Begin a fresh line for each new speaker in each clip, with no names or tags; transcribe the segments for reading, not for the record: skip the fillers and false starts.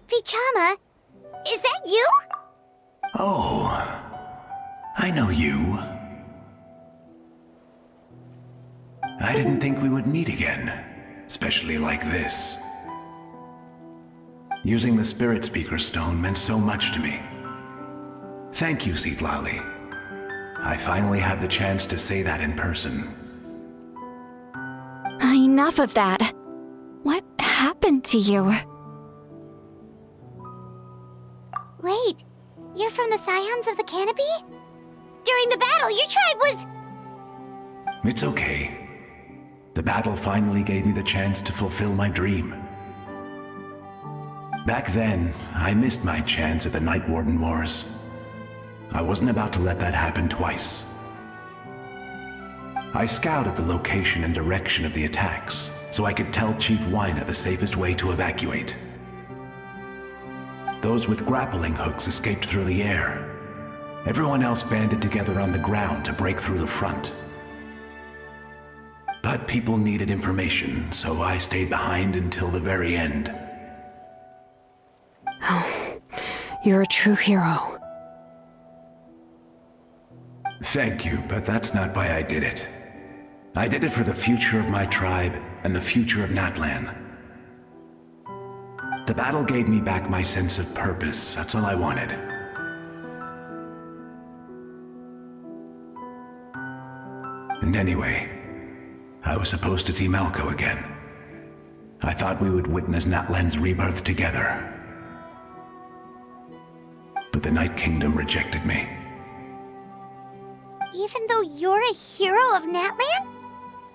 Vichama, is that you?
Oh, I know you. I didn't think we would meet again, especially like this. Using the Spirit Speaker Stone meant so much to me. Thank you, Citlali. I finally have the chance to say that in person.
Enough of that. What happened to you?
Wait, you're from the Scions of the Canopy? During the battle, your tribe was...
It's okay. The battle finally gave me the chance to fulfill my dream. Back then, I missed my chance at the Night Warden Wars. I wasn't about to let that happen twice. I scouted the location and direction of the attacks, so I could tell Chief Wyna the safest way to evacuate. Those with grappling hooks escaped through the air. Everyone else banded together on the ground to break through the front. But people needed information, so I stayed behind until the very end.
Oh, you're a true hero.
Thank you, but that's not why I did it. I did it for the future of my tribe and the future of Natlan. The battle gave me back my sense of purpose. That's all I wanted. And anyway, I was supposed to see Malco again. I thought we would witness Natlan's rebirth together. But the Night Kingdom rejected me.
Even though you're a hero of Natlan?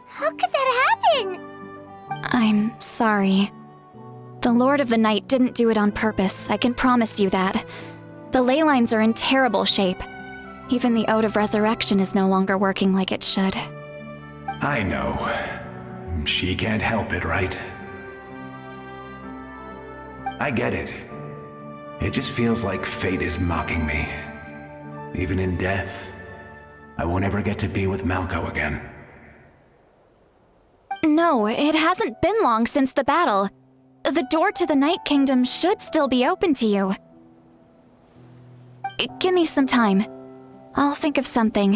How could that happen?
I'm sorry. The Lord of the Night didn't do it on purpose, I can promise you that. The ley lines are in terrible shape. Even the Ode of Resurrection is no longer working like it should.
I know. She can't help it, right? I get it. It just feels like fate is mocking me. Even in death, I won't ever get to be with Malco again.
No, it hasn't been long since the battle. The door to the Night Kingdom should still be open to you. Give me some time. I'll think of something.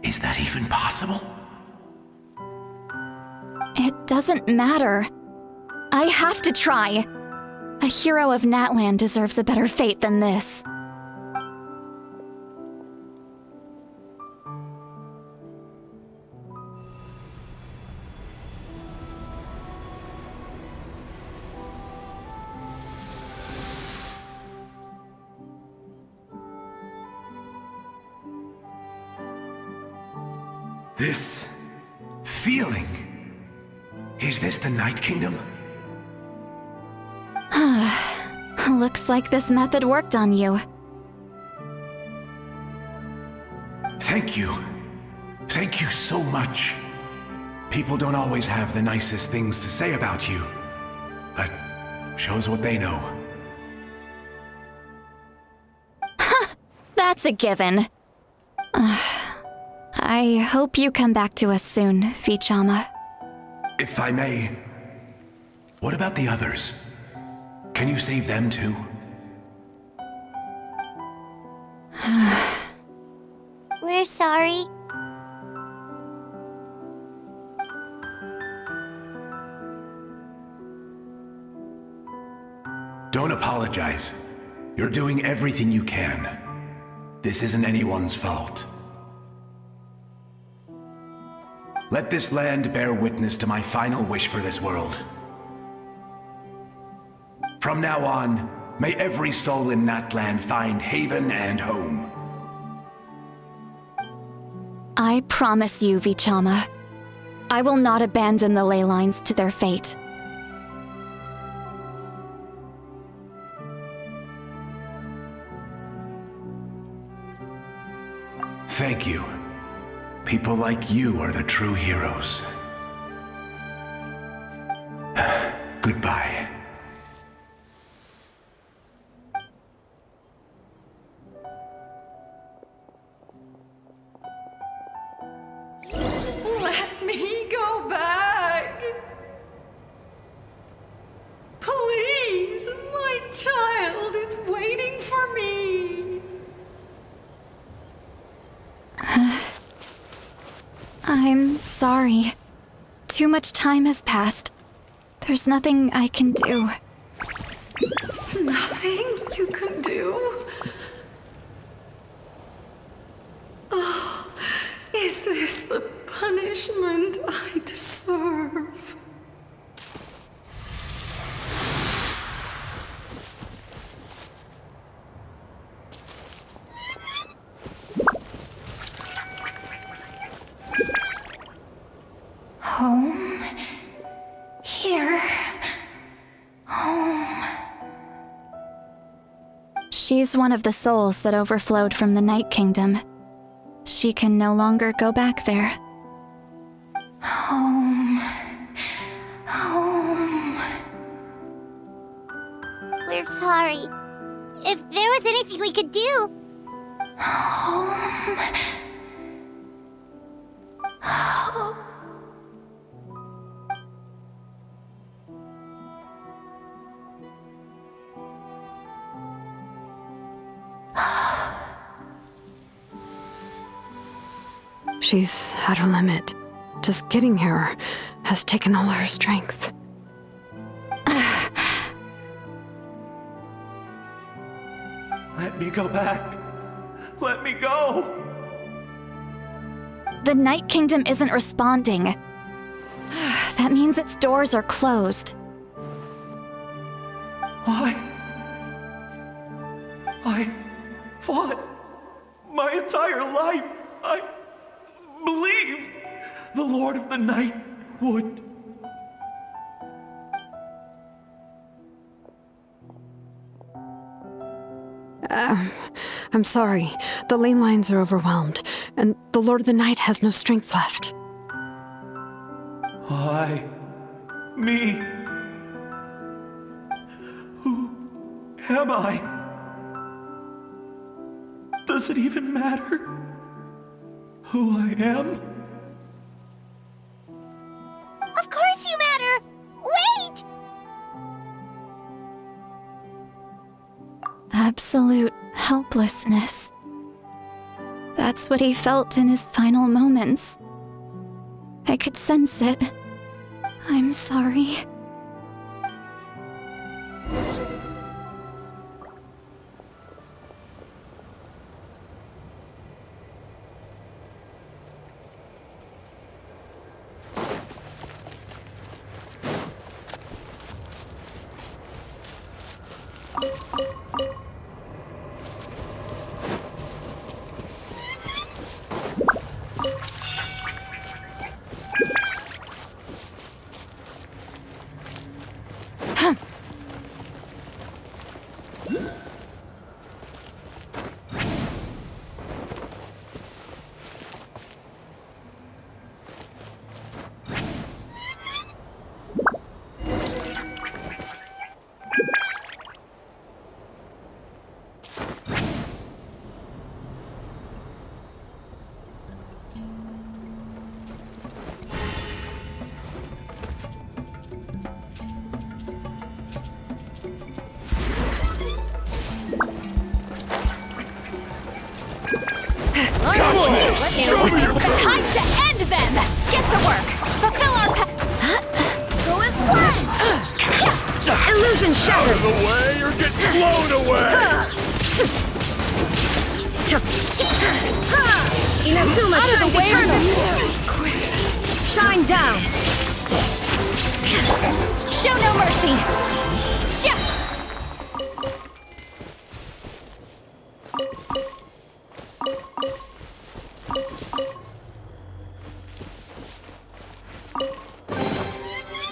Is that even possible?
It doesn't matter. I have to try. A hero of Natlan deserves a better fate than this.
This feeling. Is this the Night Kingdom?
Looks like this method worked on you.
Thank you. Thank you so much. People don't always have the nicest things to say about you, but shows what they know.
That's a given. I hope you come back to us soon, Vichama.
If I may, what about the others? Can you save them too?
We're sorry.
Don't apologize. You're doing everything you can. This isn't anyone's fault. Let this land bear witness to my final wish for this world. From now on, may every soul in Natlan find haven and home.
I promise you, Vichama. I will not abandon the ley lines to their fate.
Thank you. People like you are the true heroes. Goodbye.
Let me go back.
sorry. Too much time has passed. There's nothing I can do.
Nothing you can do? Oh, is this the punishment I deserve? Home? Here? Home?
She's one of the souls that overflowed from the Night Kingdom. She can no longer go back there.
Home. Home.
We're sorry. If there was anything we could do...
Home. Home.
She's at her limit. Just getting here has taken all her strength.
Let me go back. Let me go.
The Night Kingdom isn't responding. That means its doors are closed.
Why? I fought my entire life. I believed the Lord of the Night would.
I'm sorry. The ley lines are overwhelmed, and the Lord of the Night has no strength left.
Why? Me? Who am I? Does it even matter who I am?
Of course you matter! Wait!
Absolute helplessness. That's what he felt in his final moments. I could sense it. I'm sorry. Time to end them! Get to work! Fulfill our
Go as one!
Illusion shattered!
Out of the way, you're getting blown away!
Inazuma shines eternal! Shine down!
Show no mercy! Shia!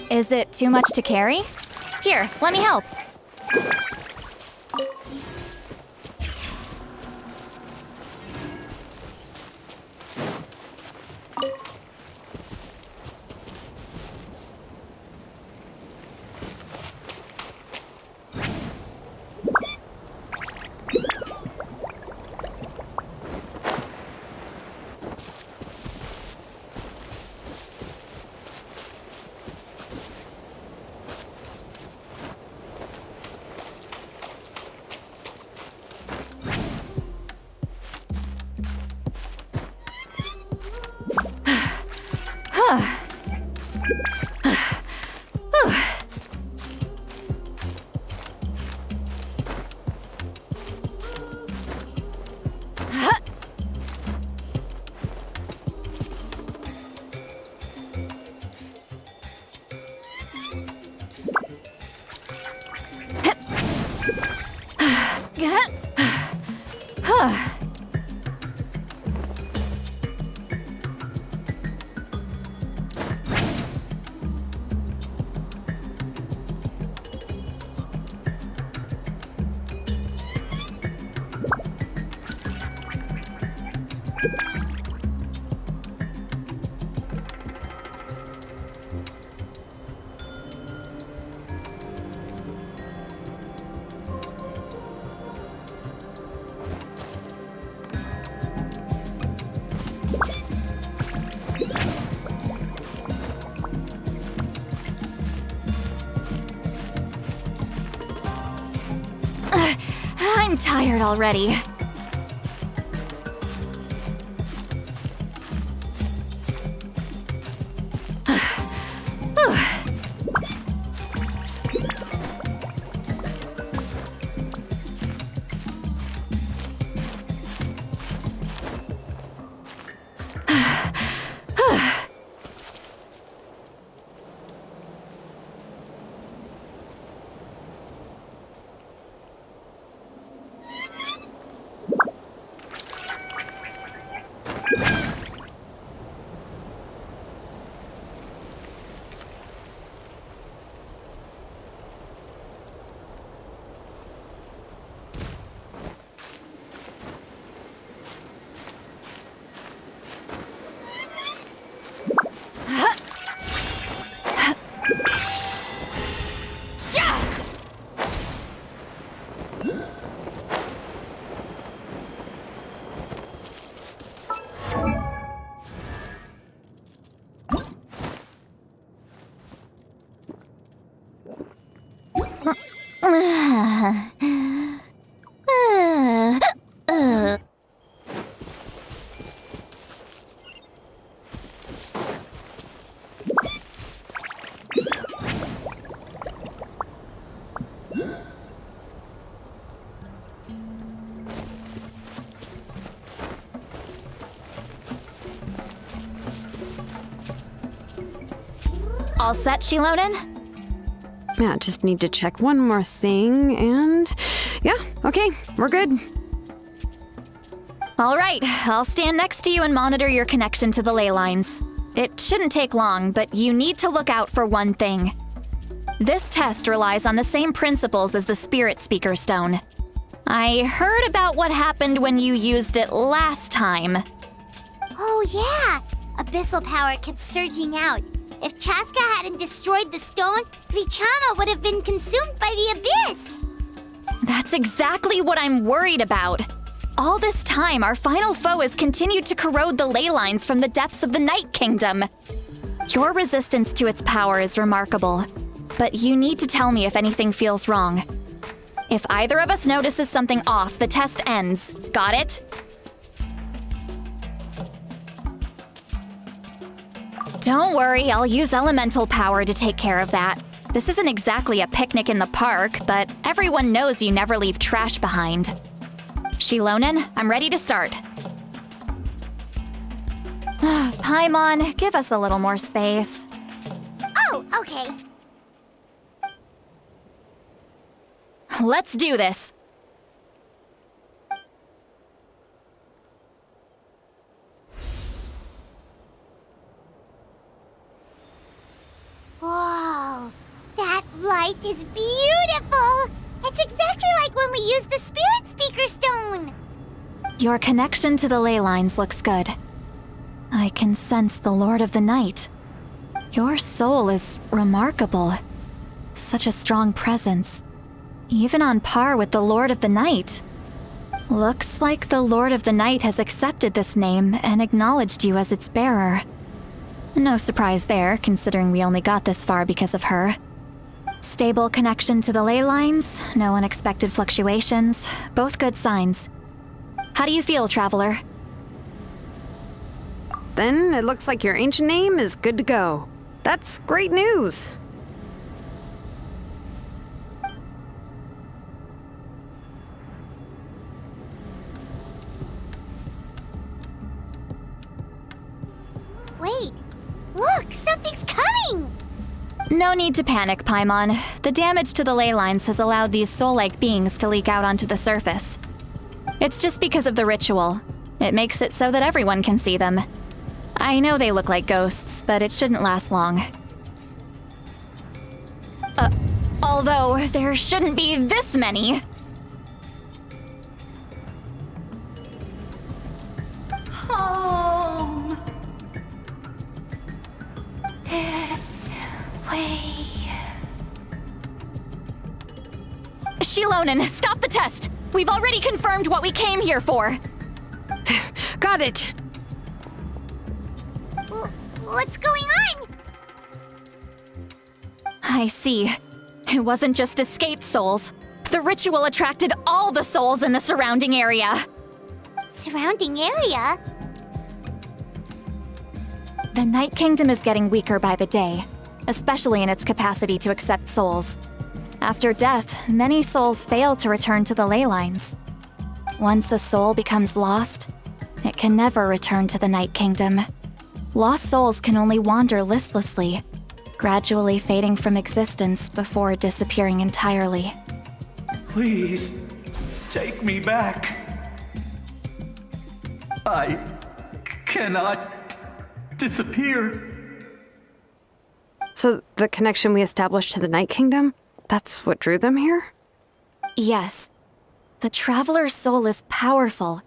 Is it too much to carry? Here, let me help. I'm tired already. All set, Shilonen?
Yeah, just need to check one more thing, and yeah, okay, we're good.
All right, I'll stand next to you and monitor your connection to the ley lines. It shouldn't take long, but you need to look out for one thing. This test relies on the same principles as the Spirit Speaker Stone. I heard about what happened when you used it last time.
Oh yeah! Abyssal power kept surging out. If Chaska hadn't destroyed the stone, Vichama would have been consumed by the abyss!
That's exactly what I'm worried about. All this time, our final foe has continued to corrode the ley lines from the depths of the Night Kingdom. Your resistance to its power is remarkable, but you need to tell me if anything feels wrong. If either of us notices something off, the test ends. Got it? Don't worry, I'll use elemental power to take care of that. This isn't exactly a picnic in the park, but everyone knows you never leave trash behind. Shilonen, I'm ready to start. Paimon, give us a little more space.
Oh, okay.
Let's do this.
Whoa, that light is beautiful! It's exactly like when we used the Spirit Speaker Stone!
Your connection to the ley lines looks good. I can sense the Lord of the Night. Your soul is remarkable. Such a strong presence. Even on par with the Lord of the Night. Looks like the Lord of the Night has accepted this name and acknowledged you as its bearer. No surprise there, considering we only got this far because of her. Stable connection to the ley lines, no unexpected fluctuations, both good signs. How do you feel, Traveler?
Then it looks like your ancient name is good to go. That's great news.
Wait, look, something's coming!
No need to panic, Paimon. The damage to the ley lines has allowed these soul-like beings to leak out onto the surface. It's just because of the ritual. It makes it so that everyone can see them. I know they look like ghosts, but it shouldn't last long. Although there shouldn't be this many.
Home. This way.
Shilonen, stop the test! We've already confirmed what we came here for.
Got it!
What's going on?
I see. It wasn't just escaped souls. The ritual attracted all the souls in the surrounding area.
Surrounding area?
The Night Kingdom is getting weaker by the day, especially in its capacity to accept souls. After death, many souls fail to return to the ley lines. Once a soul becomes lost, it can never return to the Night Kingdom. Lost souls can only wander listlessly, gradually fading from existence before disappearing entirely.
Please, take me back. I cannot disappear.
So the connection we established to the Night Kingdom, that's what drew them here?
Yes. The Traveller's soul is powerful,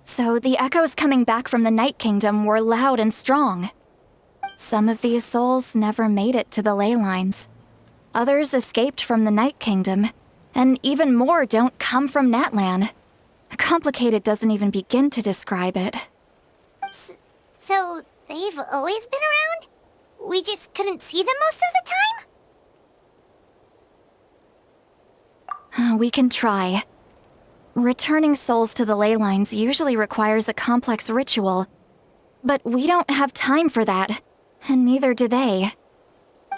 so the echoes coming back from the Night Kingdom were loud and strong. Some of these souls never made it to the ley lines. Others escaped from the Night Kingdom, and even more don't come from Natlan. Complicated doesn't even begin to describe it.
So they've always been around? We just couldn't see them most of the
time? We can try. Returning souls to the ley lines usually requires a complex ritual, but we don't have time for that, and neither do they.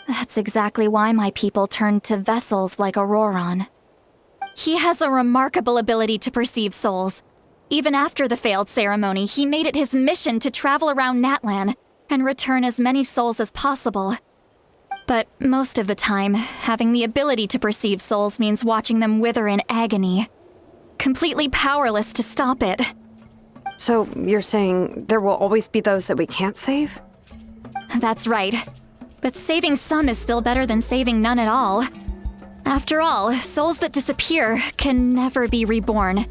That's exactly why my people turned to vessels like Auroron. He has a remarkable ability to perceive souls. Even after the failed ceremony, he made it his mission to travel around Natlan and return as many souls as possible. But most of the time, having the ability to perceive souls means watching them wither in agony, completely powerless to stop it.
So you're saying there will always be those that we can't save?
That's right. But saving some is still better than saving none at all. After all, souls that disappear can never be reborn.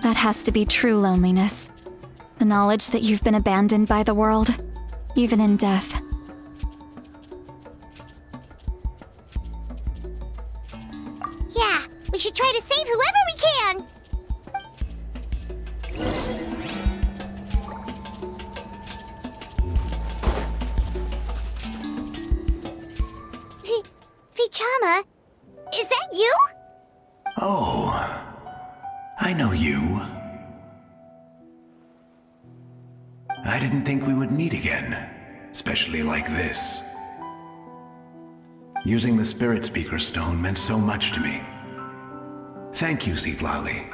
That has to be true loneliness. The knowledge that you've been abandoned by the world, even in death.
Yeah, we should try to save whoever we can! Vichama, is that you?
Oh, I know you. I didn't think we would meet again, especially like this. Using the Spirit Speaker Stone meant so much to me. Thank you, Citlali.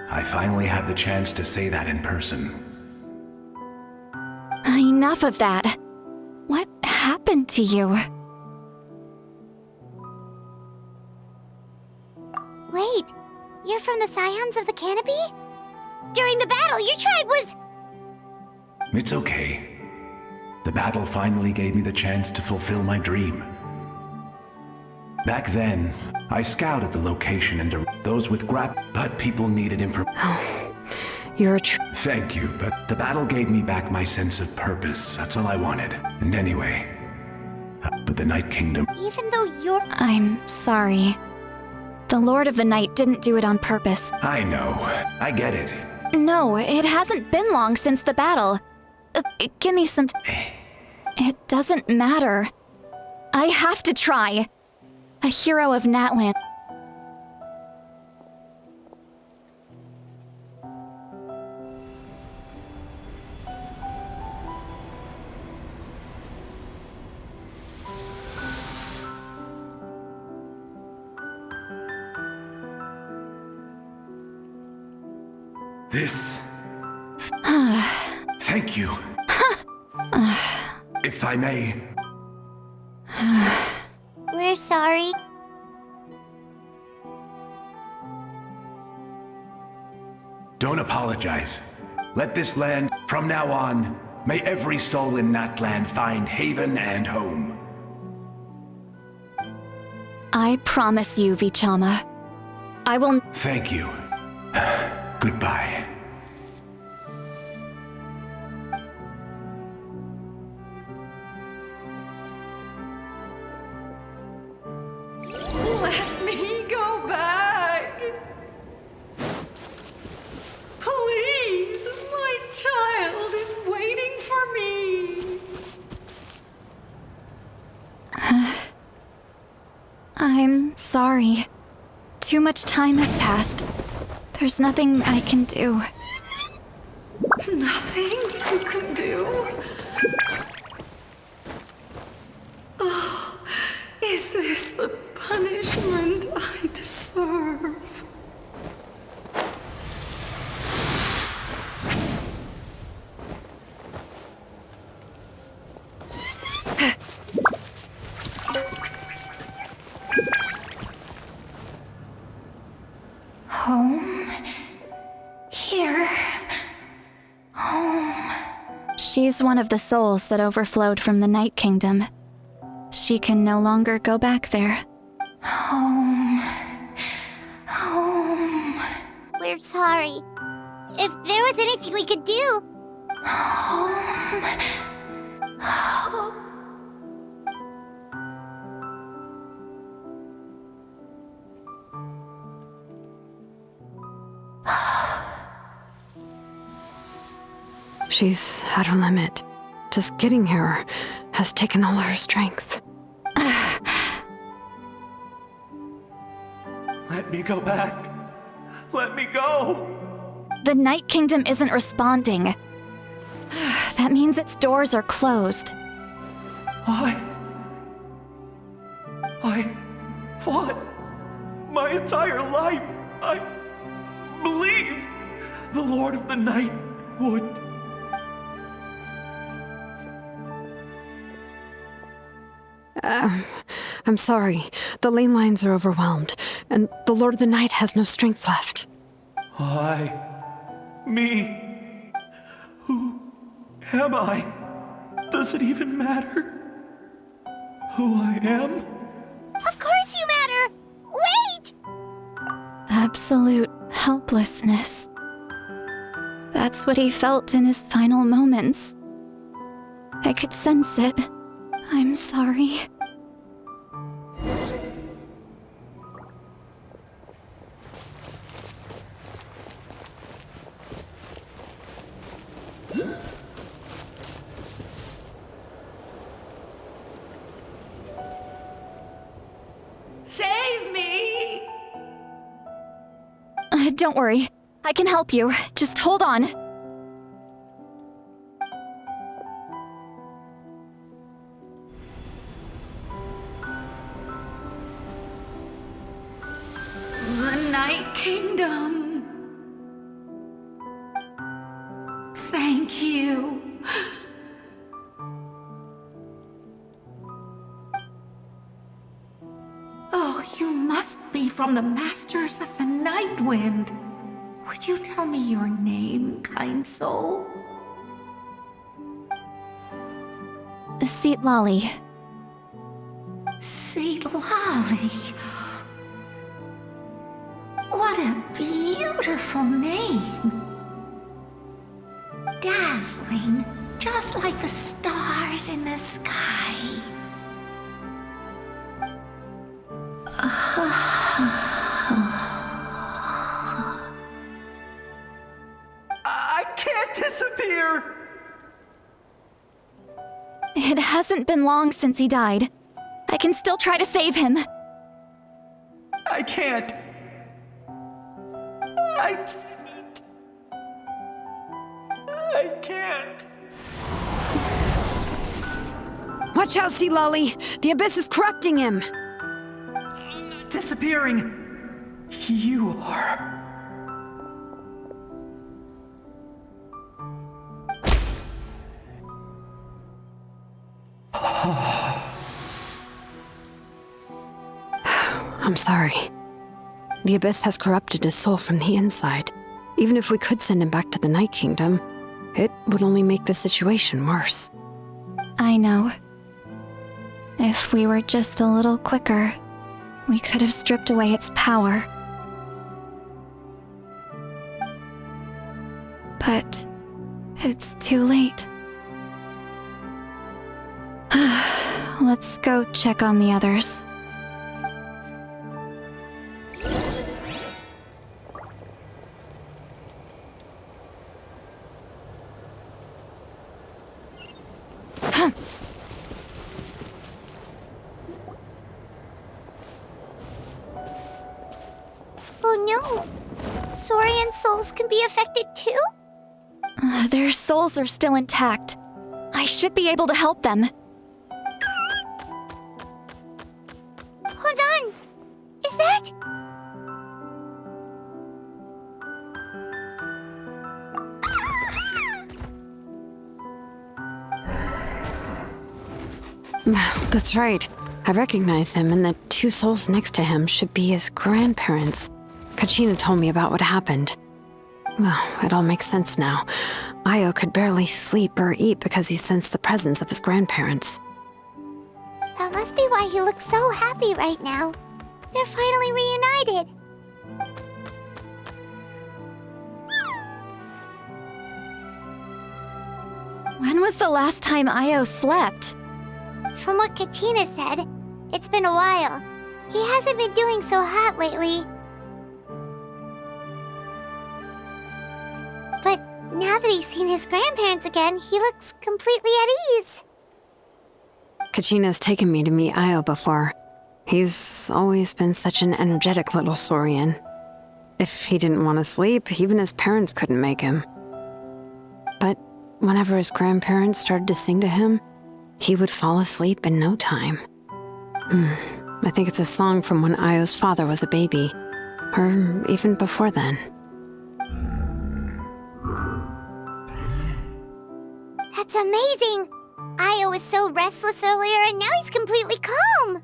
I finally have the chance to say that in person.
Enough of that. What happened to you?
Wait, you're from the Scions of the Canopy? During the battle, your tribe was...
It's okay. The battle finally gave me the chance to fulfill my dream. Back then, I scouted the location and those with but people needed information.
Oh, you're a
Thank you, but the battle gave me back my sense of purpose. That's all I wanted. And anyway, but the Night Kingdom...
Even though you're...
I'm sorry. The Lord of the Night didn't do it on purpose.
I know. I get it.
No, it hasn't been long since the battle. Give me some It doesn't matter. I have to try. A hero of Natlan.
This... Thank you. If I may... Don't apologize. Let this land, from now on, may every soul in Natlan find haven and home.
I promise you, Vichama. I will...
Thank you. Goodbye.
Let me go back. Please, my child is waiting for me.
I'm sorry. Too much time has passed. There's nothing I can do.
Nothing you can do? Oh, is this the punishment I deserve? Home? Here? Home?
She's one of the souls that overflowed from the Night Kingdom. She can no longer go back there.
Home. Home.
We're sorry. If there was anything we could do...
Home. Home.
She's at her limit. Just getting here has taken all her strength.
Let me go back. Let me go.
The Night Kingdom isn't responding. That means its doors are closed.
I fought my entire life. I believed the Lord of the Night would.
I'm sorry. The ley lines are overwhelmed, and the Lord of the Night has no strength left.
Me. Who am I? Does it even matter who I am?
Of course you matter! Wait!
Absolute helplessness. That's what he felt in his final moments. I could sense it. I'm sorry.
Save me!
Don't worry. I can help you. Just hold on.
The Night Kingdom. Thank you. Oh, you must be from the Masters of the Night Wind. Would you tell me your name, kind soul?
Seat Lolly.
Lolly. What a beautiful name. Dazzling, just like the stars in the sky.
I can't disappear!
It hasn't been long since he died. I can still try to save him.
I can't. I can't.
Watch out, Sea Lolly! The Abyss is corrupting him!
Disappearing. You are.
I'm sorry. The Abyss has corrupted his soul from the inside. Even if we could send him back to the Night Kingdom, it would only make the situation worse.
I know. If we were just a little quicker, we could have stripped away its power. But it's too late. Let's go check on the others.
Oh no! Saurian souls can be affected too?
Their souls are still intact. I should be able to help them.
Hold on! Is that...
That's right. I recognize him, and the two souls next to him should be his grandparents. Kachina told me about what happened. Well, it all makes sense now. Io could barely sleep or eat because he sensed the presence of his grandparents.
That must be why he looks so happy right now. They're finally reunited.
When was the last time Io slept?
From what Kachina said, it's been a while. He hasn't been doing so hot lately. But now that he's seen his grandparents again, he looks completely at ease.
Kachina's taken me to meet Io before. He's always been such an energetic little Saurian. If he didn't want to sleep, even his parents couldn't make him. But whenever his grandparents started to sing to him, he would fall asleep in no time. I think it's a song from when Io's father was a baby, or even before then.
That's amazing! Io was so restless earlier and now he's completely calm!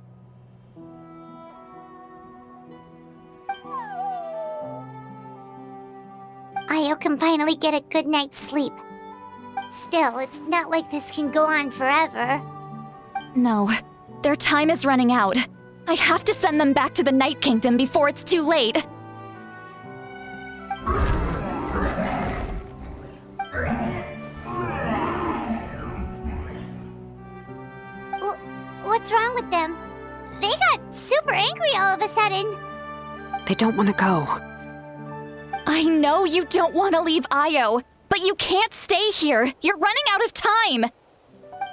Io can finally get a good night's sleep. Still, it's not like this can go on forever.
No, their time is running out. I have to send them back to the Night Kingdom before it's too late.
What's wrong with them? They got super angry all of a sudden.
They don't want to go.
I know you don't want to leave Io, but you can't stay here. You're running out of time.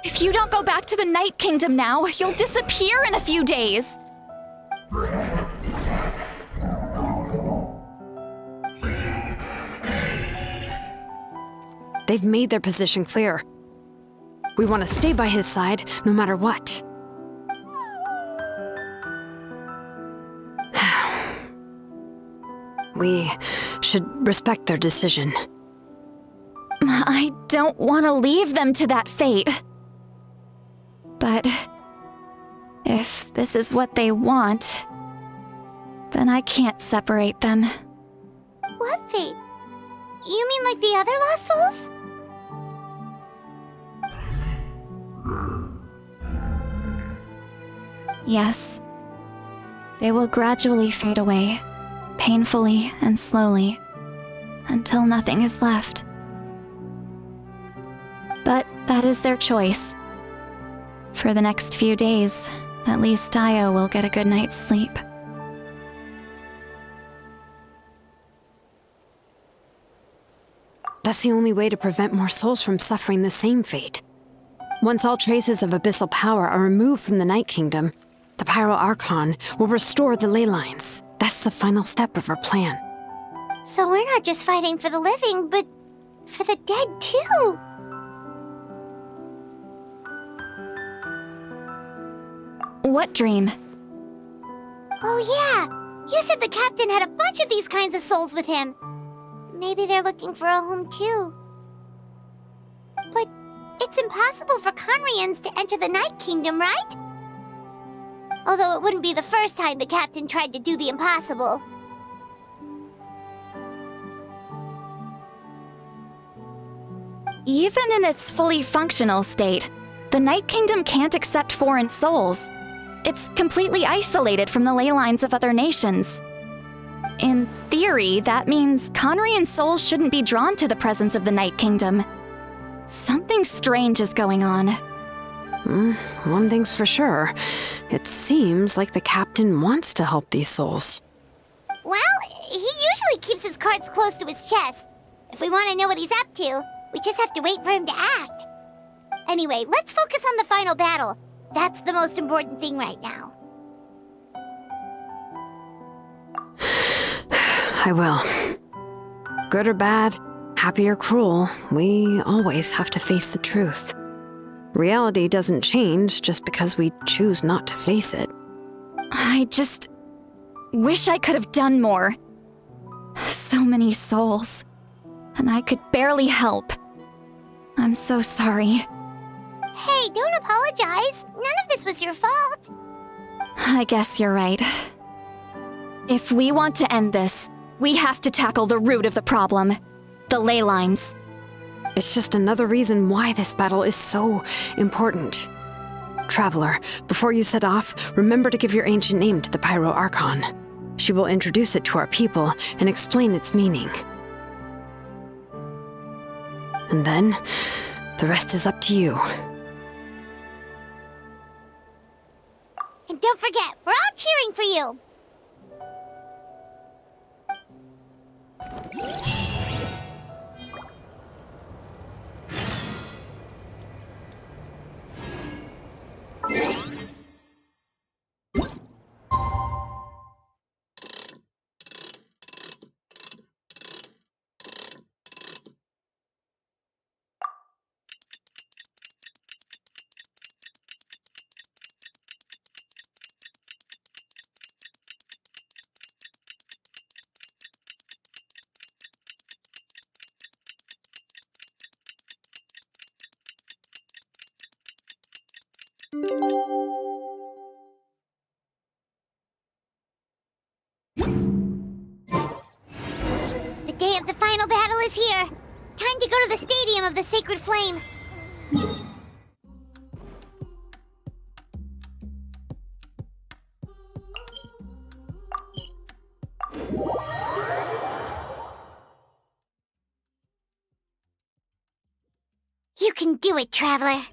If you don't go back to the Night Kingdom now, you'll disappear in a few days.
They've made their position clear. We want to stay by his side, no matter what. We should respect their decision.
I don't want to leave them to that fate. But if this is what they want, then I can't separate them.
What fate? You mean like the other lost souls?
Yes. They will gradually fade away, painfully and slowly, until nothing is left. But that is their choice. For the next few days, at least Io will get a good night's sleep.
That's the only way to prevent more souls from suffering the same fate. Once all traces of abyssal power are removed from the Night Kingdom, the Pyro Archon will restore the ley lines. That's the final step of our plan.
So we're not just fighting for the living, but for the dead too.
What dream?
Oh yeah, you said the captain had a bunch of these kinds of souls with him. Maybe they're looking for a home too. But it's impossible for Conrians to enter the Night Kingdom, right? Although it wouldn't be the first time the captain tried to do the impossible.
Even in its fully functional state, the Night Kingdom can't accept foreign souls. It's completely isolated from the ley lines of other nations. In theory, that means Conrian souls shouldn't be drawn to the presence of the Night Kingdom. Something strange is going on.
One thing's for sure. It seems like the captain wants to help these souls.
Well, he usually keeps his cards close to his chest. If we want to know what he's up to, we just have to wait for him to act. Anyway, let's focus on the final battle. That's the most important thing right now.
I will. Good or bad, happy or cruel, we always have to face the truth. Reality doesn't change just because we choose not to face it.
I just wish I could have done more. So many souls, and I could barely help. I'm so sorry.
Hey, don't apologize. None of this was your fault.
I guess you're right. If we want to end this, we have to tackle the root of the problem, the ley lines.
It's just another reason why this battle is so important. Traveler, before you set off, remember to give your ancient name to the Pyro Archon. She will introduce it to our people and explain its meaning. And then, the rest is up to you.
And don't forget, we're all cheering for you. The day of the final battle is here. Time to go to the Stadium of the Sacred Flame. You can do it, Traveler.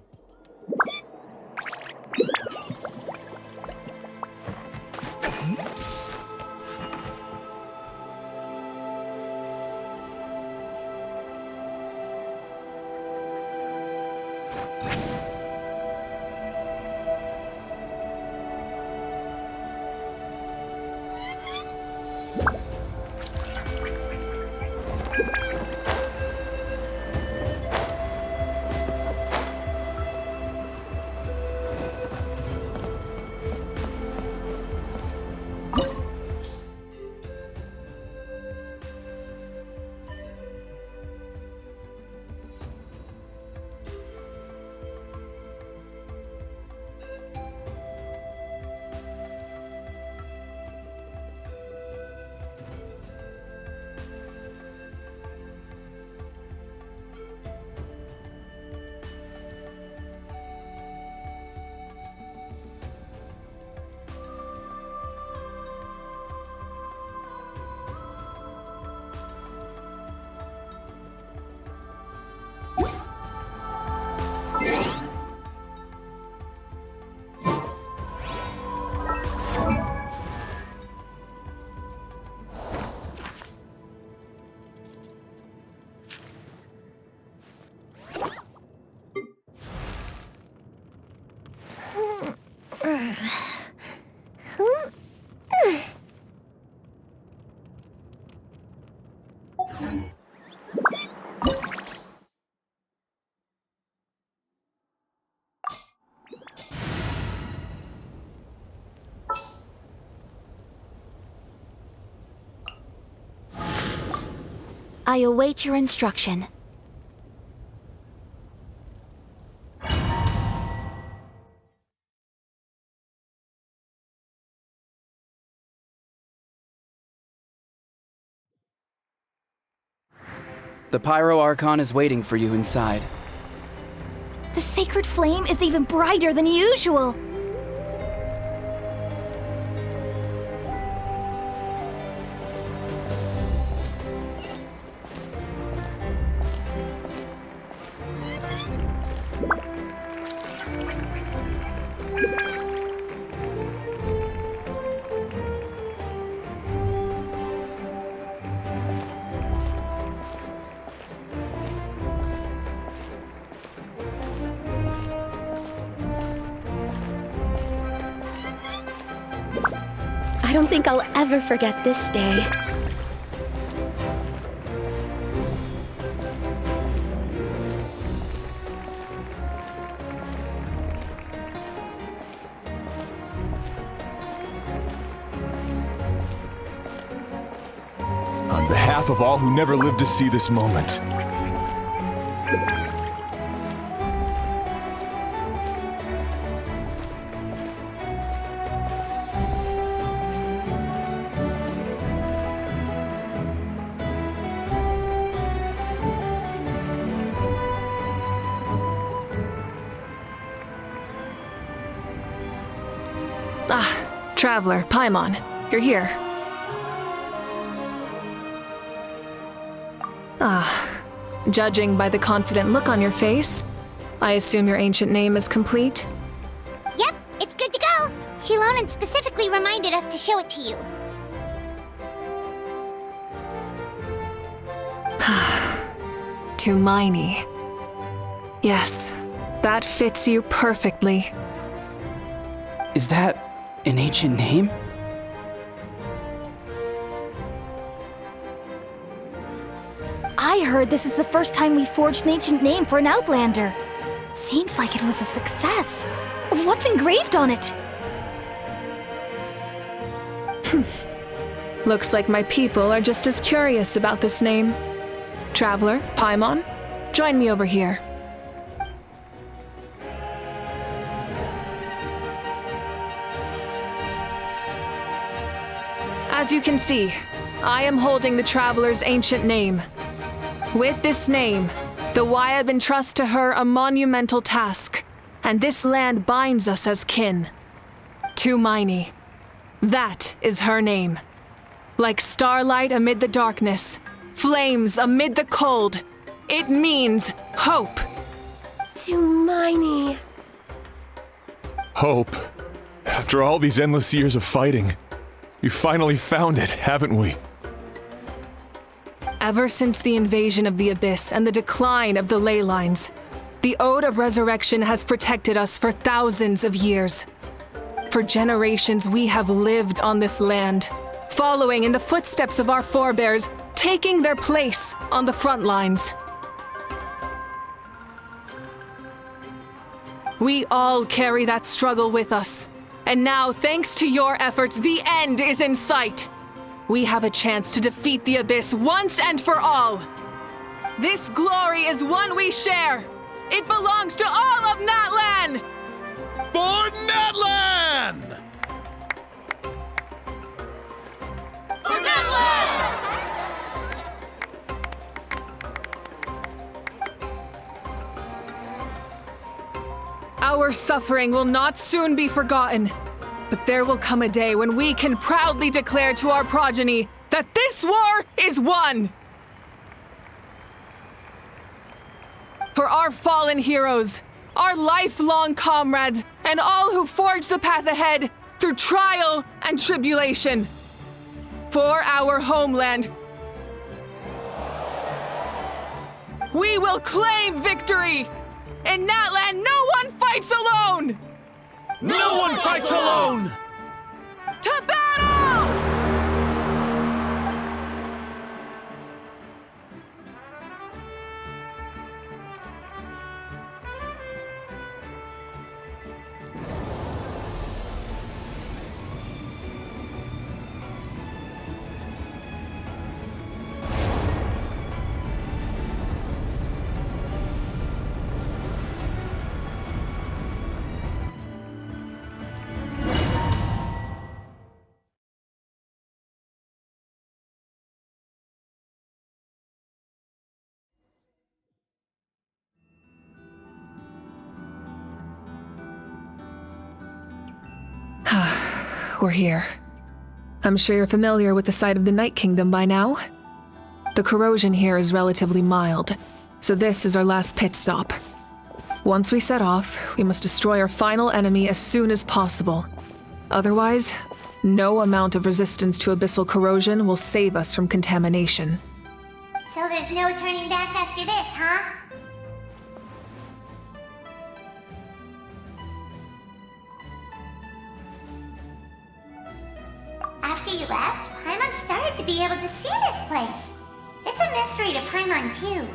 I await your instruction.
The Pyro Archon is waiting for you inside.
The sacred flame is even brighter than usual. I don't think I'll ever forget this day.
On behalf of all who never lived to see this moment.
Traveller, Paimon, you're here. Judging by the confident look on your face, I assume your ancient name is complete?
Yep, it's good to go. Shilonen specifically reminded us to show it to you.
Tumaini. Yes, that fits you perfectly.
Is that an ancient name?
I heard this is the first time we forged an ancient name for an Outlander. Seems like it was a success. What's engraved on it?
Looks like my people are just as curious about this name. Traveller, Paimon, join me over here. As you can see, I am holding the Traveller's ancient name. With this name, the Waiab entrusts to her a monumental task, and this land binds us as kin. Tumaini. That is her name. Like starlight amid the darkness, flames amid the cold, it means hope.
Tumaini.
Hope. After all these endless years of fighting, we finally found it, haven't we?
Ever since the invasion of the Abyss and the decline of the ley lines, the Ode of Resurrection has protected us for thousands of years. For generations we have lived on this land, following in the footsteps of our forebears, taking their place on the front lines. We all carry that struggle with us. And now, thanks to your efforts, the end is in sight. We have a chance to defeat the Abyss once and for all. This glory is one we share. It belongs to all of Natlan!
For Natlan!
For Natlan! Our suffering will not soon be forgotten, but there will come a day when we can proudly declare to our progeny that this war is won! For our fallen heroes, our lifelong comrades, and all who forge the path ahead through trial and tribulation. For our homeland, we will claim victory! In Natlan, no one fights alone!
No one fights alone!
To battle! We're here. I'm sure you're familiar with the site of the Night Kingdom by now. The corrosion here is relatively mild, so this is our last pit stop. Once we set off, we must destroy our final enemy as soon as possible. Otherwise, no amount of resistance to abyssal corrosion will save us from contamination.
So there's no turning back after this, huh? After you left, Paimon started to be able to see this place. It's a mystery to Paimon, too.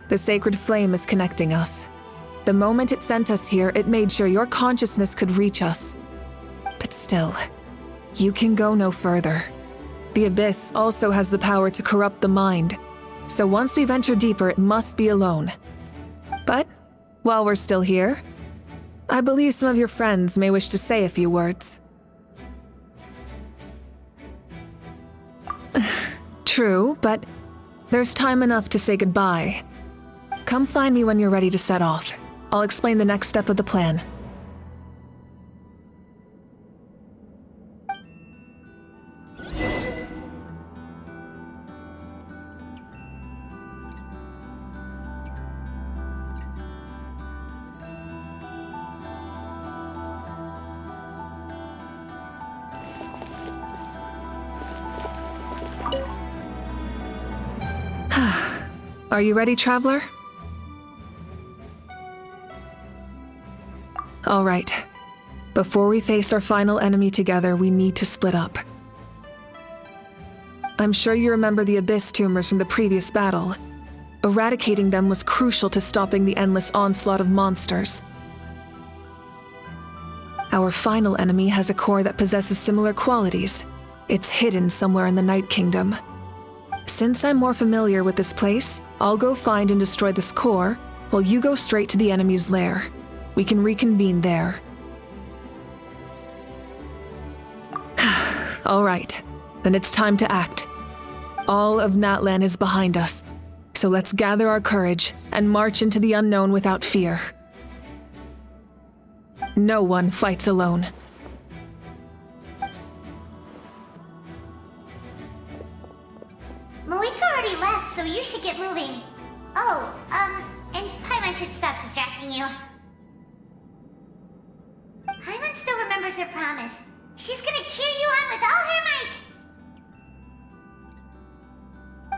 The sacred flame is connecting us. The moment it sent us here, it made sure your consciousness could reach us. But still, you can go no further. The Abyss also has the power to corrupt the mind, so once we venture deeper, it must be alone. But, while we're still here, I believe some of your friends may wish to say a few words. True, but there's time enough to say goodbye. Come find me when you're ready to set off. I'll explain the next step of the plan. Are you ready, Traveler? All right. Before we face our final enemy together, we need to split up. I'm sure you remember the Abyss tumors from the previous battle. Eradicating them was crucial to stopping the endless onslaught of monsters. Our final enemy has a core that possesses similar qualities. It's hidden somewhere in the Night Kingdom. Since I'm more familiar with this place, I'll go find and destroy this core, while you go straight to the enemy's lair. We can reconvene there. All right, then it's time to act. All of Natlan is behind us, so let's gather our courage and march into the unknown without fear. No one fights alone.
Mavuika already left, so you should get moving. Oh, and Paimon should stop distracting you. Paimon still remembers her promise. She's gonna cheer you on with all her might.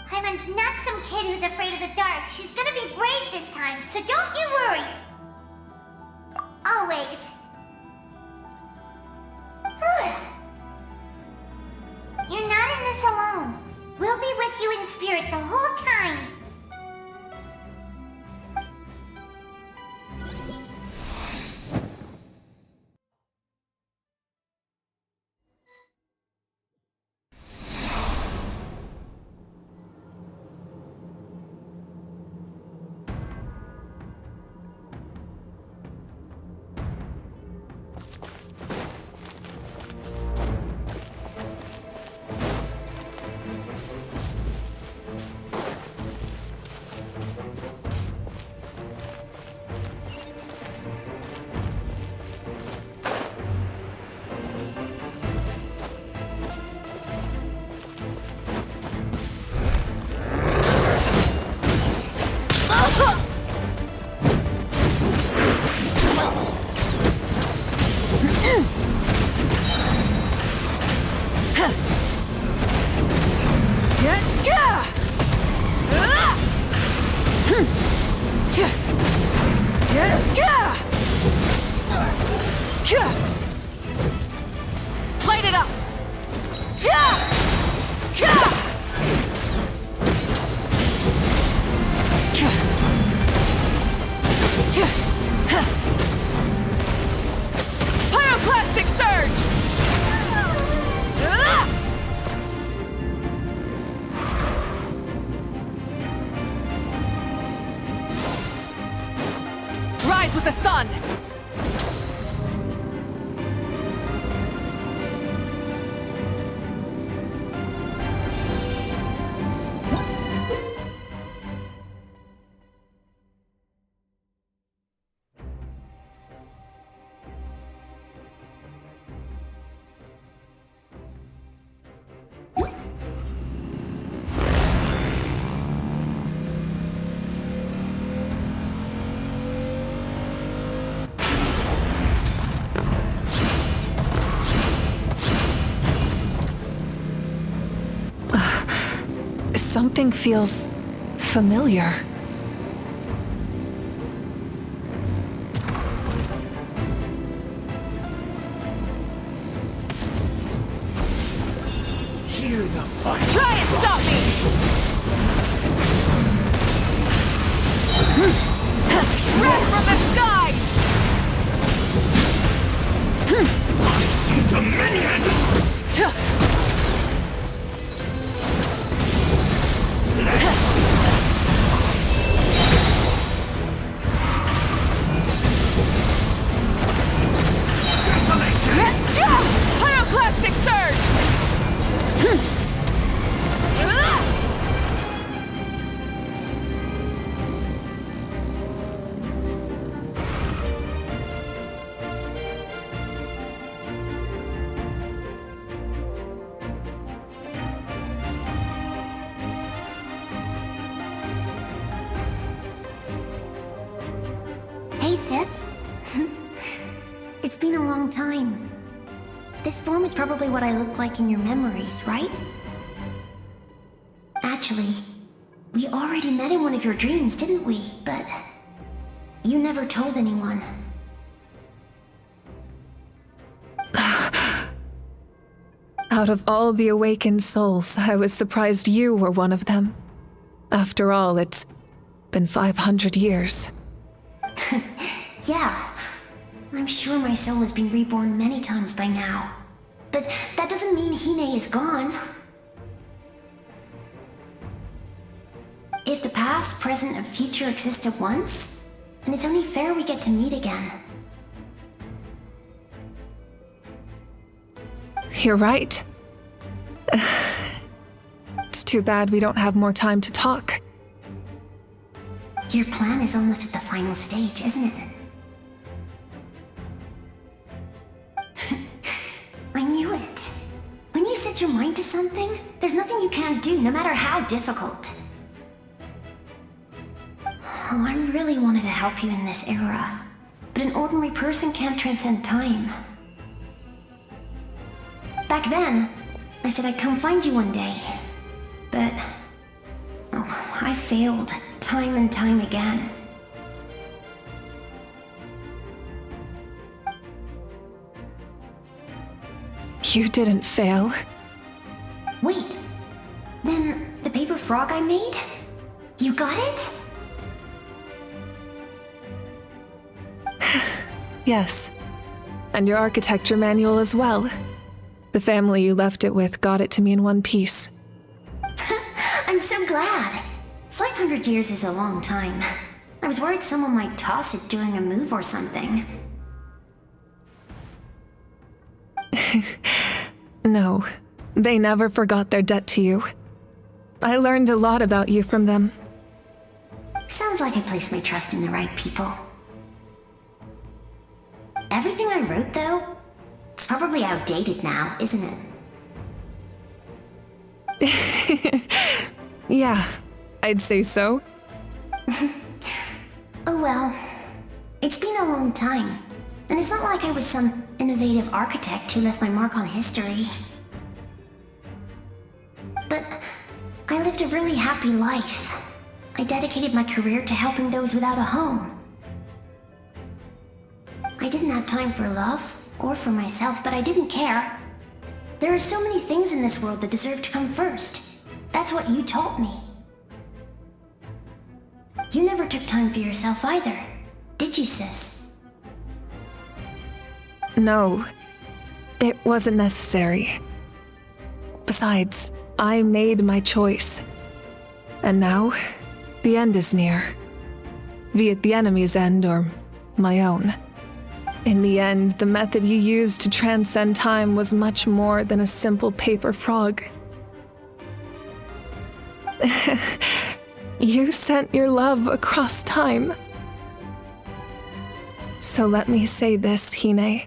Paimon's not some kid who's afraid of the dark. She's gonna be brave this time, so don't you worry. Always. You're not in this alone. We'll be with you in spirit the whole time.
Light it up! Pyroclastic surge! Rise with the sun! Something feels familiar.
Hear the fire.
Try and stop me! Red from the sky!
I see dominion!
Pyroclastic surge!
Hey, sis. It's been a long time. This form is probably what I look like in your memories, right? Actually, we already met in one of your dreams, didn't we? But you never told anyone.
Out of all the awakened souls, I was surprised you were one of them. After all, it's been 500 years.
Yeah. I'm sure my soul has been reborn many times by now. But that doesn't mean Hine is gone. If the past, present, and future exist at once, then it's only fair we get to meet again.
You're right. It's too bad we don't have more time to talk.
Your plan is almost at the final stage, isn't it? I knew it. When you set your mind to something, there's nothing you can't do, no matter how difficult. Oh, I really wanted to help you in this era, but an ordinary person can't transcend time. Back then, I said I'd come find you one day, but I failed time and time again.
You didn't fail.
Wait, then the paper frog I made? You got it?
Yes. And your architecture manual as well. The family you left it with got it to me in one piece.
I'm so glad. 500 years is a long time. I was worried someone might toss it during a move or something.
No, they never forgot their debt to you. I learned a lot about you from them.
Sounds like I placed my trust in the right people. Everything I wrote, though, it's probably outdated now, isn't it?
Yeah, I'd say so.
Oh well. It's been a long time. And it's not like I was some innovative architect who left my mark on history. But I lived a really happy life. I dedicated my career to helping those without a home. I didn't have time for love, or for myself, but I didn't care. There are so many things in this world that deserve to come first. That's what you taught me. You never took time for yourself either, did you, sis?
No, it wasn't necessary. Besides, I made my choice. And now, the end is near. Be it the enemy's end or my own. In the end, the method you used to transcend time was much more than a simple paper frog. You sent your love across time. So let me say this, Hine.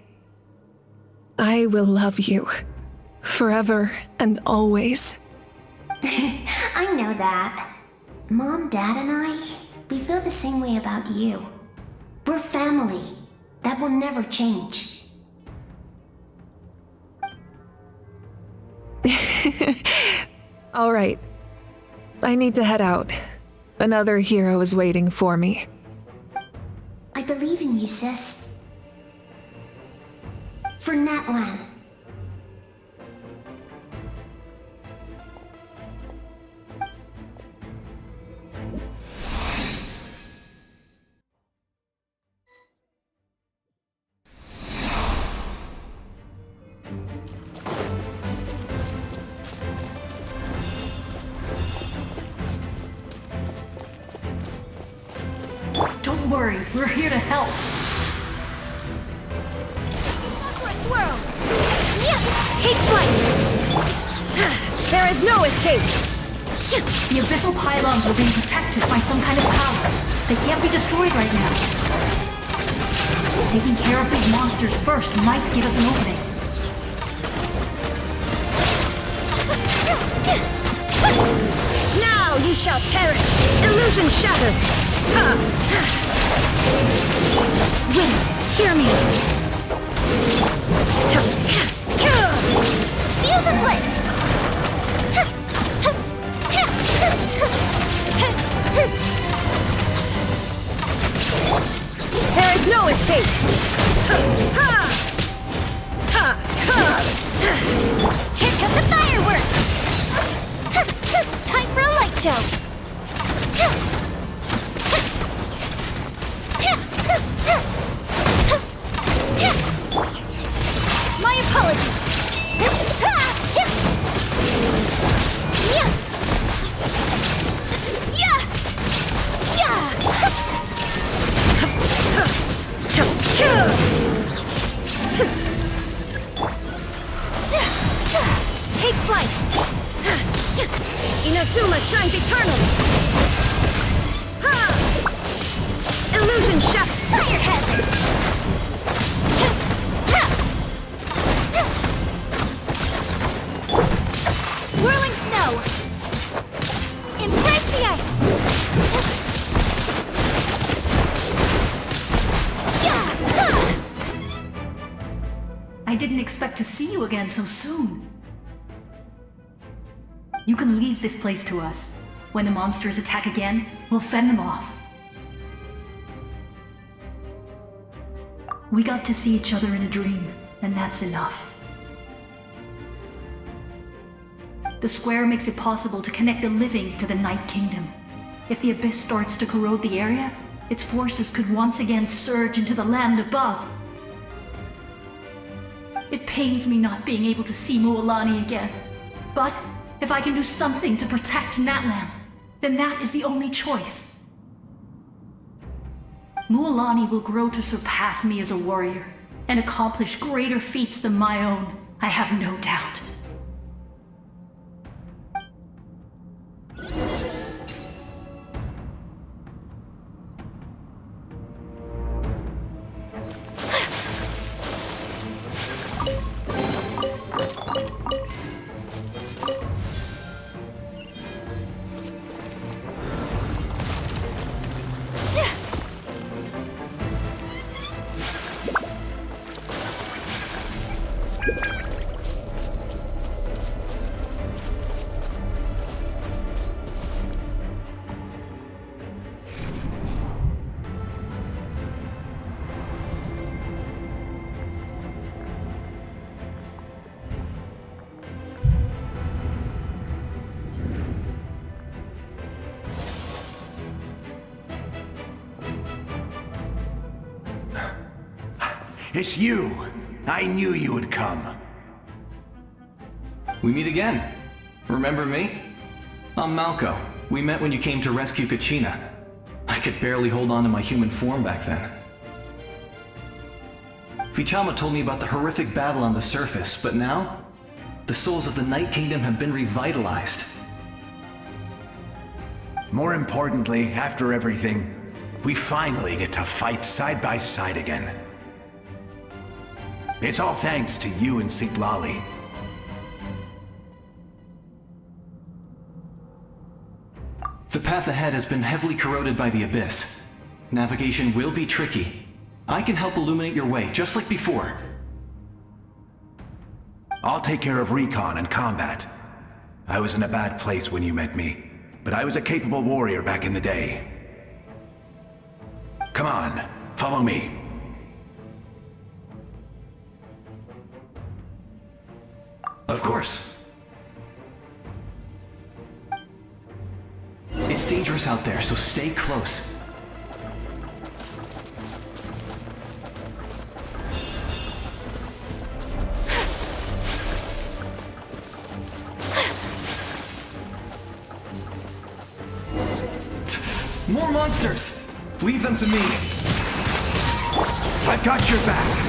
I will love you. Forever and always.
I know that. Mom, Dad, and I, we feel the same way about you. We're family. That will never change.
All right. I need to head out. Another hero is waiting for me.
I believe in you, sis. For Natlan.
Don't worry, we're here to help.
For a swirl! Yeah! Take flight! There is no escape!
The abyssal pylons are being protected by some kind of power. They can't be destroyed right now. Taking care of these monsters first might give us an opening.
Now you shall perish! Illusion shattered! Wind, hear me! Fuse is lit! There is no escape! Here comes the fireworks! Time for a light show! My apologies! Take flight! Inazuma shines eternal! Illusion shot! Fire hazard! Whirling snow! Embrace the ice!
I didn't expect to see you again so soon. You can leave this place to us. When the monsters attack again, we'll fend them off. We got to see each other in a dream, and that's enough. The square makes it possible to connect the living to the Night Kingdom. If the abyss starts to corrode the area, its forces could once again surge into the land above. It pains me not being able to see Mualani again. But if I can do something to protect Natlan, then that is the only choice. Mualani will grow to surpass me as a warrior and accomplish greater feats than my own, I have no doubt.
It's you! I knew you would come.
We meet again. Remember me? I'm Malco. We met when you came to rescue Kachina. I could barely hold on to my human form back then. Vichama told me about the horrific battle on the surface, but now, the souls of the Night Kingdom have been revitalized.
More importantly, after everything, we finally get to fight side by side again. It's all thanks to you and Sitlali.
The path ahead has been heavily corroded by the abyss. Navigation will be tricky. I can help illuminate your way, just like before.
I'll take care of recon and combat. I was in a bad place when you met me. but I was a capable warrior back in the day. Come on, follow me. Of course.
It's dangerous out there, so stay close. More monsters! Leave them to me.
I've got your back.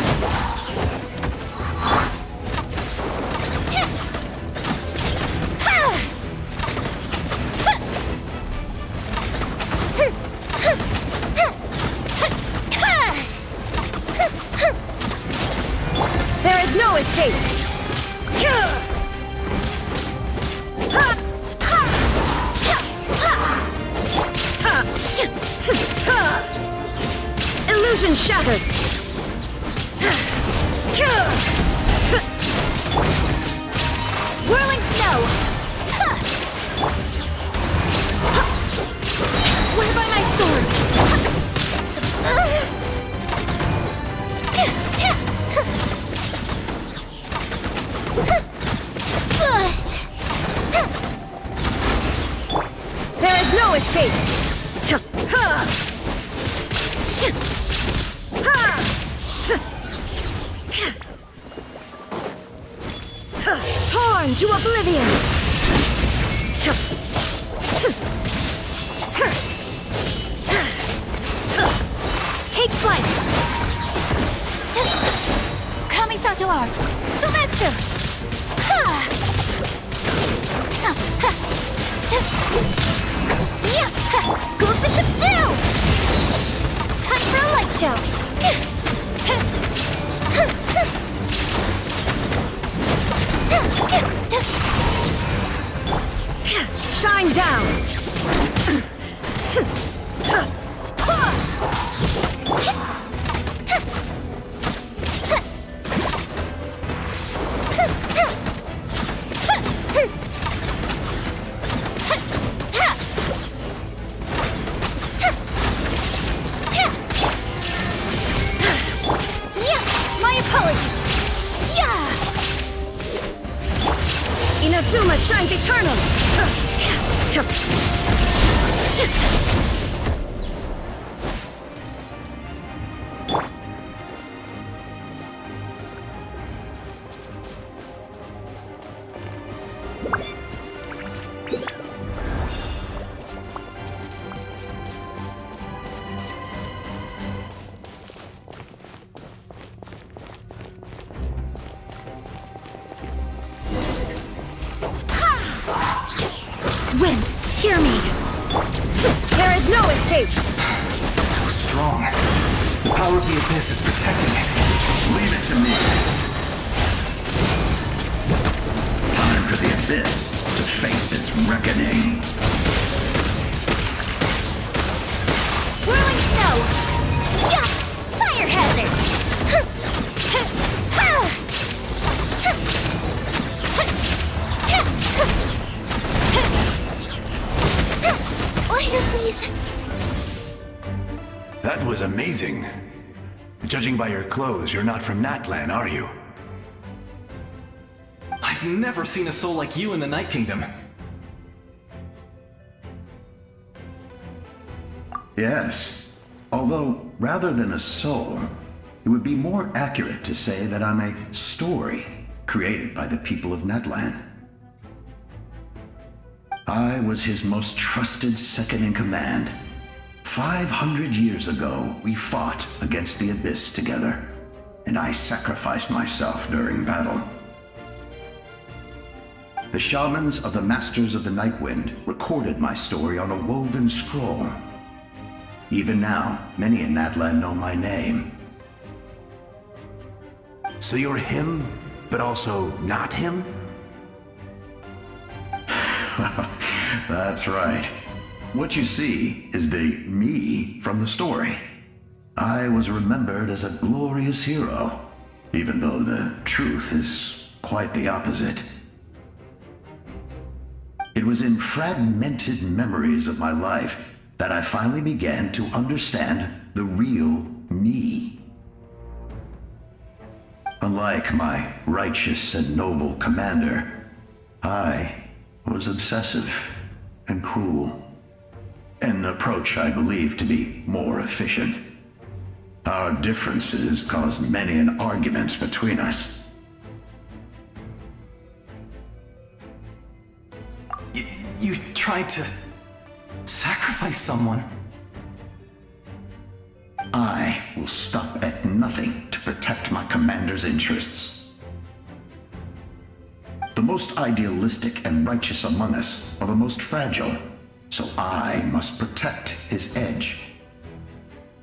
There is no escape! Illusion shattered! Whirling snow! I swear by my sword! There is no escape! Torn to oblivion! Take flight! Kamisato art! Sumetsu! Goldbishop 2! Time for a light show! Shine down! My apologies! Yeah! Inazuma shines eternal! Wind, hear me! There is no escape!
So strong. The power of the abyss is protecting it.
Leave it to me. Time for the abyss to face its reckoning.
Whirling snow! Yeah! Fire hazard! Lighter, please!
That was amazing. Judging by your clothes, you're not from Natlan, are you?
I've never seen a soul like you in the Night Kingdom.
Yes. Although, rather than a soul, it would be more accurate to say that I'm a story created by the people of Natlan. I was his most trusted second-in-command. 500 years ago, we fought against the Abyss together, and I sacrificed myself during battle. The shamans of the Masters of the Nightwind recorded my story on a woven scroll. Even now, many in Natlan know my name.
So you're him, but also not him?
That's right. What you see is the me from the story. I was remembered as a glorious hero, even though the truth is quite the opposite. It was was in fragmented memories of my life that I finally began to understand the real me. Unlike my righteous and noble commander, I was obsessive and cruel. An approach I believe to be more efficient. Our differences caused many an argument between us.
You tried to sacrifice someone.
I will stop at nothing to protect my commander's interests. The most idealistic and righteous among us are the most fragile, so I must protect his edge.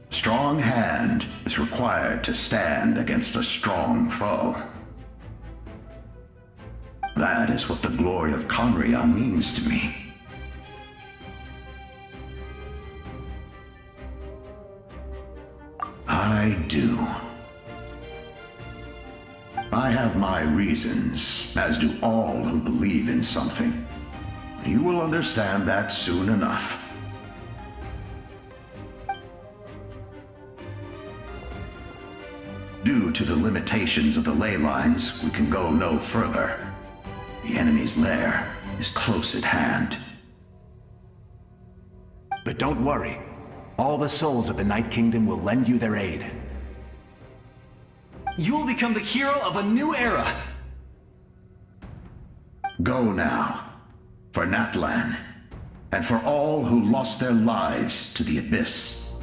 Strong hand is required to stand against a strong foe. That is what the glory of Conria means to me. I do. I have my reasons, as do all who believe in something. You will understand that soon enough. Due to the limitations of the ley lines, we can go no further. The enemy's lair is close at hand.
But don't worry. All the souls of the Night Kingdom will lend you their aid.
You will become the hero of a new era.
Go now, for Natlan, and for all who lost their lives to the Abyss.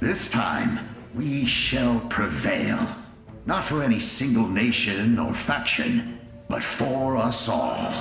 This time, we shall prevail. Not for any single nation or faction, but for us all.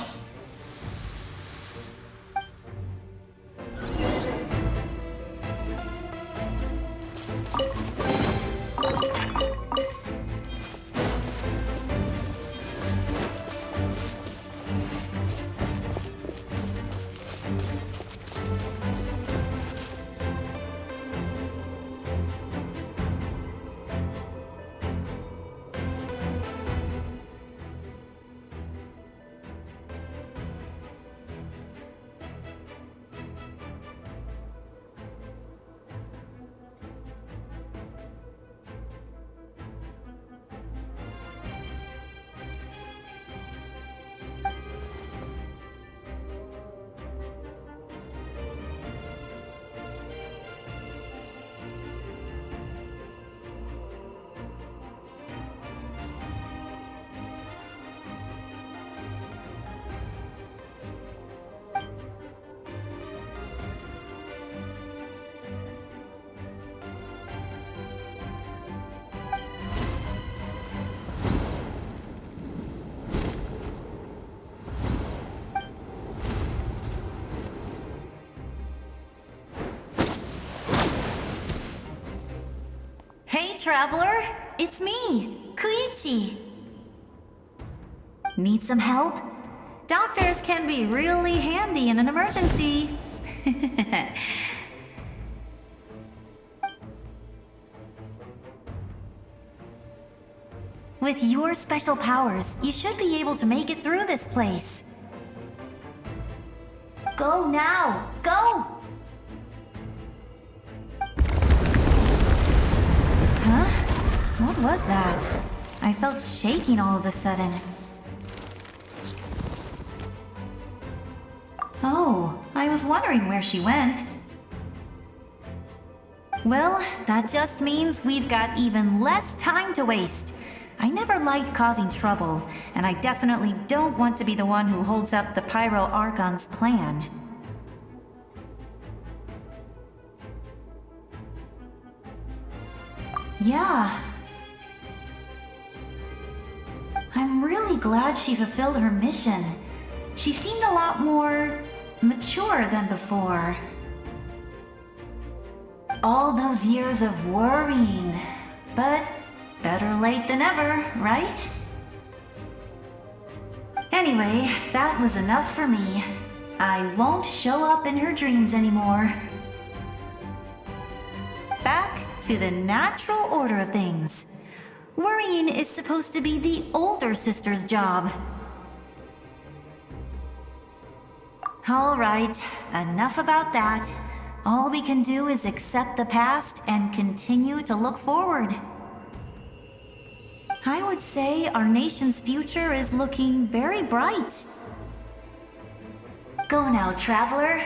Hey, Traveler! It's me, Koichi. Need some help? Doctors can be really handy in an emergency. With your special powers, you should be able to make it through this place. Go now! Go! Huh? What was that? I felt shaking all of a sudden. Oh, I was wondering where she went. Well, that just means we've got even less time to waste. I never liked causing trouble, and I definitely don't want to be the one who holds up the Pyro Archon's plan. Yeah. I'm really glad she fulfilled her mission. She seemed a lot more mature than before. All those years of worrying, but better late than ever, right? Anyway, that was enough for me. I won't show up in her dreams anymore. Back to the natural order of things. Worrying is supposed to be the older sister's job. All right, enough about that. All we can do is accept the past and continue to look forward. I would say our nation's future is looking very bright. Go now, Traveler.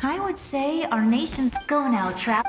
I would say our nation's... Go now, Trap.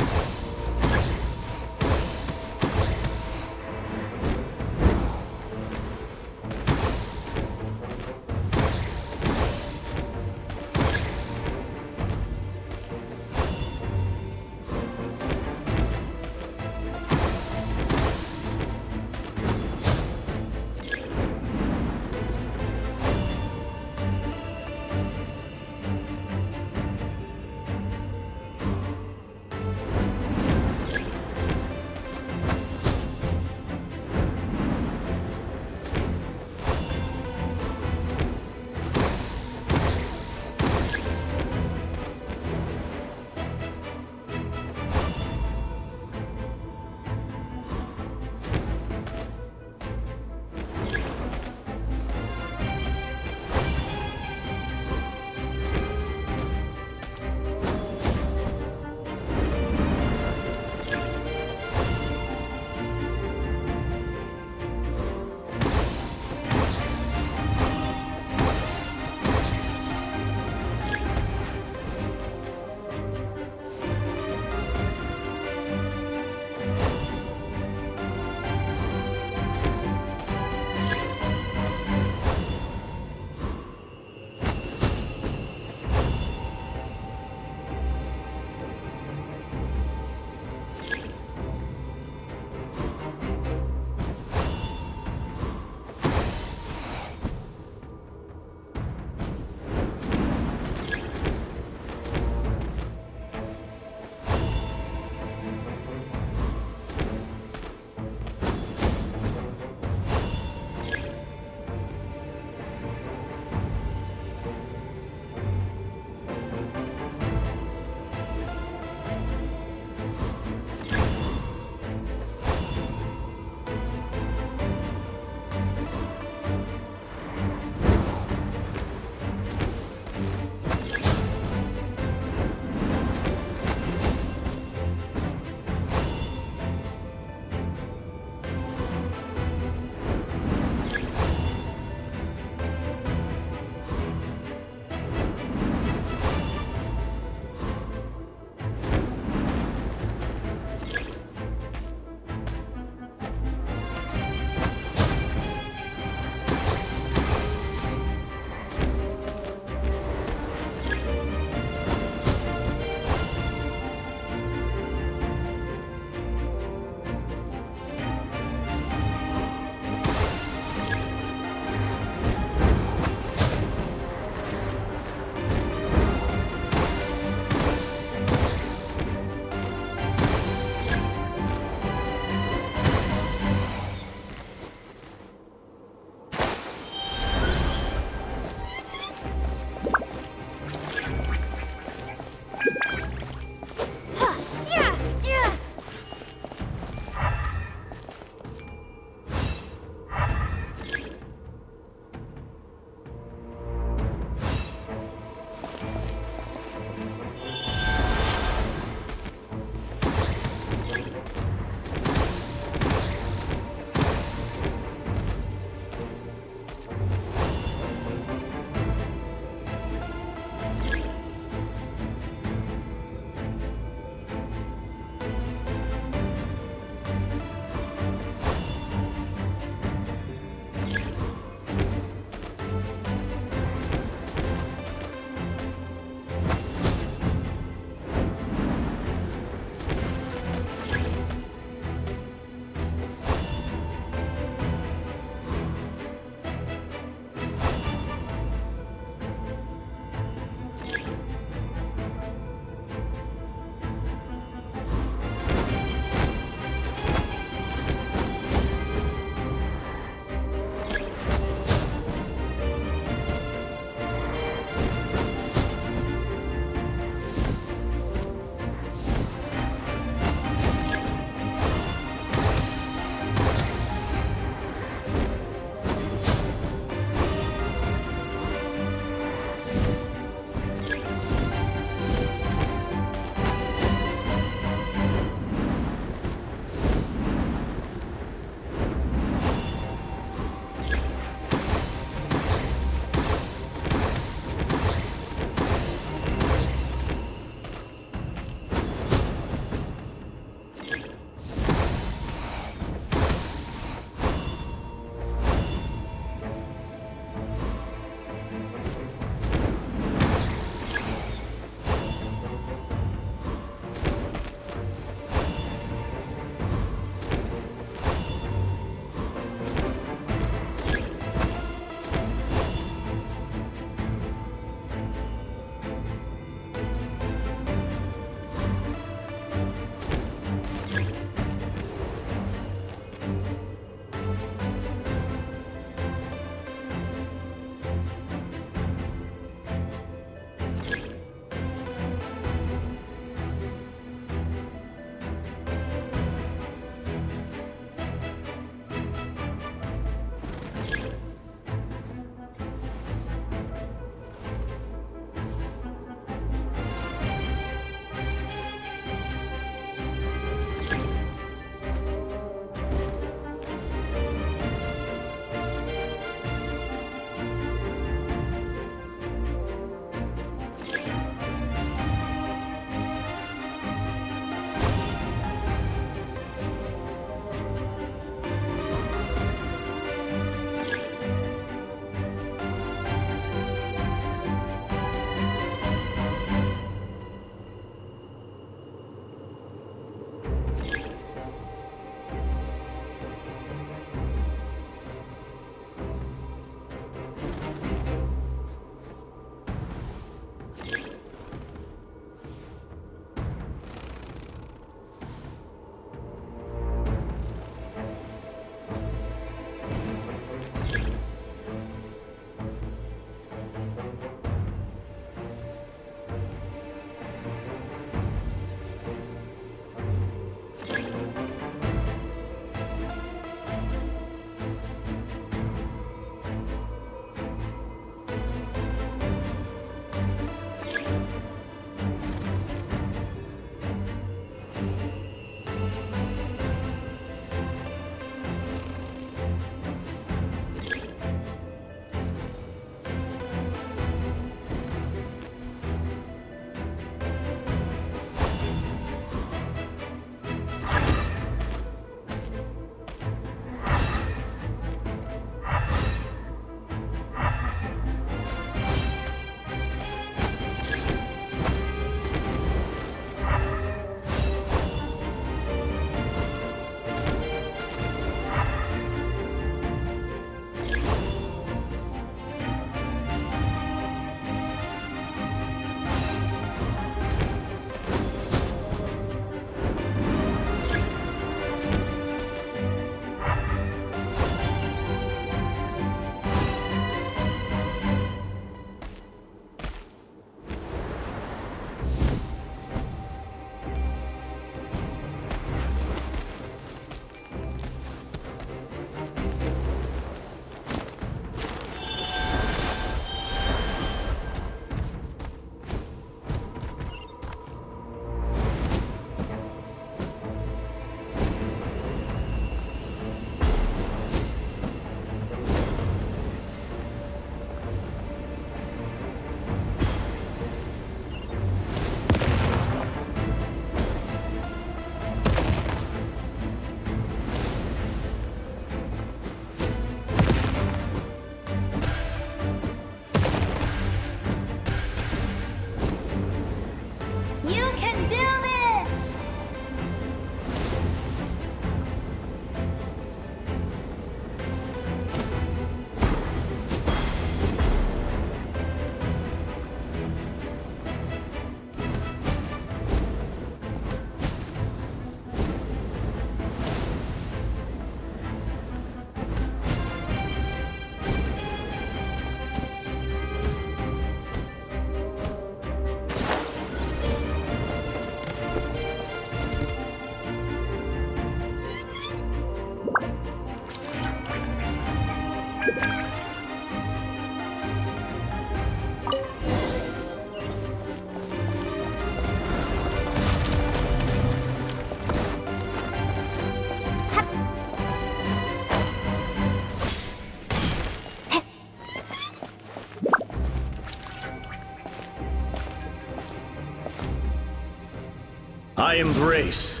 I embrace.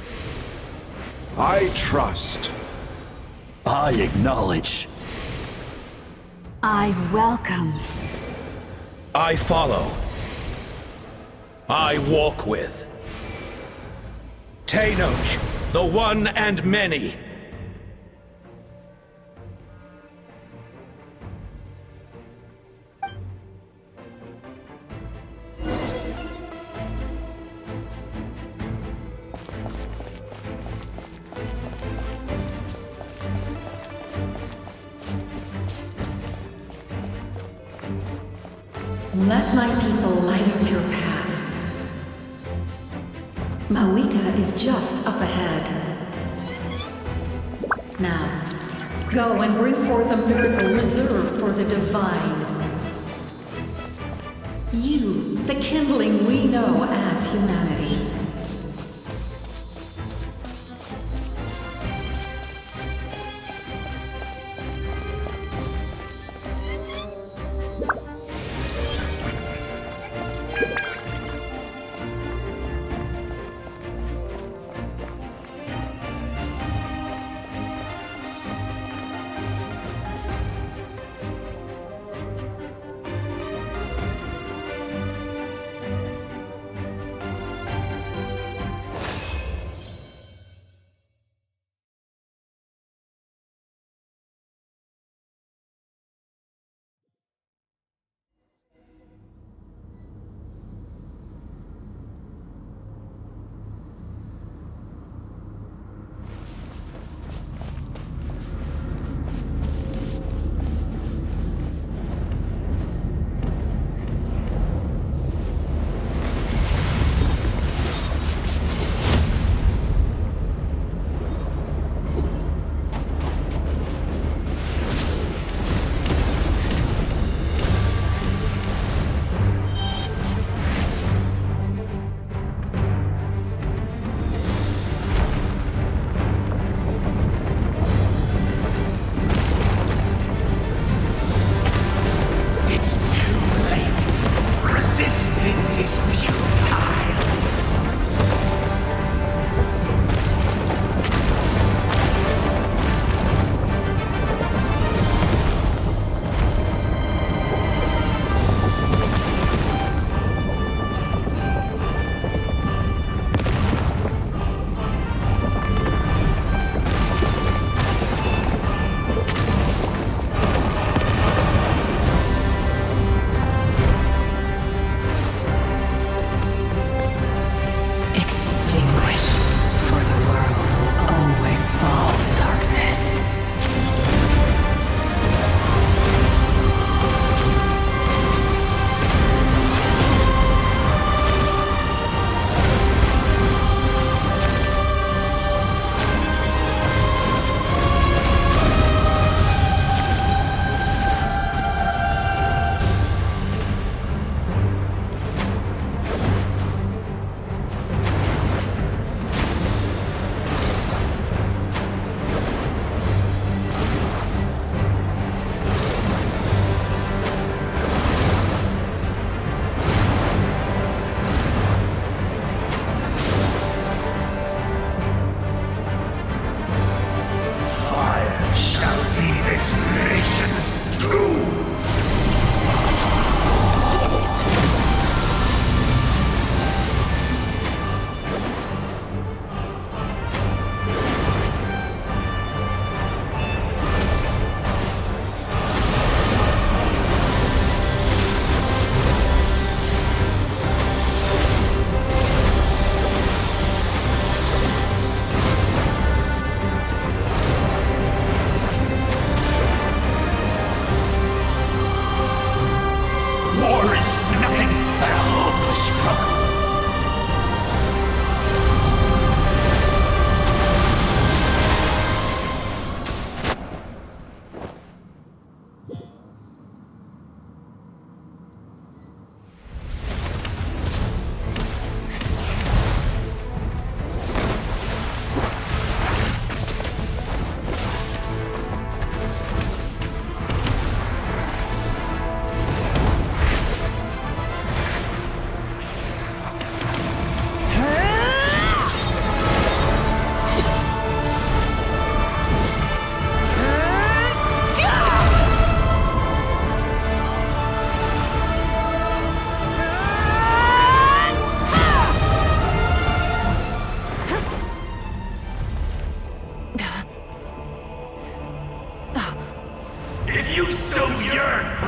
I trust.
I acknowledge.
I welcome.
I follow. I walk with. Tenoch, the one and many.
Let my people light up your path. Mavuika is just up ahead. Now, go and bring forth a miracle reserved for the divine. You, the kindling we know as humanity.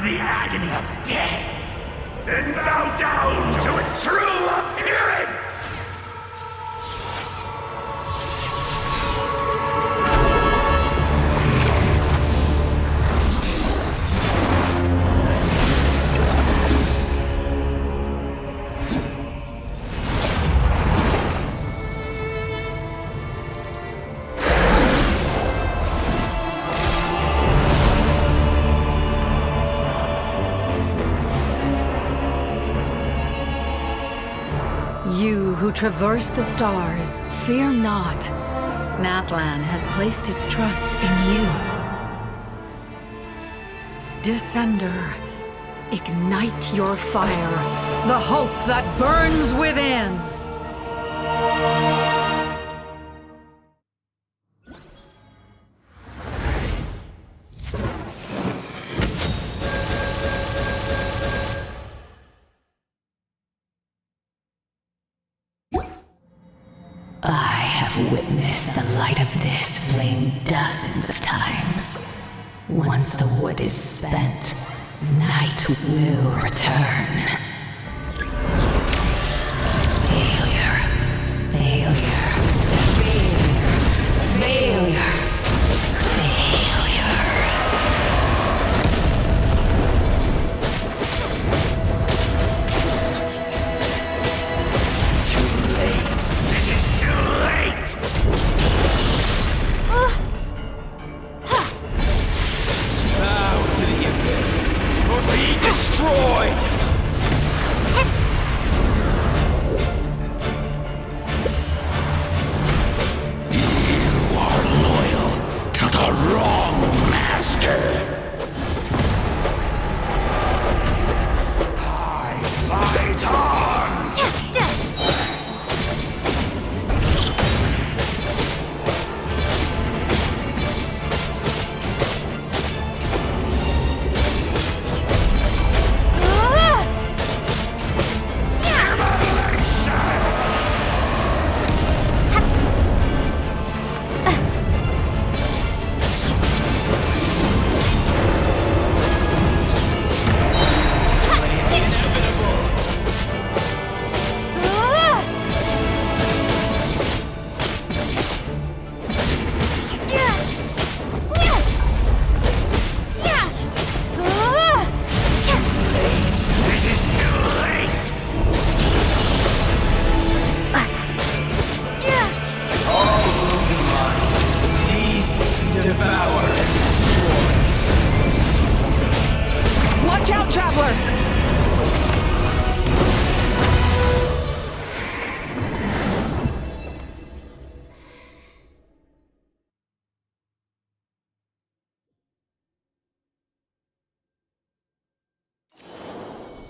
the agony of death, and bow down to its true appearance!
You who traverse the stars, fear not. Natlan has placed its trust in you. Descender, ignite your fire, the hope that burns within!
Witness the light of this flame dozens of times. Once the wood is spent, night will return. Failure. Failure. Failure. Failure.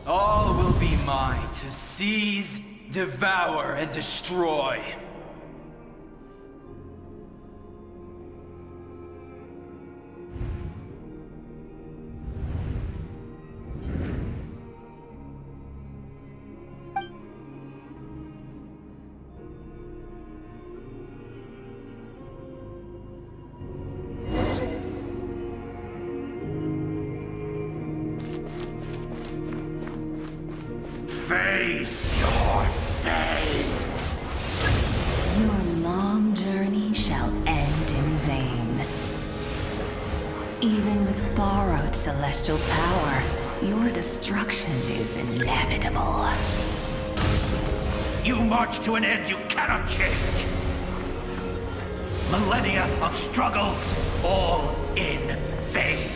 All will be mine to seize, devour, and destroy.
Face your fate!
Your long journey shall end in vain. Even with borrowed celestial power, your destruction is inevitable.
You march to an end you cannot change. Millennia of struggle, all in vain.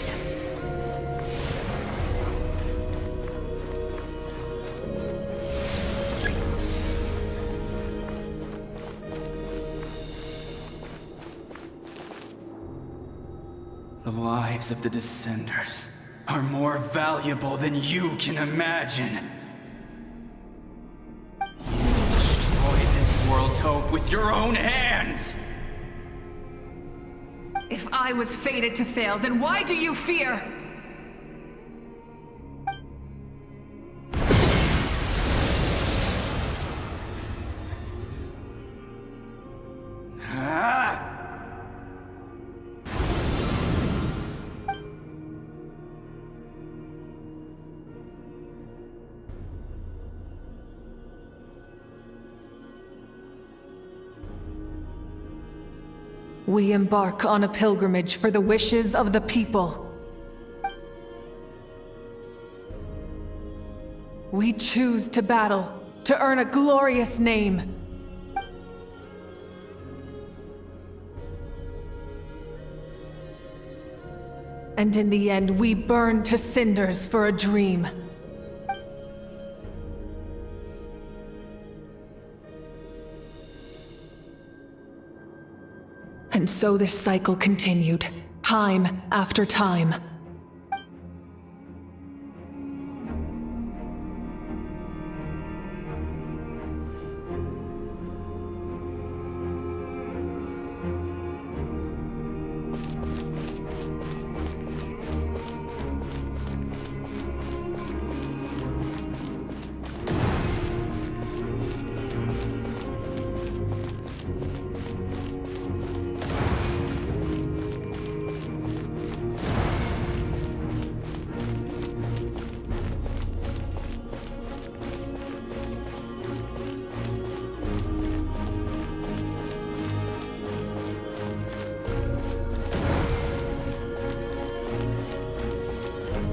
The lives of the Descenders are more valuable than you can imagine. You destroyed this world's hope with your own hands!
If I was fated to fail, then why do you fear? We embark on a pilgrimage for the wishes of the people. We choose to battle, to earn a glorious name. And in the end, we burn to cinders for a dream. And so this cycle continued, time after time.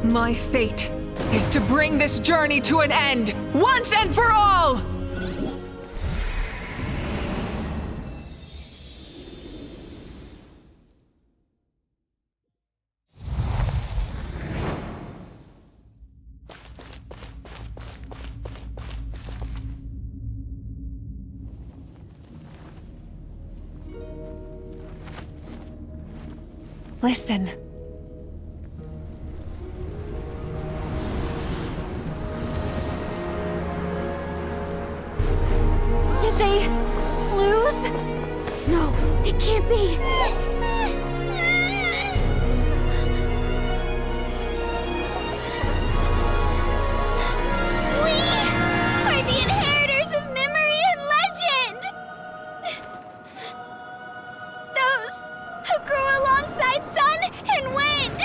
My fate is to bring this journey to an end, once and for all! Listen.
Did they lose? No, it can't be.
We are the inheritors of memory and legend! Those who grew alongside sun and wind!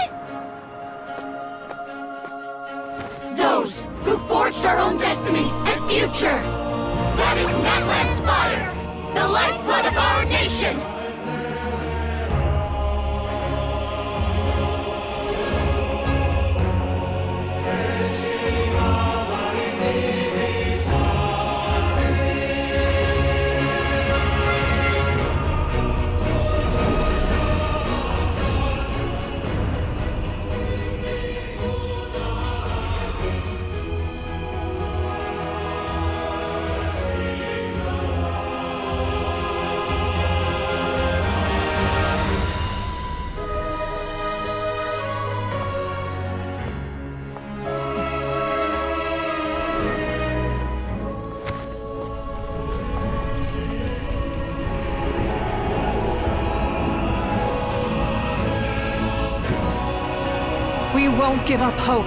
Those who forged our own destiny and future! That is Natlan's fire, the lifeblood of our nation!
We won't give up hope.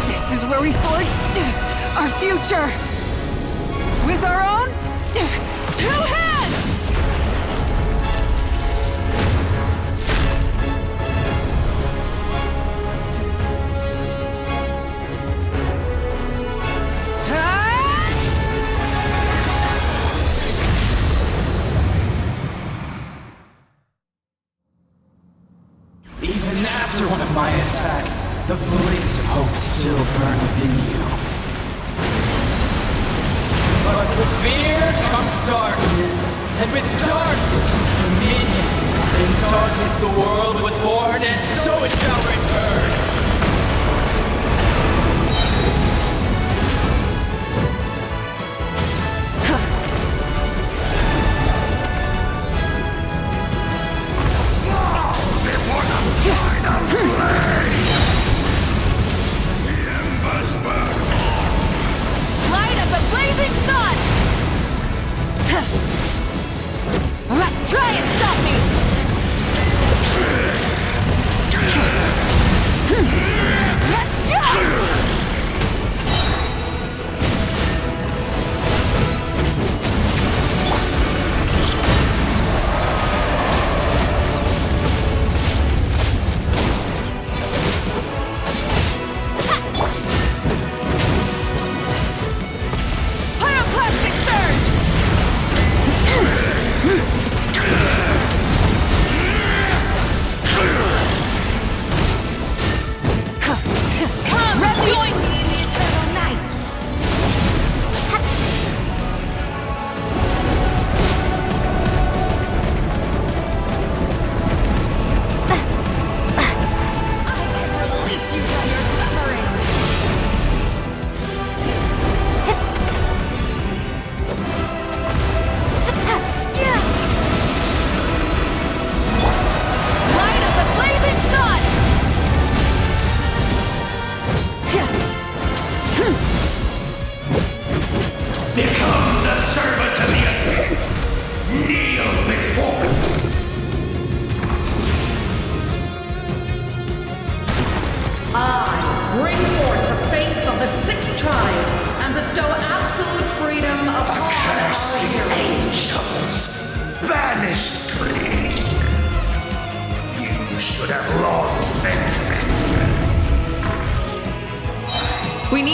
This is where we forge our future. With our own 2 hands!
Even after one of my attacks, the blaze of hope still burn within you. But with fear comes darkness, and with darkness comes dominion. In darkness the world was born, and so it shall return.
Light of the blazing sun! Try and stop me!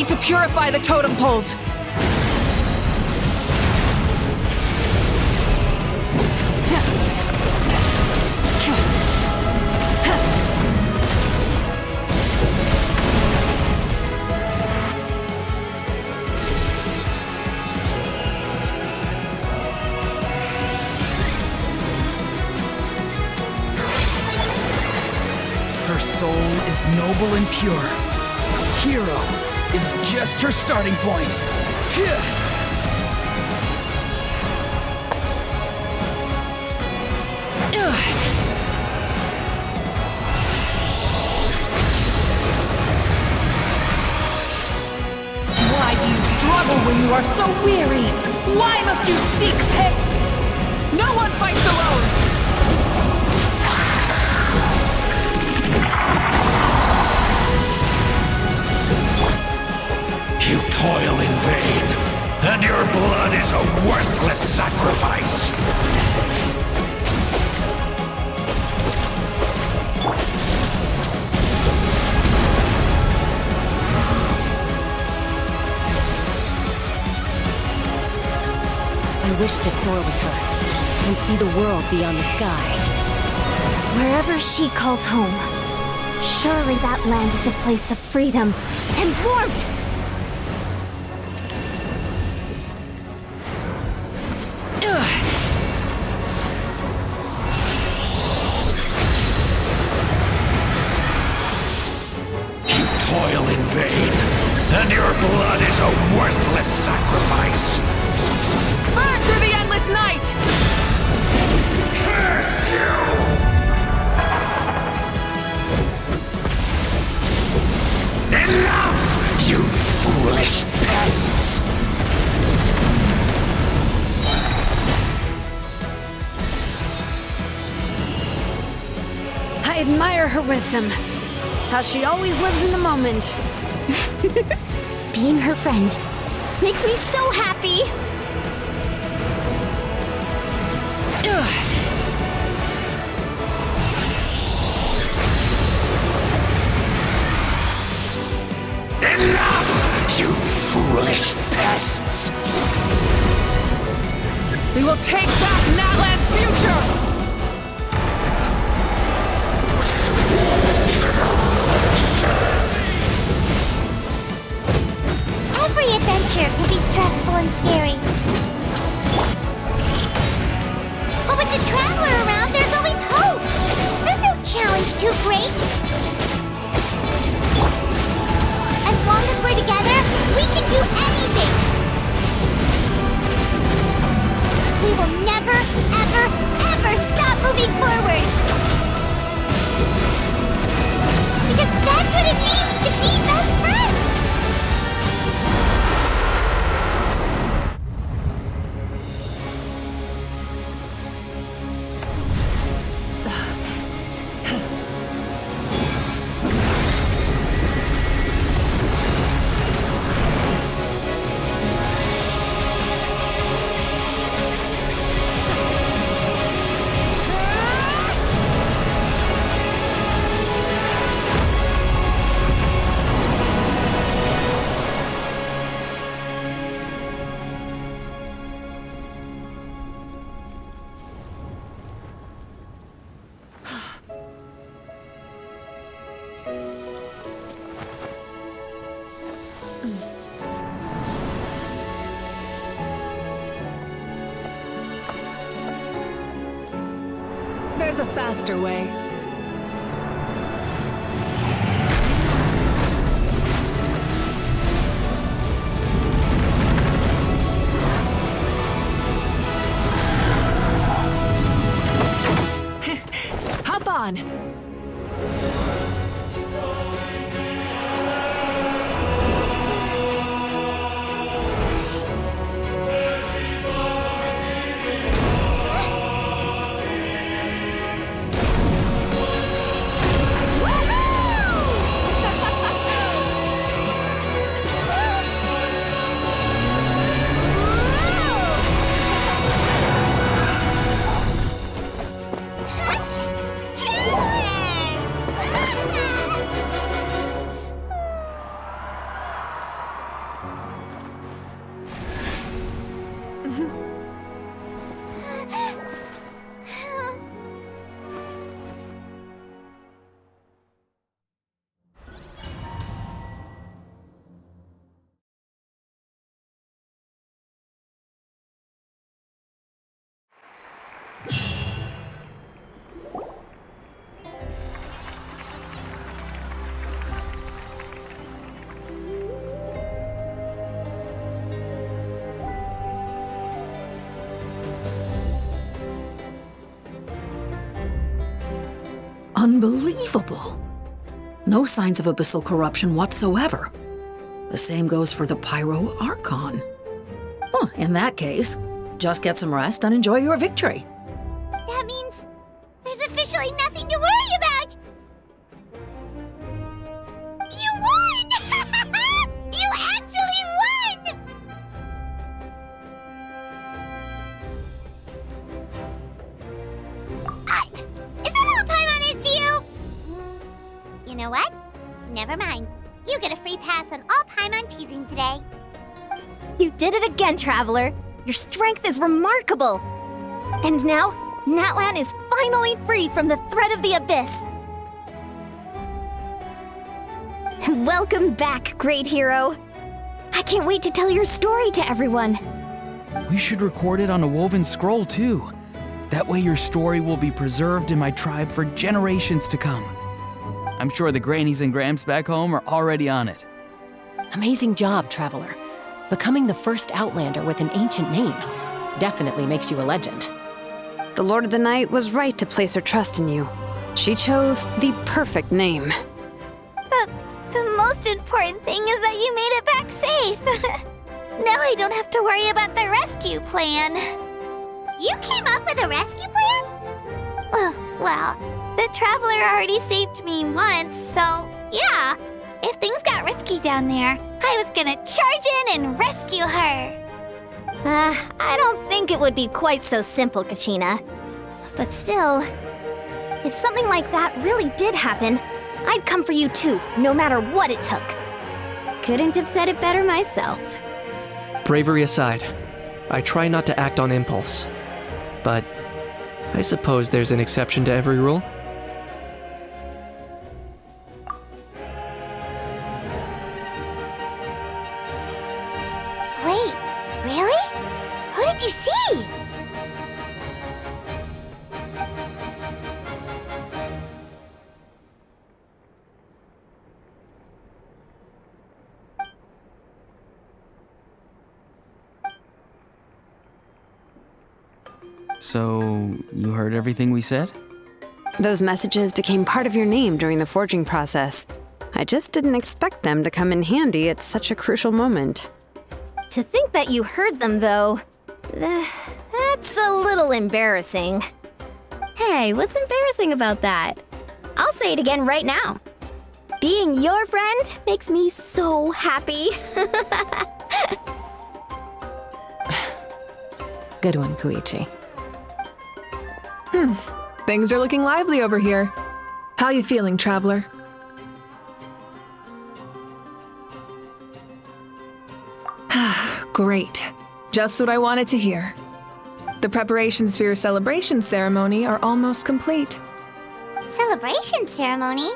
need to purify the totem poles.
Her soul is noble and pure. Hero is just her starting point.
Why do you struggle when you are so weary? Why must you seek pain? No one fights alone!
You toil in vain, and your blood is a worthless sacrifice.
I wish to soar with her and see the world beyond the sky.
Wherever she calls home, surely that land is a place of freedom and warmth.
You toil in vain, and your blood is a worthless sacrifice.
Burn through the endless night!
Curse you! Enough, you foolish pests!
I admire her wisdom. How she always lives in the moment.
Being her friend makes me so happy.
Enough, you foolish pests!
We will take back Natlan's future!
Every adventure can be stressful and scary. But with the Traveler around, there's always hope! There's no challenge too great! As long as we're together, we can do anything! We will never, ever, ever stop moving forward! Because that's what it means to be best friends!
There's a faster way. Hop on!
Unbelievable. No signs of abyssal corruption whatsoever. The same goes for the Pyro Archon. Oh, in that case, just get some rest and enjoy your victory.
That means there's officially nothing to worry about! You won! You actually won! Is that all Paimon is to you? You know what? Never mind. You get a free pass on all Paimon teasing today.
You did it again, Traveler. Your strength is remarkable. And now, Natlan is finally free from the threat of the abyss. Welcome back, great hero. I can't wait to tell your story to everyone.
We should record it on a woven scroll, too. That way your story will be preserved in my tribe for generations to come. I'm sure the grannies and gramps back home are already on it.
Amazing job, Traveler. Becoming the first Outlander with an ancient name definitely makes you a legend.
The Lord of the Night was right to place her trust in you. She chose the perfect name.
The most important thing is that you made it back safe. Now I don't have to worry about the rescue plan. You came up with a rescue plan? Well, the Traveler already saved me once, so yeah. If things got risky down there, I was gonna charge in and rescue her.
I don't think it would be quite so simple, Kachina. But still, if something like that really did happen, I'd come for you too, no matter what it took. Couldn't have said it better myself.
Bravery aside, I try not to act on impulse. But I suppose there's an exception to every rule.
Wait, really? Who did you see?
So, you heard everything we said?
Those messages became part of your name during the forging process. I just didn't expect them to come in handy at such a crucial moment.
To think that you heard them, though, that's a little embarrassing. Hey, what's embarrassing about that? I'll say it again right now. Being your friend makes me so happy.
Good one, Koichi.
Things are looking lively over here. How you feeling, Traveler? Great. Just what I wanted to hear. The preparations for your celebration ceremony are almost complete.
Celebration ceremony?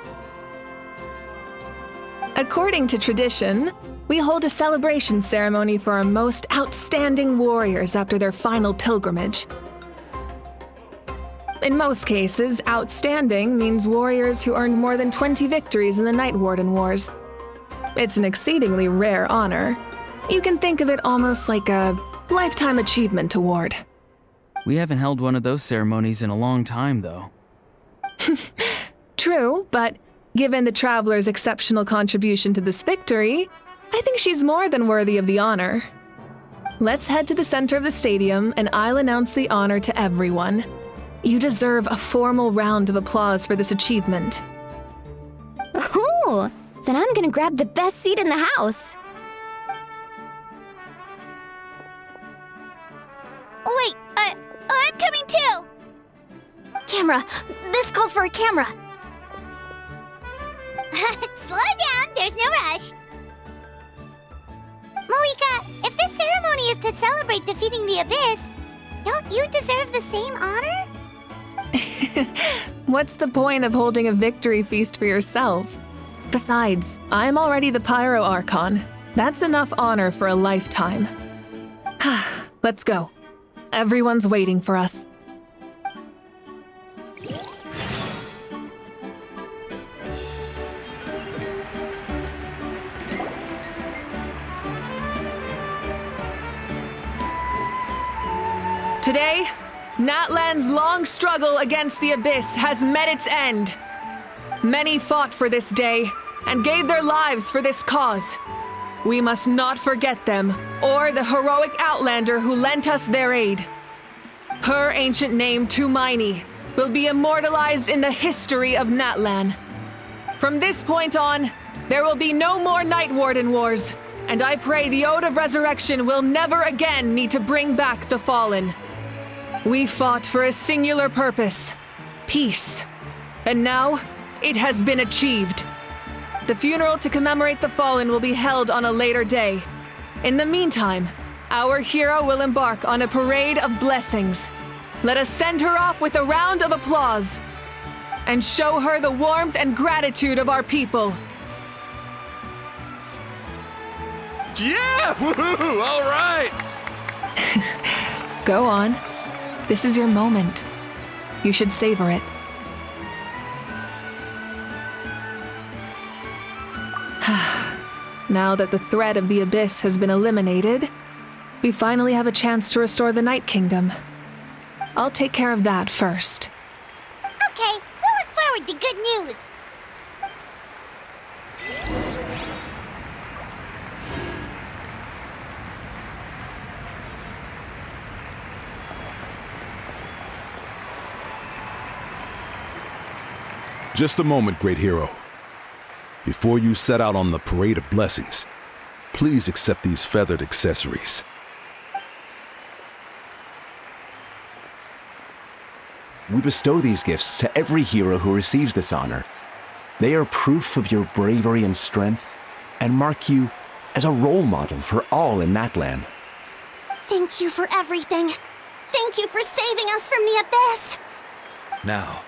According to tradition, we hold a celebration ceremony for our most outstanding warriors after their final pilgrimage. In most cases, outstanding means warriors who earned more than 20 victories in the Night Warden Wars. It's an exceedingly rare honor. You can think of it almost like a lifetime achievement award.
We haven't held one of those ceremonies in a long time, though.
True, but given the Traveler's exceptional contribution to this victory, I think she's more than worthy of the honor. Let's head to the center of the stadium and I'll announce the honor to everyone. You deserve a formal round of applause for this achievement.
Ooh, then I'm gonna grab the best seat in the house.
Wait, I'm coming too!
Camera! This calls for a camera!
Slow down, there's no rush. Mavuika, if this ceremony is to celebrate defeating the Abyss, don't you deserve the same honor?
What's the point of holding a victory feast for yourself? Besides, I'm already the Pyro Archon. That's enough honor for a lifetime. Let's go. Everyone's waiting for us. Today, Natlan's long struggle against the Abyss has met its end. Many fought for this day and gave their lives for this cause. We must not forget them or the heroic outlander who lent us their aid. Her ancient name, Tumaini, will be immortalized in the history of Natlan. From this point on, there will be no more Night Warden wars, and I pray the Ode of Resurrection will never again need to bring back the fallen. We fought for a singular purpose, peace, and now it has been achieved. The funeral to commemorate the fallen will be held on a later day. In the meantime, our hero will embark on a parade of blessings. Let us send her off with a round of applause and show her the warmth and gratitude of our people.
Yeah! Woohoo! All right!
Go on. This is your moment. You should savor it. Now that the threat of the Abyss has been eliminated, we finally have a chance to restore the Night Kingdom. I'll take care of that first.
Okay, we'll look forward to good news.
Just a moment, great hero. Before you set out on the parade of blessings, please accept these feathered accessories.
We bestow these gifts to every hero who receives this honor. They are proof of your bravery and strength, and mark you as a role model for all in Natlan.
Thank you for everything. Thank you for saving us from the Abyss.
Now,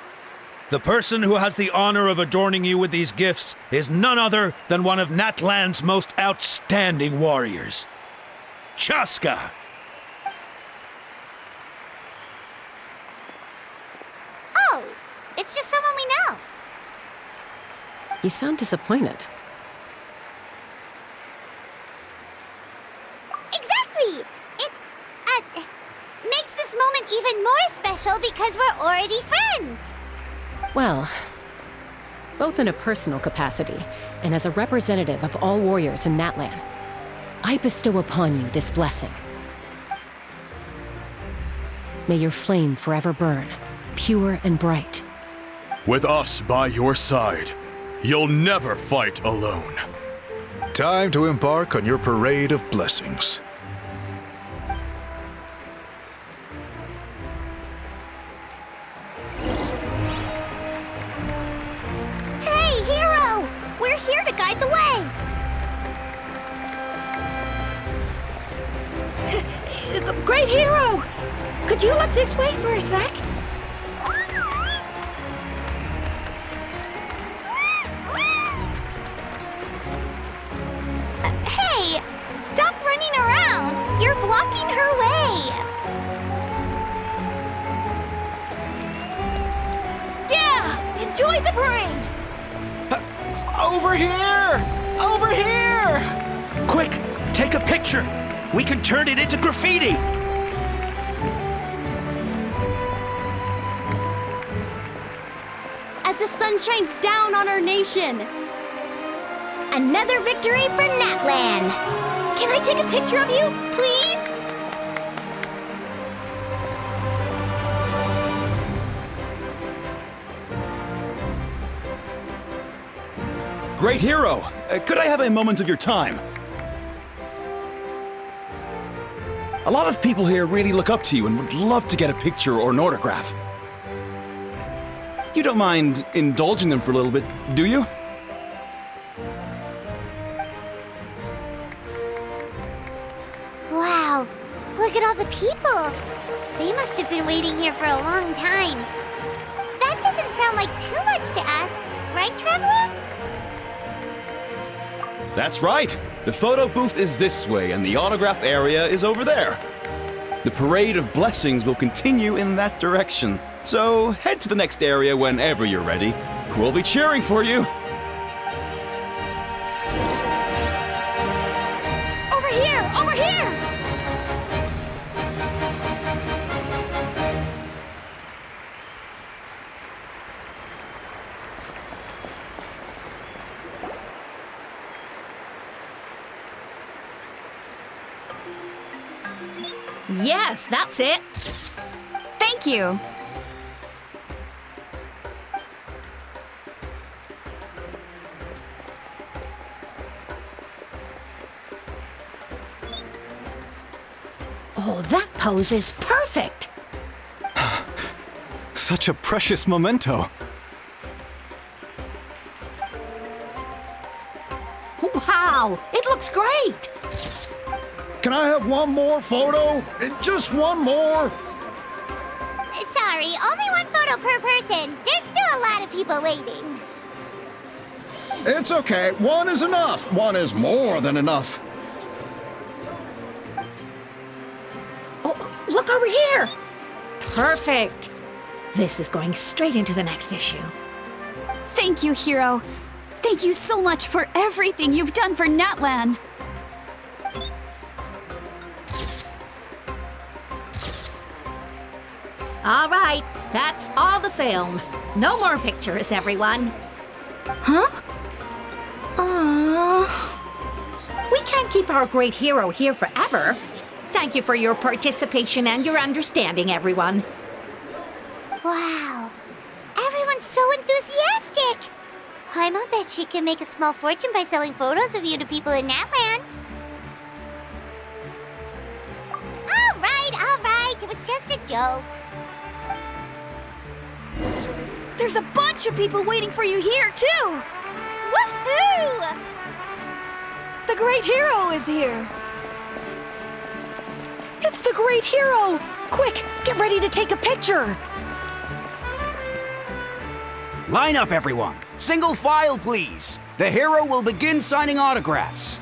the person who has the honor of adorning you with these gifts is none other than one of Natlan's most outstanding warriors, Chaska.
Oh, it's just someone we know.
You sound disappointed.
Exactly! It, makes this moment even more special because we're already friends.
Well, both in a personal capacity and as a representative of all warriors in Natlan, I bestow upon you this blessing. May your flame forever burn, pure and bright.
With us by your side, you'll never fight alone.
Time to embark on your parade of blessings.
Hey, hero! We're here to guide the way!
Great hero! Could you look this way for a sec?
Hey! Stop running around! You're blocking her way!
Yeah! Enjoy the parade!
Over here! Over here! Quick, take a picture. We can turn it into graffiti.
As the sun shines down on our nation. Another victory for Natlan! Can I take a picture of you, please?
Great hero! Could I have a moment of your time? A lot of people here really look up to you and would love to get a picture or an autograph. You don't mind indulging them for a little bit, do you?
Wow, look at all the people! They must have been waiting here for a long time. That doesn't sound like too much to ask, right, Traveler?
That's right! The photo booth is this way and the autograph area is over there. The parade of blessings will continue in that direction, so head to the next area whenever you're ready. We'll be cheering for you!
Over here! Over here!
Yes, that's it.
Thank you.
Oh, that pose is perfect.
Such a precious memento.
Wow, it looks great.
Can I have one more photo? Just one more?
Sorry, only one photo per person. There's still a lot of people waiting.
It's okay. One is enough. One is more than enough.
Oh, look over here. Perfect. This is going straight into the next issue.
Thank you, Hero. Thank you so much for everything you've done for Natlan.
All right, that's all the film. No more pictures, everyone.
Huh?
We can't keep our great hero here forever. Thank you for your participation and your understanding, everyone.
Wow. Everyone's so enthusiastic. Paimon bet she can make a small fortune by selling photos of you to people in Natlan. All right. It was just a joke.
There's a bunch of people waiting for you here, too! Woohoo! The Great Hero is here!
It's the Great Hero! Quick, get ready to take a picture!
Line up, everyone. Single file, please. The hero will begin signing autographs.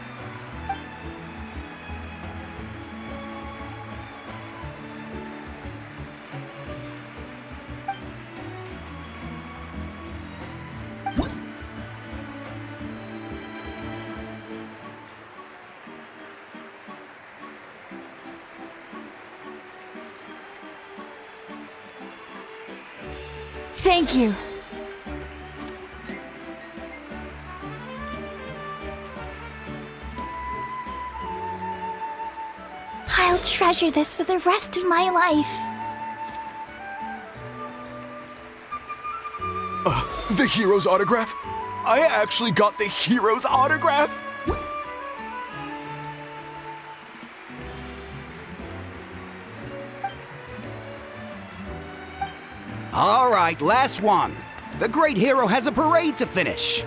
Thank you. I'll treasure this for the rest of my life.
The hero's autograph? I actually got the hero's autograph?
All right, last one. The Great Hero has a parade to finish.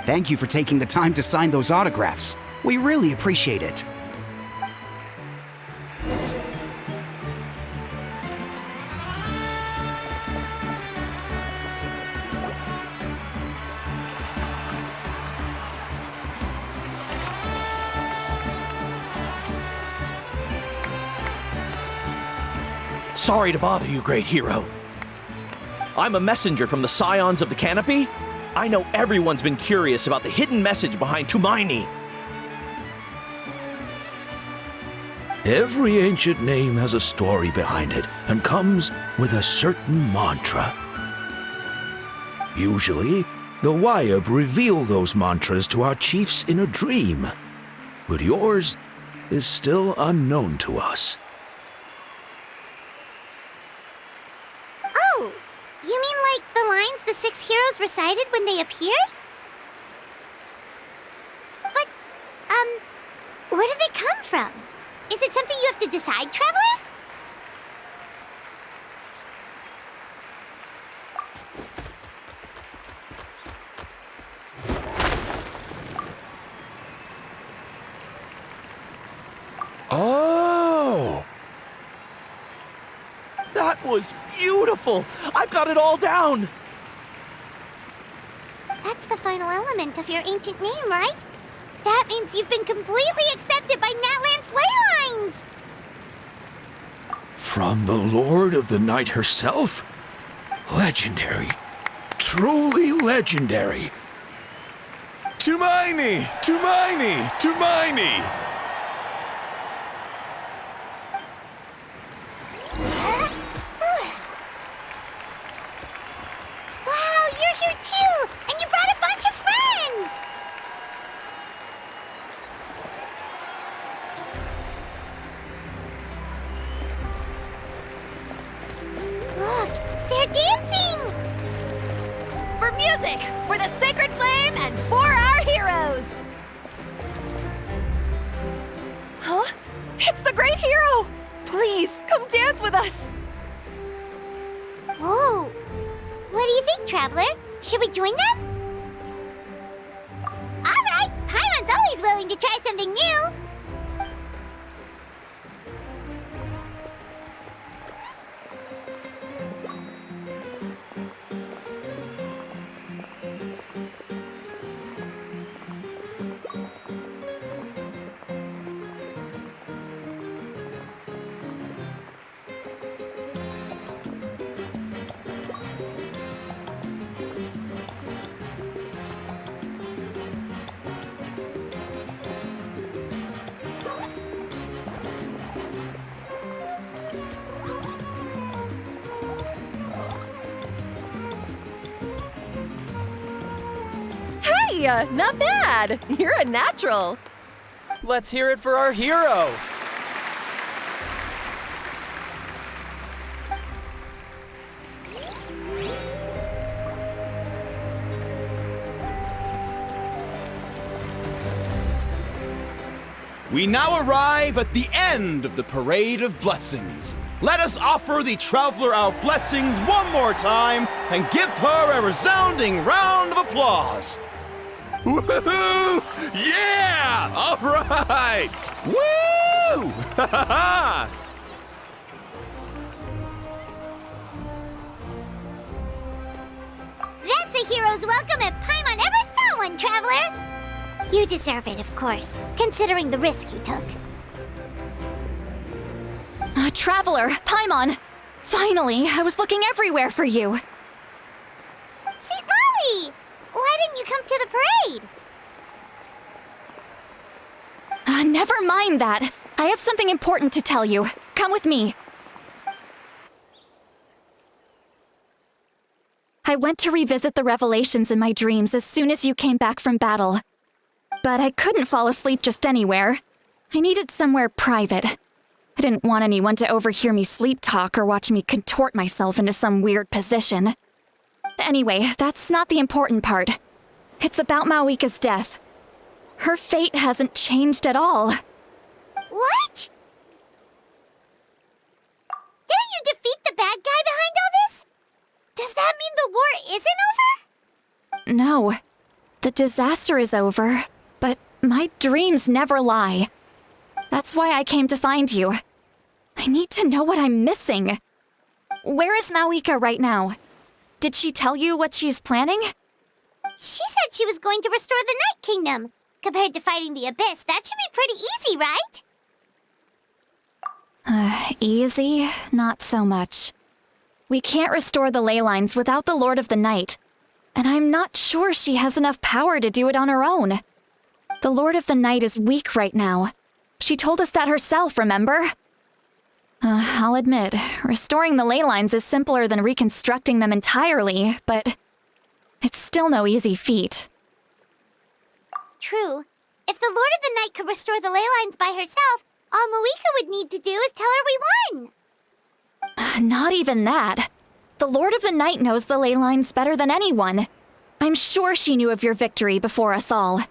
Thank you for taking the time to sign those autographs. We really appreciate it.
Sorry to bother you, Great Hero.
I'm a messenger from the Scions of the Canopy. I know everyone's been curious about the hidden message behind Tumaini.
Every ancient name has a story behind it and comes with a certain mantra. Usually, the Wayab reveal those mantras to our chiefs in a dream, but yours is still unknown to us.
Oh, you mean like the lines the 6 heroes recited when they appeared? But, where do they come from? Is it something you have to decide, Traveler?
Oh!
That was beautiful! I've got it all down!
That's the final element of your ancient name, right? That means you've been completely accepted by Natlan's ley lines!
From the Lord of the Night herself? Legendary. Truly legendary.
Tumaini! Tumaini! Tumaini!
Wow, you're here too! And you brought a bunch of friends!
dance with us!
Whoa! What do you think, Traveler? Should we join them? Alright! Paimon's always willing to try something new!
Not bad! You're a natural!
Let's hear it for our hero!
We now arrive at the end of the Parade of Blessings. Let us offer the Traveler our blessings one more time and give her a resounding round of applause.
Woohoo! Yeah! All right!
Woo!
That's a hero's welcome if Paimon ever saw one, Traveler! You deserve it, of course, considering the risk you took.
Traveler, Paimon! Finally, I was looking everywhere for you!
St. Molly! Why didn't you come to the parade?
Never mind that. I have something important to tell you. Come with me. I went to revisit the revelations in my dreams as soon as you came back from battle. But I couldn't fall asleep just anywhere. I needed somewhere private. I didn't want anyone to overhear me sleep talk or watch me contort myself into some weird position. Anyway, that's not the important part. It's about Mavuika's death. Her fate hasn't changed at all.
What? Didn't you defeat the bad guy behind all this? Does that mean the war isn't over?
No. The disaster is over, but my dreams never lie. That's why I came to find you. I need to know what I'm missing. Where is Mavuika right now? Did she tell you what she's planning?
She said she was going to restore the Night Kingdom. Compared to fighting the Abyss, that should be pretty easy, right?
Easy? Not so much. We can't restore the ley lines without the Lord of the Night, and I'm not sure she has enough power to do it on her own. The Lord of the Night is weak right now. She told us that herself, remember? I'll admit, restoring the ley lines is simpler than reconstructing them entirely, but it's still no easy feat.
True. If the Lord of the Night could restore the ley lines by herself, all Mavuika would need to do is tell her we won.
Not even that. The Lord of the Night knows the ley lines better than anyone. I'm sure she knew of your victory before us all.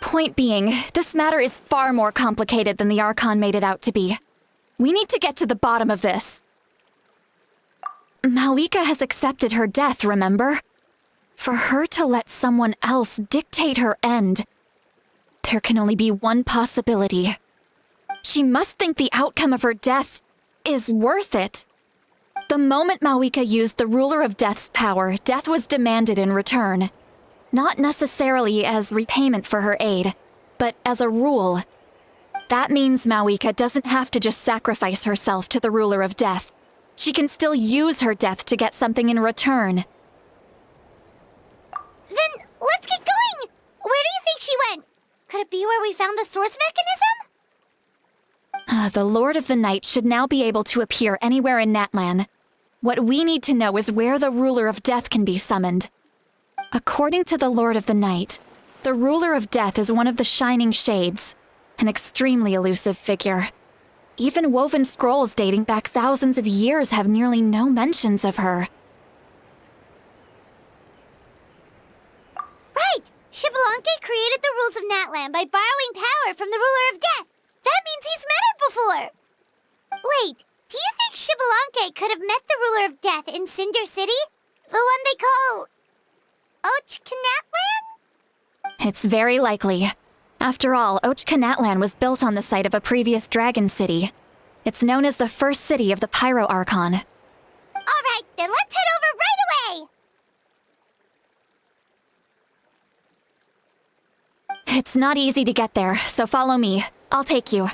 Point being, this matter is far more complicated than the Archon made it out to be. We need to get to the bottom of this. Mavuika has accepted her death, remember? For her to let someone else dictate her end, there can only be one possibility. She must think the outcome of her death is worth it. The moment Mavuika used the Ruler of Death's power, death was demanded in return. Not necessarily as repayment for her aid, but as a rule. That means Mavuika doesn't have to just sacrifice herself to the Ruler of Death. She can still use her death to get something in return.
Then let's get going! Where do you think she went? Could it be where we found the source mechanism?
The Lord of the Night should now be able to appear anywhere in Natlan. What we need to know is where the Ruler of Death can be summoned. According to the Lord of the Night, the Ruler of Death is one of the Shining Shades, an extremely elusive figure. Even woven scrolls dating back thousands of years have nearly no mentions of her.
Right! Xbalanque created the rules of Natlan by borrowing power from the Ruler of Death. That means he's met her before! Wait, Do you think Xbalanque could have met the ruler of death in Cinder City? The one they call... Natlan?
It's very likely. After all, Natlan was built on the site of a previous dragon city. It's known as the first city of the Pyro Archon.
Alright, then let's head over right away!
It's not easy to get there, so follow me. I'll take you.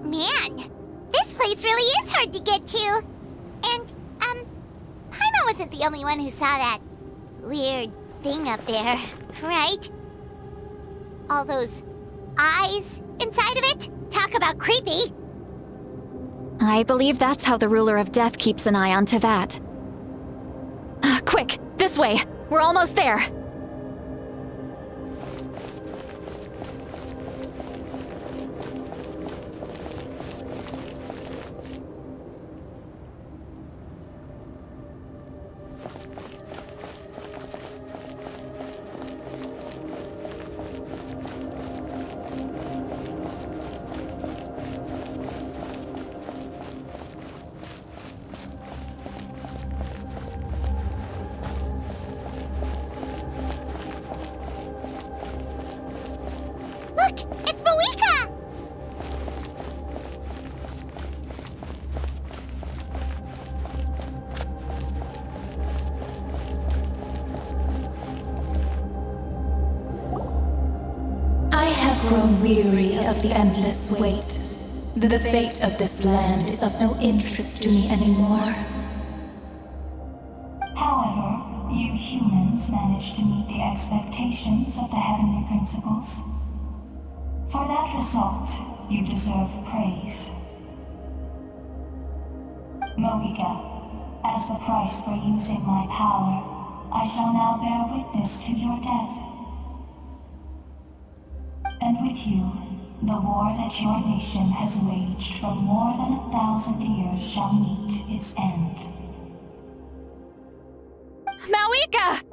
Man, this place really is hard to get to. And, Paimon wasn't the only one who saw that weird thing up there, right? All those eyes inside of it? Talk about creepy.
I believe that's how the ruler of death keeps an eye on Tevat. Quick, this way! We're almost there!
Look, it's Mavuika!
I have grown weary of the endless wait. The fate of this land is of no interest to me anymore.
However, you humans managed to meet the expectations of the heavenly principles. For that result, you deserve praise. Mavuika, as the price for using my power, I shall now bear witness to your death. And with you, the war that your nation has waged for more than 1,000 years shall meet its end.
Mavuika!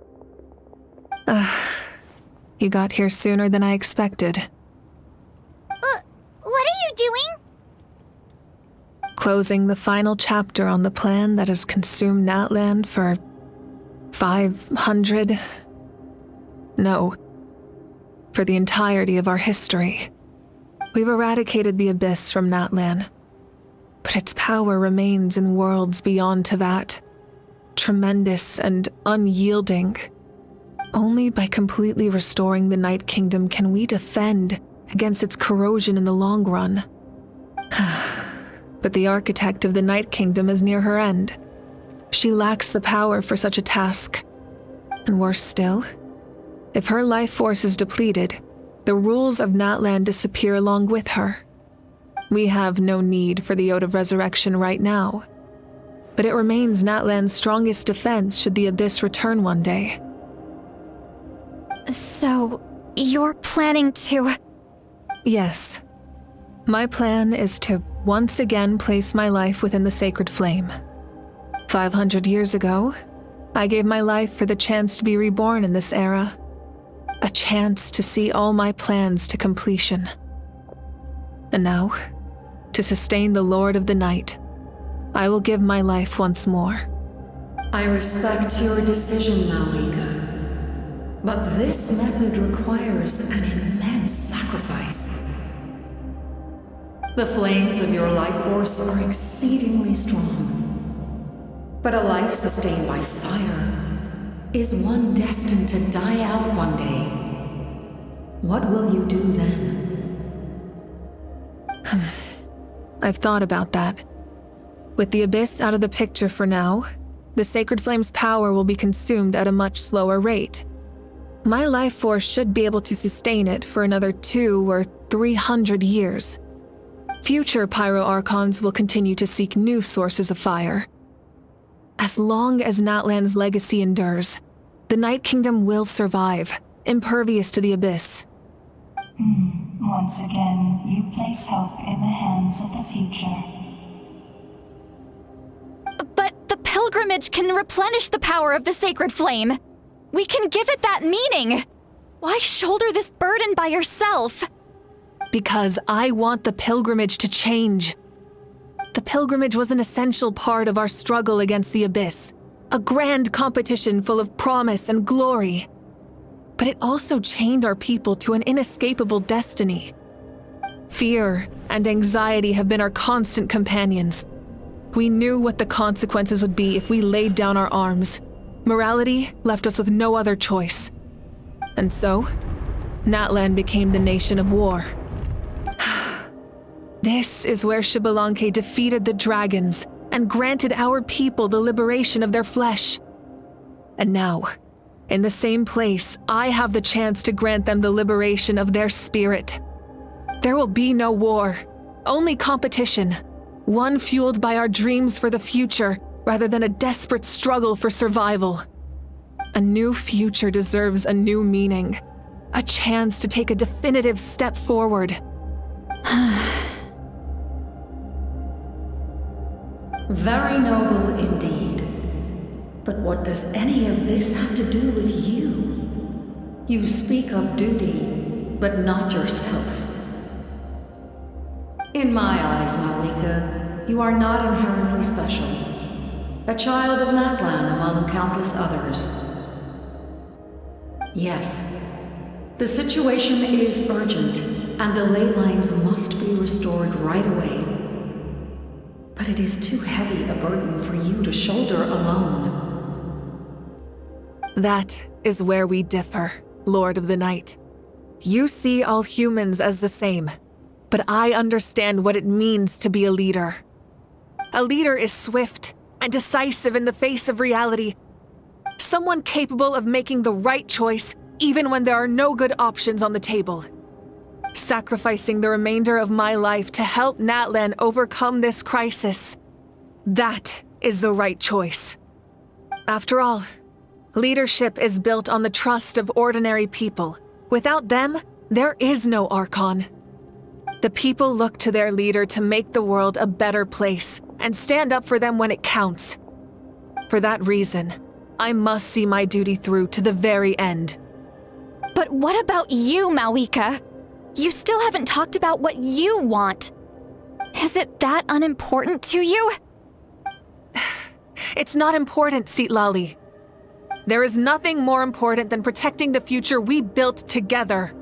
You got here sooner than I expected.
What are you doing?
Closing the final chapter on the plan that has consumed Natlan for 500... No. For the entirety of our history. We've eradicated the Abyss from Natlan, but its power remains in worlds beyond Tevat. Tremendous and unyielding. Only by completely restoring the Night Kingdom can we defend against its corrosion in the long run. But the architect of the Night Kingdom is near her end. She lacks the power for such a task. And worse still, if her life force is depleted, the rules of Natlan disappear along with her. We have no need for the Ode of Resurrection right now, but it remains Natlan's strongest defense should the Abyss return one day.
So, you're planning to...
Yes. My plan is to once again place my life within the sacred flame. 500 years ago, I gave my life for the chance to be reborn in this era. A chance to see all my plans to completion. And now, to sustain the Lord of the Night, I will give my life once more.
I respect your decision, Mavuika, but this method requires an immense sacrifice. The flames of your life force are exceedingly strong, but a life sustained by fire is one destined to die out one day. What will you do then?
I've thought about that. With the Abyss out of the picture for now, the Sacred Flame's power will be consumed at a much slower rate. My life force should be able to sustain it for another 200 or 300 years. Future Pyro Archons will continue to seek new sources of fire. As long as Natlan's legacy endures, the Night Kingdom will survive, impervious to the abyss.
Once again, you place hope in the hands of the future.
But the pilgrimage can replenish the power of the sacred flame. We can give it that meaning. Why shoulder this burden by yourself?
Because I want the pilgrimage to change. The pilgrimage was an essential part of our struggle against the abyss, a grand competition full of promise and glory. But it also chained our people to an inescapable destiny. Fear and anxiety have been our constant companions. We knew what the consequences would be if we laid down our arms. Morality left us with no other choice. And so, Natlan became the nation of war. This is where Xbalanque defeated the dragons and granted our people the liberation of their flesh. And now, in the same place, I have the chance to grant them the liberation of their spirit. There will be no war, only competition, one fueled by our dreams for the future rather than a desperate struggle for survival. A new future deserves a new meaning, a chance to take a definitive step forward.
Very noble indeed. But what does any of this have to do with you? You speak of duty, but not yourself. In my eyes, Mavuika, you are not inherently special. A child of Natlan among countless others. Yes, the situation is urgent, and the ley lines must be restored right away. But it is too heavy a burden for you to shoulder alone.
That is where we differ, Lord of the Night. You see all humans as the same, but I understand what it means to be a leader. A leader is swift and decisive in the face of reality. Someone capable of making the right choice even when there are no good options on the table. Sacrificing the remainder of my life to help Natlan overcome this crisis. That is the right choice. After all, leadership is built on the trust of ordinary people. Without them, there is no Archon. The people look to their leader to make the world a better place and stand up for them when it counts. For that reason, I must see my duty through to the very end.
But what about you, Mavuika? You still haven't talked about what you want. Is it that unimportant to you?
It's not important, Citlali. There is nothing more important than protecting the future we built together.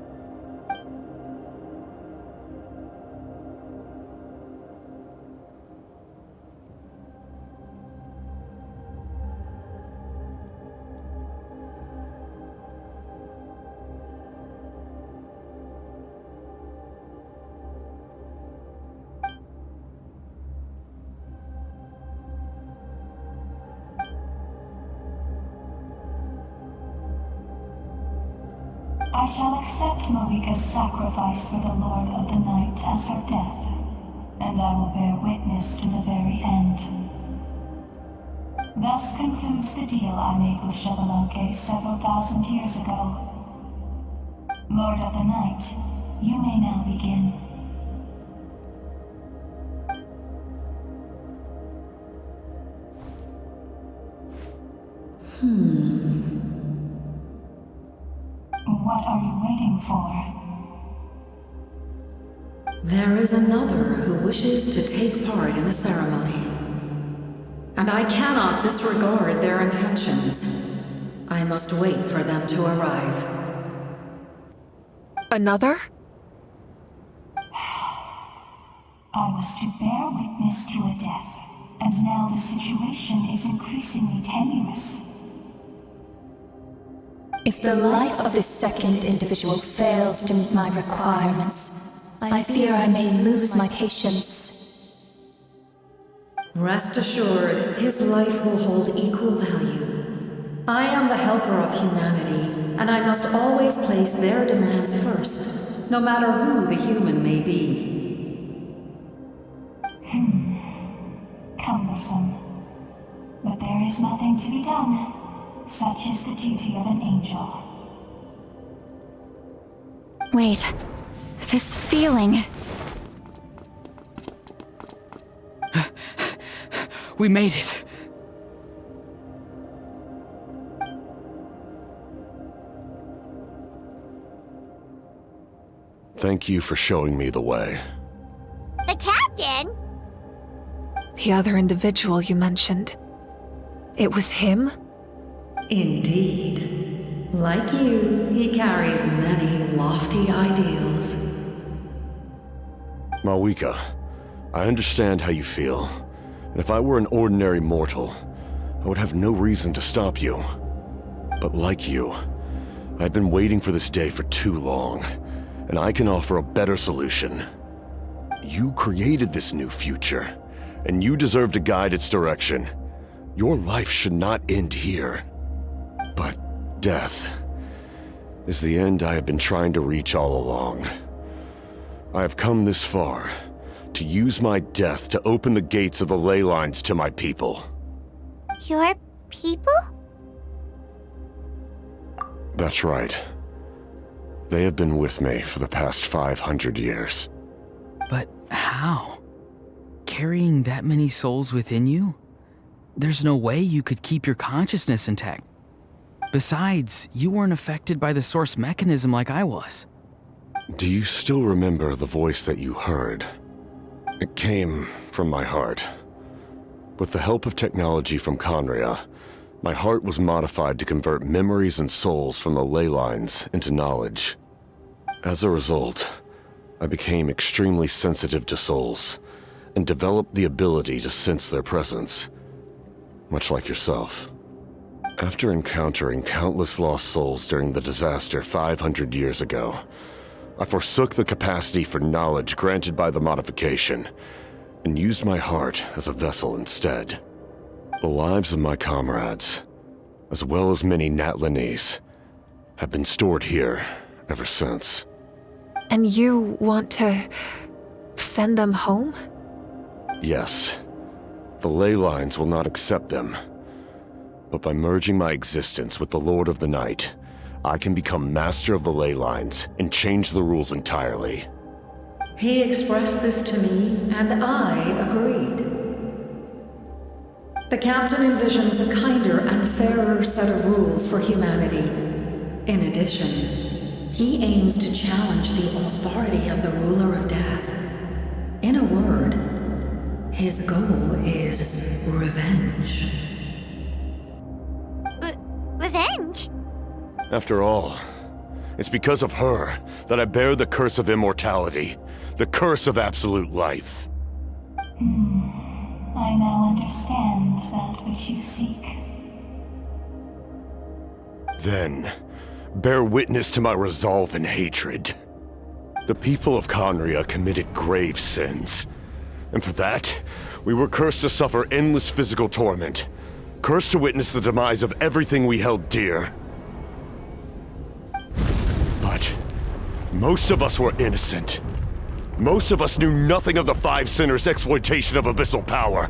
I shall accept Mavuika's sacrifice for the Lord of the Night as her death, and I will bear witness to the very end. Thus concludes the deal I made with Xbalanque several thousand years ago. Lord of the Night, you may now begin. What are you waiting for?
There is another who wishes to take part in the ceremony. And I cannot disregard their intentions. I must wait for them to arrive.
Another?
I was to bear witness to a death, and now the situation is increasingly tenuous.
If the life of this second individual fails to meet my requirements, I fear I may lose my patience.
Rest assured, his life will hold equal value. I am the helper of humanity, and I must always place their demands first, no matter who the human may be.
Cumbersome. But there is nothing to be done. Such is the duty of an angel.
Wait, this feeling.
We made it.
Thank you for showing me the way.
The captain?
The other individual you mentioned. It was him?
Indeed. Like you, he carries many lofty ideals.
Mavuika, I understand how you feel. And if I were an ordinary mortal, I would have no reason to stop you. But like you, I've been waiting for this day for too long, and I can offer a better solution. You created this new future, and you deserve to guide its direction. Your life should not end here. But death is the end I have been trying to reach all along. I have come this far to use my death to open the gates of the ley lines to my people.
Your people?
That's right. They have been with me for the past 500 years.
But how? Carrying that many souls within you? There's no way you could keep your consciousness intact. Besides, you weren't affected by the source mechanism like I was.
Do you still remember the voice that you heard? It came from my heart. With the help of technology from Khaenri'ah, my heart was modified to convert memories and souls from the ley lines into knowledge. As a result, I became extremely sensitive to souls, and developed the ability to sense their presence, much like yourself. After encountering countless lost souls during the disaster 500 years ago, I forsook the capacity for knowledge granted by the modification, and used my heart as a vessel instead. The lives of my comrades, as well as many Natlanese, have been stored here ever since.
And you want to send them home?
Yes. The ley lines will not accept them. But by merging my existence with the Lord of the Night, I can become master of the ley lines and change the rules entirely.
He expressed this to me, and I agreed. The captain envisions a kinder and fairer set of rules for humanity. In addition, he aims to challenge the authority of the ruler of death. In a word, his goal is revenge.
Revenge?
After all, it's because of her that I bear the curse of immortality, the curse of absolute life.
I now understand that which you seek.
Then, bear witness to my resolve and hatred. The people of Khaenri'ah committed grave sins, and for that, we were cursed to suffer endless physical torment, cursed to witness the demise of everything we held dear. But most of us were innocent. Most of us knew nothing of the Five Sinners' exploitation of abyssal power,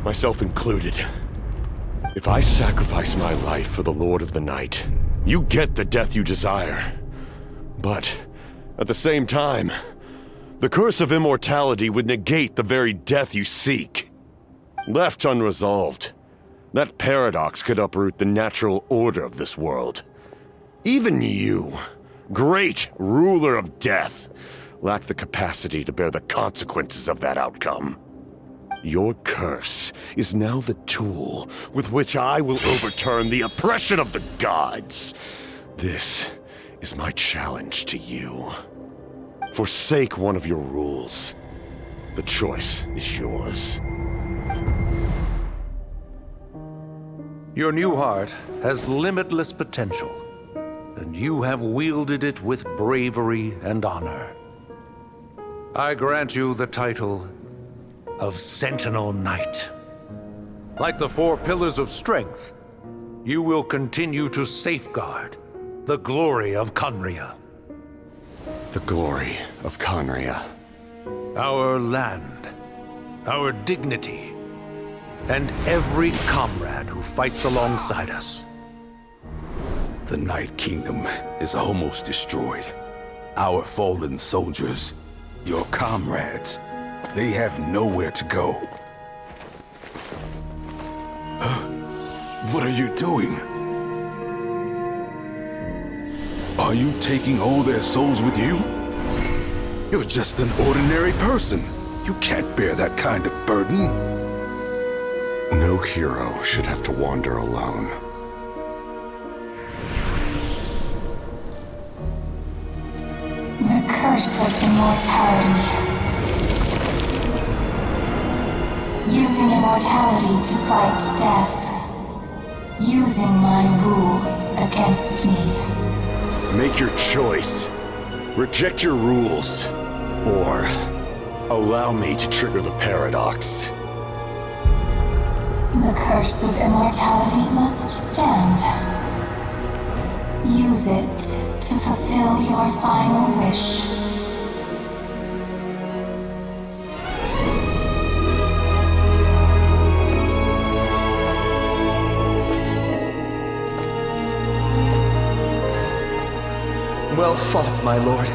myself included. If I sacrifice my life for the Lord of the Night, you get the death you desire. But at the same time, the curse of immortality would negate the very death you seek. Left unresolved, that paradox could uproot the natural order of this world. Even you, great ruler of death, lack the capacity to bear the consequences of that outcome. Your curse is now the tool with which I will overturn the oppression of the gods. This is my challenge to you. Forsake one of your rules. The choice is yours.
Your new heart has limitless potential, and you have wielded it with bravery and honor. I grant you the title of Sentinel Knight. Like the four pillars of strength, you will continue to safeguard the glory of Khaenri'ah.
The glory of Khaenri'ah.
Our land, our dignity, and every comrade who fights alongside us.
The Night Kingdom is almost destroyed. Our fallen soldiers, your comrades, they have nowhere to go. Huh? What are you doing? Are you taking all their souls with you? You're just an ordinary person. You can't bear that kind of burden.
No hero should have to wander alone.
The curse of immortality. Using immortality to fight death. Using my rules against me.
Make your choice. Reject your rules. Or allow me to trigger the paradox.
The curse of immortality must stand. Use it to fulfill your final wish.
Well fought, my lord.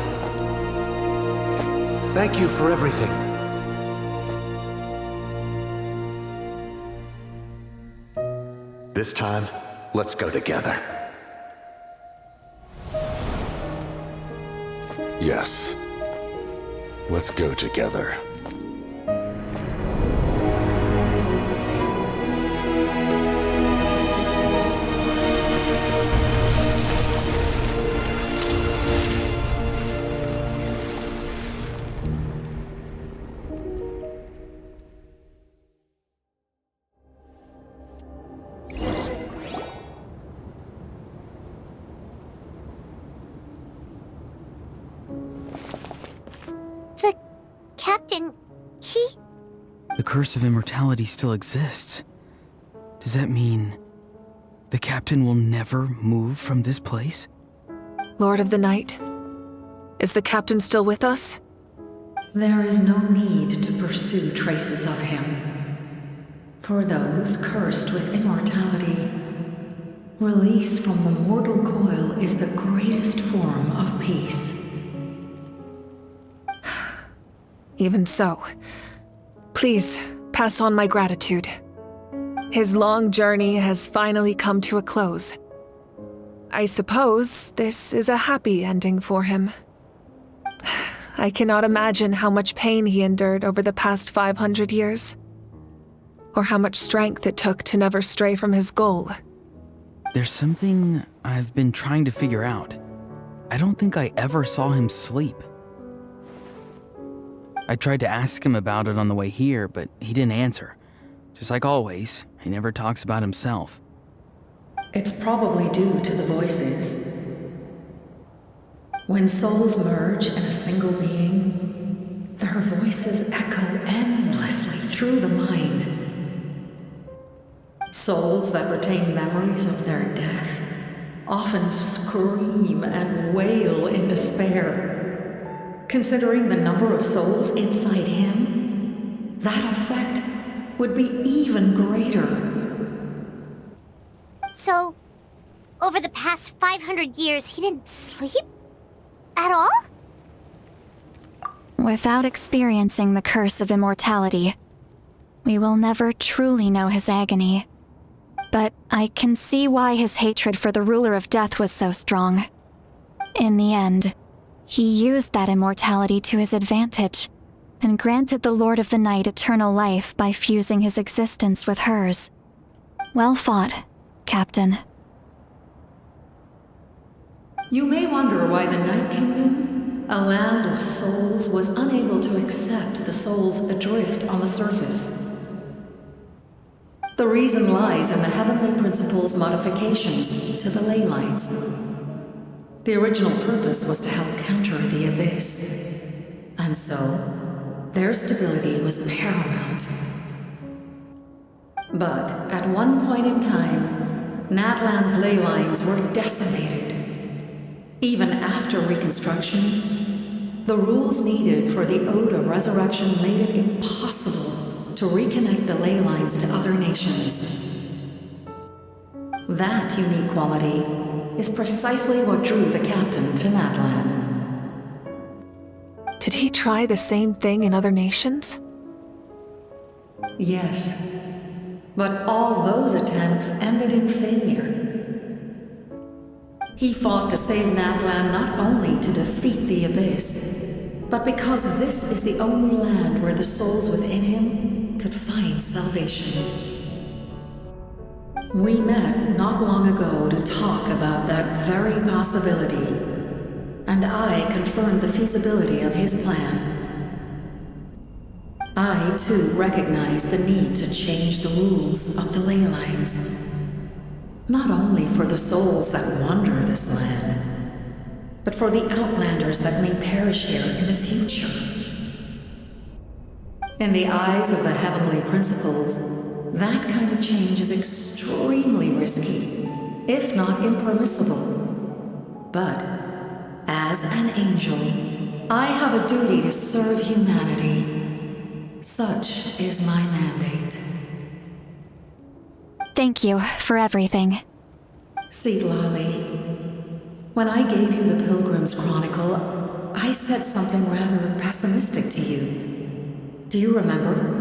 Thank you for everything.
This time, let's go together. Yes. Let's go together.
Captain,
The curse of immortality still exists. Does that mean the captain will never move from this place?
Lord of the Night, is the captain still with us?
There is no need to pursue traces of him. For those cursed with immortality, release from the mortal coil is the greatest form of peace.
Even so, please pass on my gratitude. His long journey has finally come to a close. I suppose this is a happy ending for him. I cannot imagine how much pain he endured over the past 500 years, or how much strength it took to never stray from his goal.
There's something I've been trying to figure out. I don't think I ever saw him sleep. I tried to ask him about it on the way here, but he didn't answer. Just like always, he never talks about himself.
It's probably due to the voices. When souls merge in a single being, their voices echo endlessly through the mind. Souls that retain memories of their death often scream and wail in despair. Considering the number of souls inside him, that effect would be even greater.
So, over the past 500 years, he didn't sleep? At all?
Without experiencing the curse of immortality, we will never truly know his agony. But I can see why his hatred for the ruler of death was so strong. In the end, he used that immortality to his advantage, and granted the Lord of the Night eternal life by fusing his existence with hers. Well fought, Captain.
You may wonder why the Night Kingdom, a land of souls, was unable to accept the souls adrift on the surface. The reason lies in the Heavenly Principle's modifications to the ley lines. The original purpose was to help counter the Abyss, and so their stability was paramount. But at one point in time, Natlan's ley lines were decimated. Even after reconstruction, the rules needed for the Ode of Resurrection made it impossible to reconnect the ley lines to other nations. That unique quality is precisely what drew the captain to Natlan.
Did he try the same thing in other nations?
Yes, but all those attempts ended in failure. He fought to save Natlan not only to defeat the Abyss, but because this is the only land where the souls within him could find salvation. We met not long ago to talk about that very possibility, and I confirmed the feasibility of his plan. I, too, recognize the need to change the rules of the ley lines, not only for the souls that wander this land, but for the outlanders that may perish here in the future. In the eyes of the heavenly principles, that kind of change is extremely risky, if not impermissible. But, as an angel, I have a duty to serve humanity. Such is my mandate.
Thank you for everything.
Lolly, when I gave you the Pilgrim's Chronicle, I said something rather pessimistic to you. Do you remember?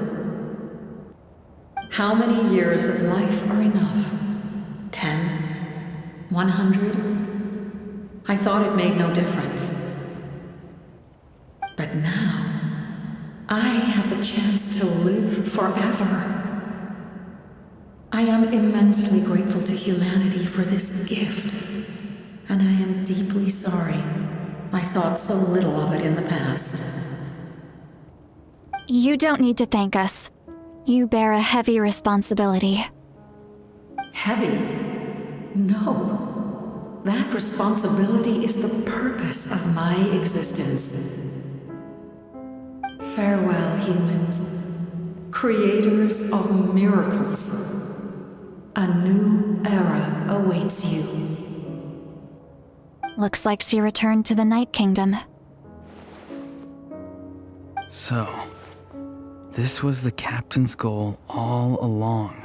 How many years of life are enough? 10? 100? I thought it made no difference. But now, I have the chance to live forever. I am immensely grateful to humanity for this gift, and I am deeply sorry I thought so little of it in the past.
You don't need to thank us. You bear a heavy responsibility.
Heavy? No. That responsibility is the purpose of my existence. Farewell, humans, creators of miracles. A new era awaits you.
Looks like she returned to the Night Kingdom.
So, this was the captain's goal all along.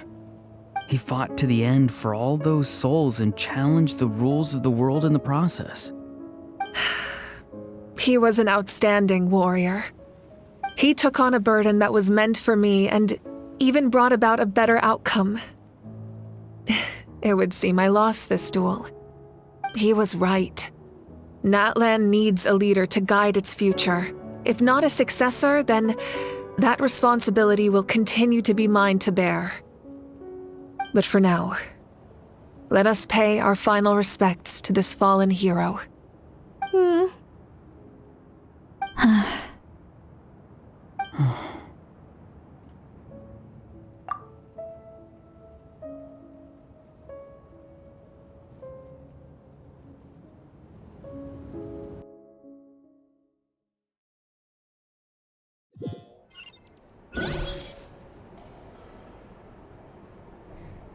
He fought to the end for all those souls and challenged the rules of the world in the process.
He was an outstanding warrior. He took on a burden that was meant for me and even brought about a better outcome. It would seem I lost this duel. He was right. Natlan needs a leader to guide its future. If not a successor, then that responsibility will continue to be mine to bear. But for now, let us pay our final respects to this fallen hero.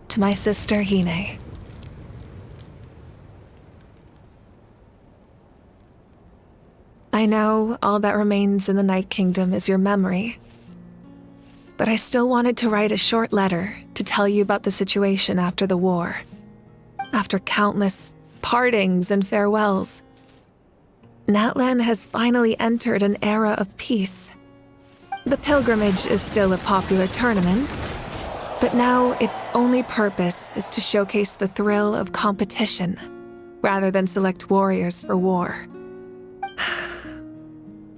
To my sister Hine. I know all that remains in the Night Kingdom is your memory, but I still wanted to write a short letter to tell you about the situation after the war. After countless partings and farewells, Natlan has finally entered an era of peace. The pilgrimage is still a popular tournament, but now its only purpose is to showcase the thrill of competition, rather than select warriors for war.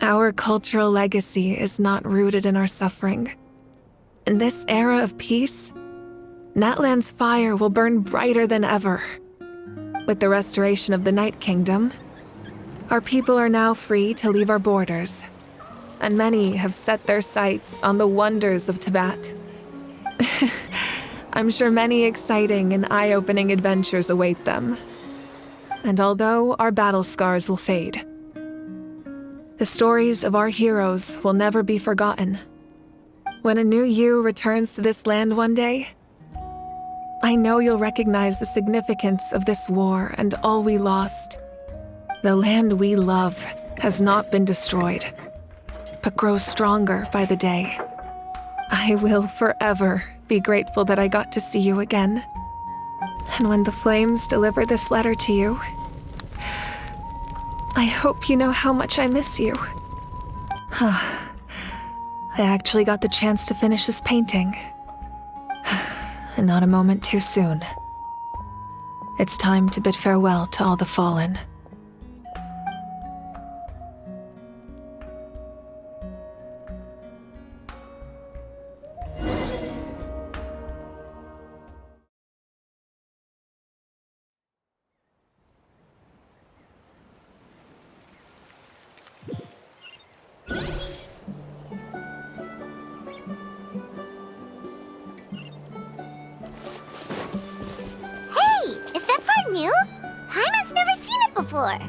Our cultural legacy is not rooted in our suffering. In this era of peace, Natlan's fire will burn brighter than ever. With the restoration of the Night Kingdom, our people are now free to leave our borders, and many have set their sights on the wonders of Tibet. I'm sure many exciting and eye-opening adventures await them. And although our battle scars will fade, the stories of our heroes will never be forgotten. When a new you returns to this land one day, I know you'll recognize the significance of this war and all we lost. The land we love has not been destroyed, but grows stronger by the day. I will forever be grateful that I got to see you again. And when the flames deliver this letter to you, I hope you know how much I miss you. I actually got the chance to finish this painting. And not a moment too soon. It's time to bid farewell to all the fallen.
New? Paimon's never seen it before.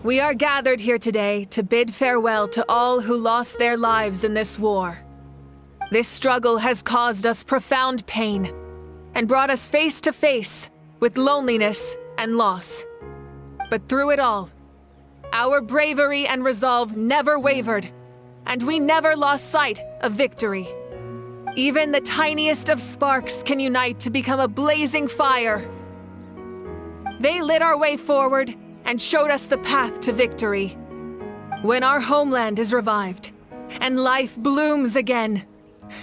We are gathered here today to bid farewell to all who lost their lives in this war. This struggle has caused us profound pain and brought us face to face with loneliness and loss. But through it all, our bravery and resolve never wavered, and we never lost sight of victory. Even the tiniest of sparks can unite to become a blazing fire. They lit our way forward and showed us the path to victory. When our homeland is revived and life blooms again,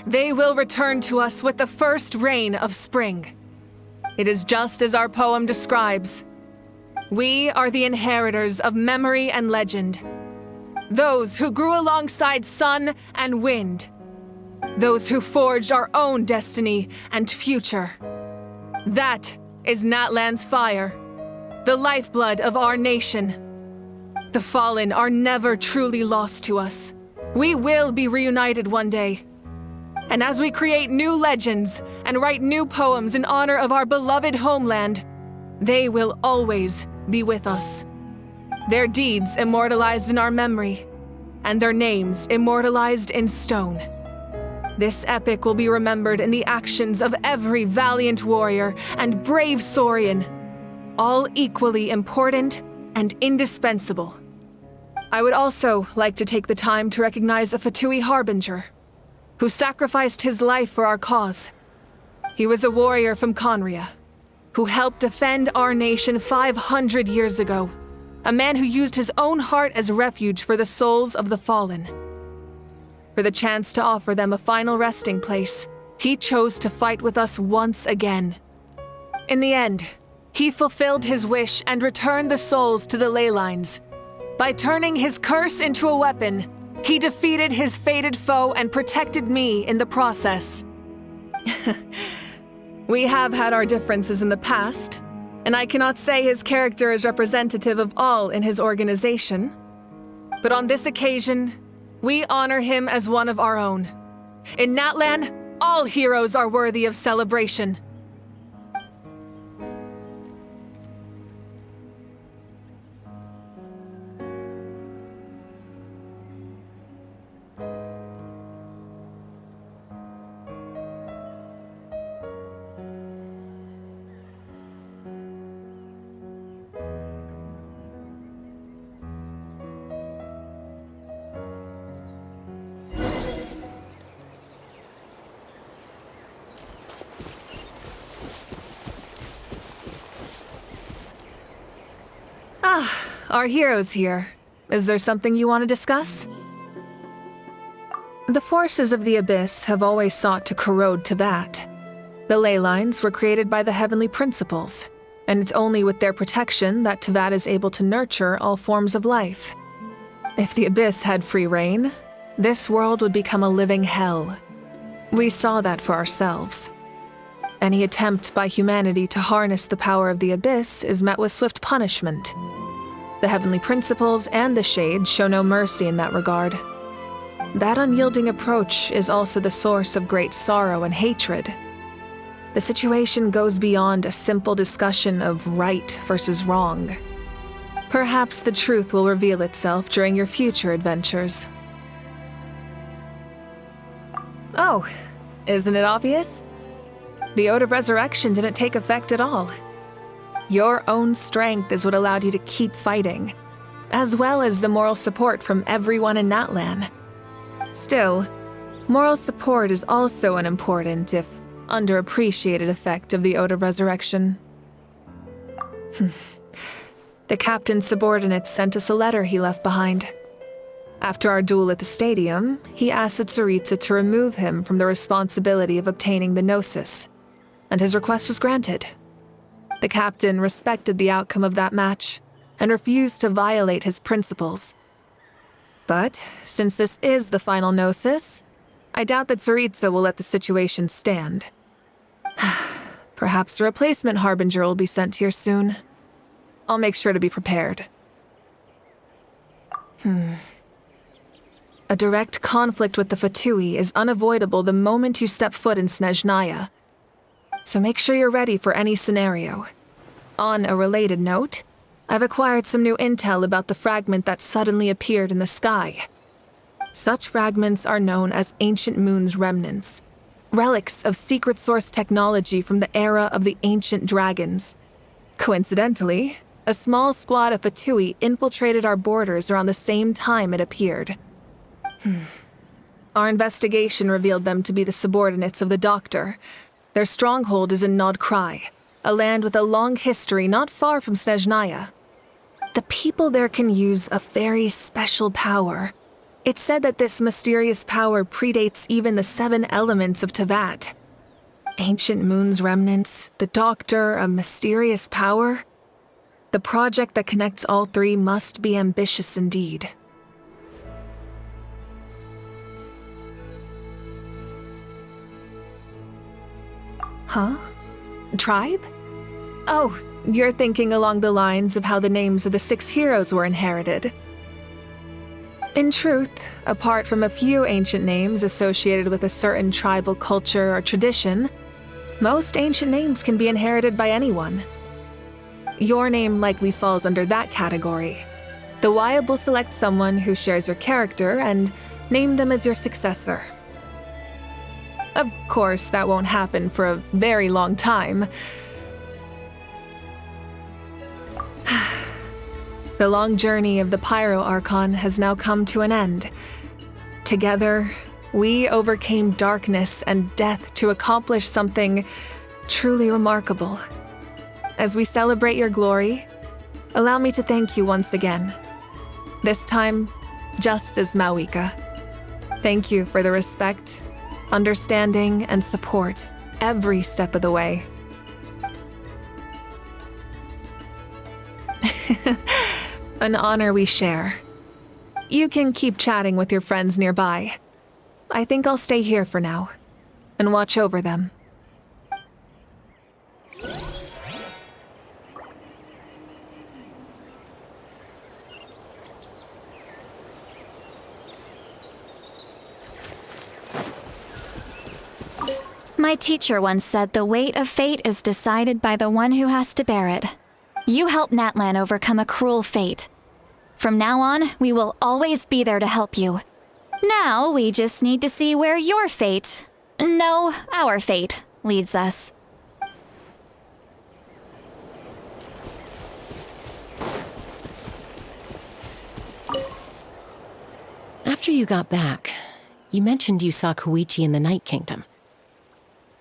they will return to us with the first rain of spring. It is just as our poem describes. We are the inheritors of memory and legend. Those who grew alongside sun and wind. Those who forged our own destiny and future. That is Natlan's fire. The lifeblood of our nation. The fallen are never truly lost to us. We will be reunited one day. And as we create new legends and write new poems in honor of our beloved homeland, they will always be with us. Their deeds immortalized in our memory, and their names immortalized in stone. This epic will be remembered in the actions of every valiant warrior and brave Saurian, all equally important and indispensable. I would also like to take the time to recognize a Fatui Harbinger, who sacrificed his life for our cause. He was a warrior from Conria, who helped defend our nation 500 years ago, a man who used his own heart as refuge for the souls of the fallen. For the chance to offer them a final resting place, he chose to fight with us once again. In the end, he fulfilled his wish and returned the souls to the ley lines. By turning his curse into a weapon, he defeated his fated foe and protected me in the process. We have had our differences in the past, and I cannot say his character is representative of all in his organization. But on this occasion, we honor him as one of our own. In Natlan, all heroes are worthy of celebration. Our hero's here. Is there something you want to discuss? The forces of the Abyss have always sought to corrode Teyvat. The ley lines were created by the heavenly principles, and it's only with their protection that Teyvat is able to nurture all forms of life. If the Abyss had free reign, this world would become a living hell. We saw that for ourselves. Any attempt by humanity to harness the power of the Abyss is met with swift punishment. The heavenly principles and the Shades show no mercy in that regard. That unyielding approach is also the source of great sorrow and hatred. the situation goes beyond a simple discussion of right versus wrong. Perhaps the truth will reveal itself during your future adventures. Oh, isn't it obvious? The Ode of Resurrection didn't take effect at all. Your own strength is what allowed you to keep fighting, as well as the moral support from everyone in Natlan. Still, moral support is also an important, if underappreciated, effect of the Ode of Resurrection. The captain's subordinates sent us a letter he left behind. After our duel at the stadium, he asked Tsaritsa to remove him from the responsibility of obtaining the Gnosis, and his request was granted. The captain respected the outcome of that match and refused to violate his principles. But since this is the final Gnosis, I doubt that Tsaritsa will let the situation stand. Perhaps a replacement Harbinger will be sent here soon. I'll make sure to be prepared. A direct conflict with the Fatui is unavoidable the moment you step foot in Snezhnaya. So make sure you're ready for any scenario. On a related note, I've acquired some new intel about the fragment that suddenly appeared in the sky. Such fragments are known as Ancient Moon's remnants, relics of secret source technology from the era of the ancient dragons. Coincidentally, a small squad of Fatui infiltrated our borders around the same time it appeared. Our investigation revealed them to be the subordinates of the Doctor. Their stronghold is in Nod Krai, a land with a long history not far from Snezhnaya. The people there can use a very special power. It's said that this mysterious power predates even the 7 elements of Tevat. Ancient Moon's remnants, the Doctor, a mysterious power? The project that connects all 3 must be ambitious indeed. Huh? Tribe? Oh, you're thinking along the lines of how the names of the 6 heroes were inherited. In truth, apart from a few ancient names associated with a certain tribal culture or tradition, most ancient names can be inherited by anyone. Your name likely falls under that category. The Wyatt will select someone who shares your character and name them as your successor. Of course, that won't happen for a very long time. The long journey of the Pyro Archon has now come to an end. Together, we overcame darkness and death to accomplish something truly remarkable. As we celebrate your glory, allow me to thank you once again. This time, just as Mavuika. Thank you for the respect, understanding, and support every step of the way. An honor we share. You can keep chatting with your friends nearby. I think I'll stay here for now and watch over them.
My teacher once said the weight of fate is decided by the one who has to bear it. You helped Natlan overcome a cruel fate. From now on, we will always be there to help you. Now, we just need to see where your fate, no, our fate, leads us.
After you got back, you mentioned you saw Koichi in the Night Kingdom.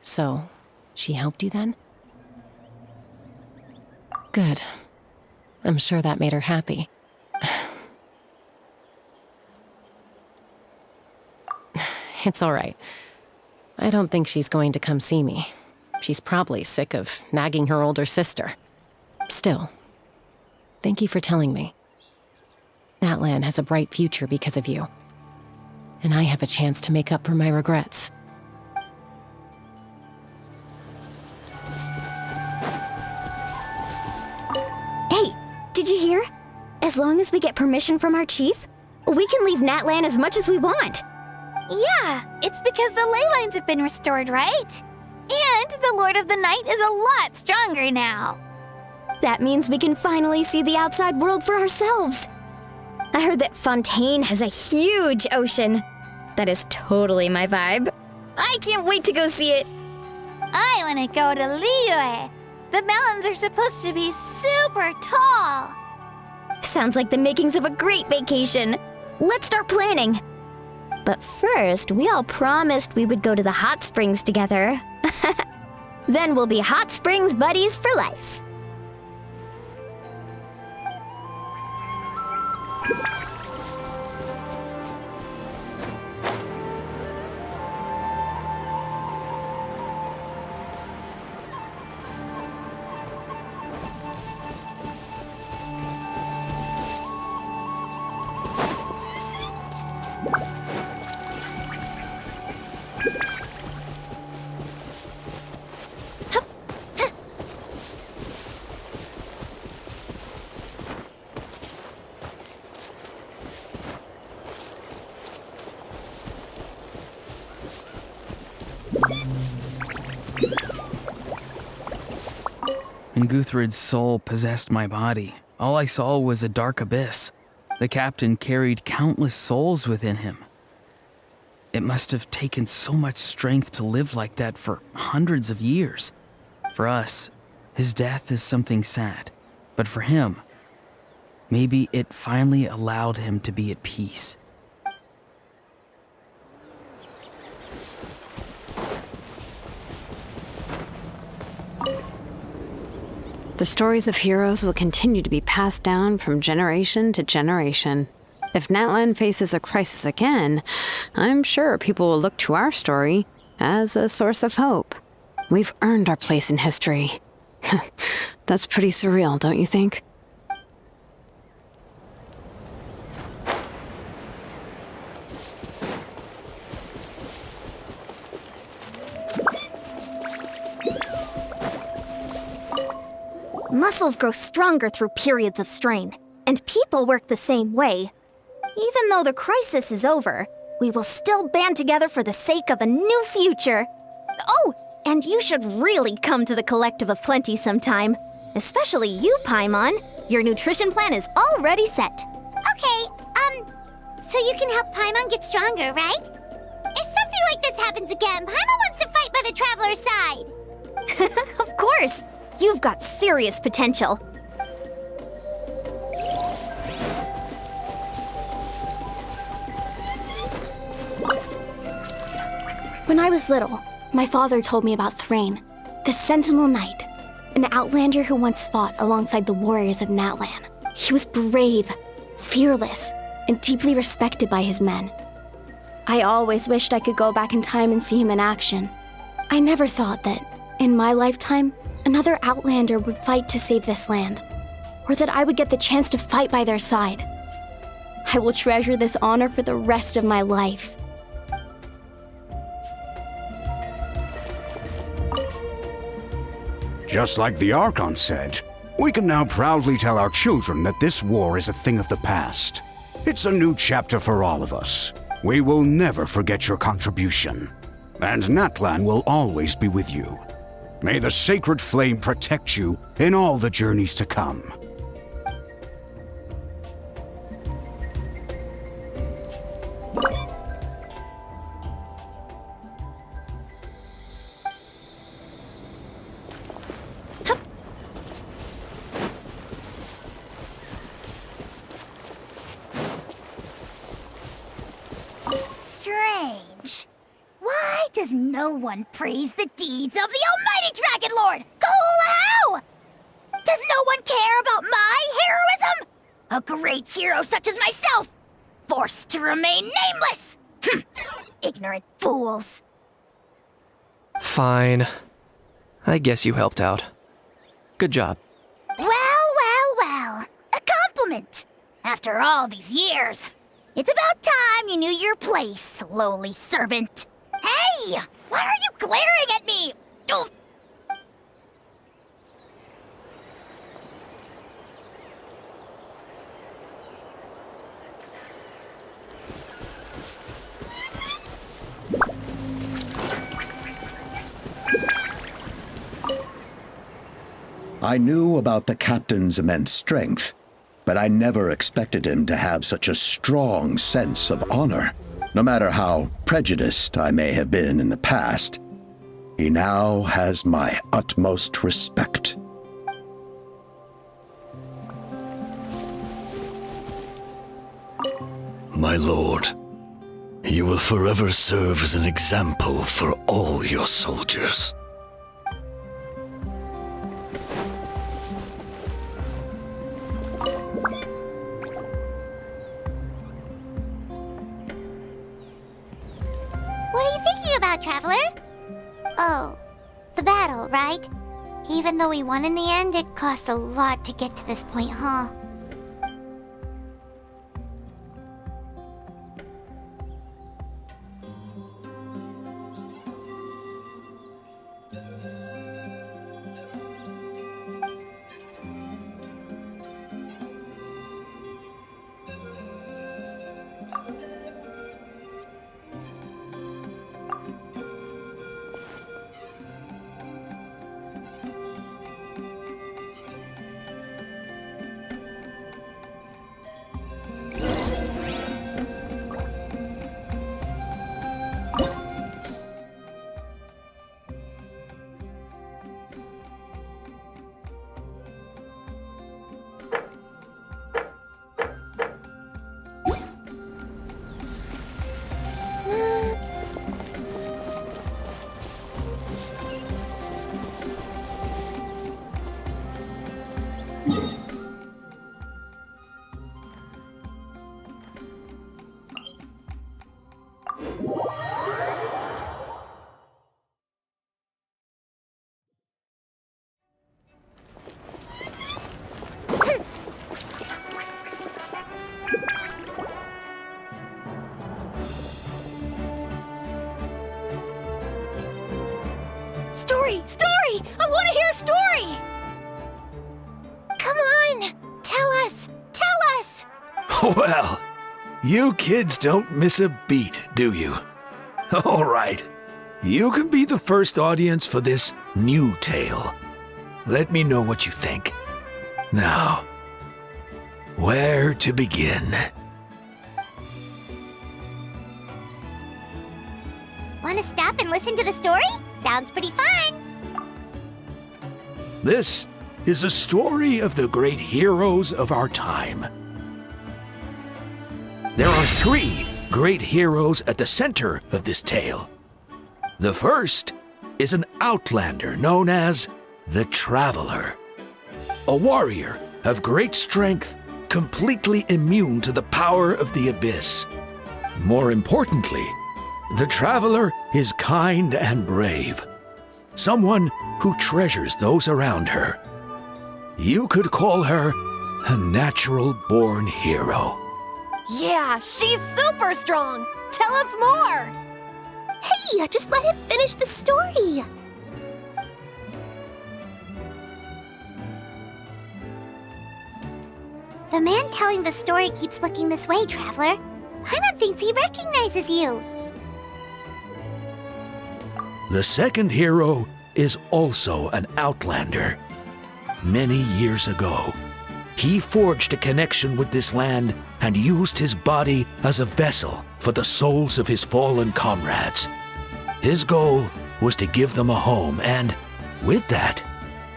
So, she helped you then? Good. I'm sure that made her happy. It's all right. I don't think she's going to come see me. She's probably sick of nagging her older sister. Still, thank you for telling me. Natlan has a bright future because of you. And I have a chance to make up for my regrets.
Hey, did you hear? As long as we get permission from our chief, we can leave Natlan as much as we want. Yeah, it's because the ley lines have been restored, right? And the Lord of the Night is a lot stronger now.
That means we can finally see the outside world for ourselves. I heard that Fontaine has a huge ocean. That is totally my vibe. I can't wait to go see it.
I want to go to Liyue. The mountains are supposed to be super tall.
Sounds like the makings of a great vacation. Let's start planning. But first, we all promised we would go to the hot springs together. Then we'll be hot springs buddies for life.
When Guthred's soul possessed my body, all I saw was a dark abyss. The captain carried countless souls within him. It must have taken so much strength to live like that for hundreds of years. For us, his death is something sad. But for him, maybe it finally allowed him to be at peace.
The stories of heroes will continue to be passed down from generation to generation. If Natlan faces a crisis again, I'm sure people will look to our story as a source of hope. We've earned our place in history. That's pretty surreal, don't you think?
Muscles grow stronger through periods of strain, and people work the same way. Even though the crisis is over, we will still band together for the sake of a new future. Oh, and you should really come to the Collective of Plenty sometime. Especially you, Paimon. Your nutrition plan is already set.
Okay, so you can help Paimon get stronger, right? If something like this happens again, Paimon wants to fight by the Traveler's side.
Of course! You've got serious potential. When I was little, my father told me about Thrain, the Sentinel Knight, an outlander who once fought alongside the warriors of Natlan. He was brave, fearless, and deeply respected by his men. I always wished I could go back in time and see him in action. I never thought that, in my lifetime, another outlander would fight to save this land, or that I would get the chance to fight by their side. I will treasure this honor for the rest of my life.
Just like the Archon said, we can now proudly tell our children that this war is a thing of the past. It's a new chapter for all of us. We will never forget your contribution, and Natlan will always be with you. May the sacred flame protect you in all the journeys to come.
Strange. Why does no one praise the deeds of the Almighty Dragon Lord, Guau? Does no one care about my heroism? A great hero such as myself, forced to remain nameless. Ignorant fools.
Fine. I guess you helped out. Good job.
Well. A compliment. After all these years, it's about time you knew your place, lowly servant. Hey! Why are you glaring at me? Oof.
I knew about the captain's immense strength, but I never expected him to have such a strong sense of honor. No matter how prejudiced I may have been in the past, he now has my utmost respect.
My lord, you will forever serve as an example for all your soldiers.
What are you thinking about, Traveler? Oh, the battle, right? Even though we won in the end, it cost a lot to get to this point, huh? Story! I want to hear a story! Come on! Tell us! Tell us!
Well, you kids don't miss a beat, do you? All right. You can be the first audience for this new tale. Let me know what you think. Now, where to begin?
Want to stop and listen to the story? Sounds pretty fun!
This is a story of the great heroes of our time. There are 3 great heroes at the center of this tale. The first is an outlander known as the Traveller, a warrior of great strength, completely immune to the power of the abyss. More importantly, the Traveller is kind and brave, someone who treasures those around her. You could call her a natural-born hero.
Yeah, she's super strong! Tell us more!
Hey, just let him finish the story! The man telling the story keeps looking this way, Traveler. Paimon thinks he recognizes you.
The second hero is also an outlander. Many years ago, he forged a connection with this land and used his body as a vessel for the souls of his fallen comrades. His goal was to give them a home and, with that,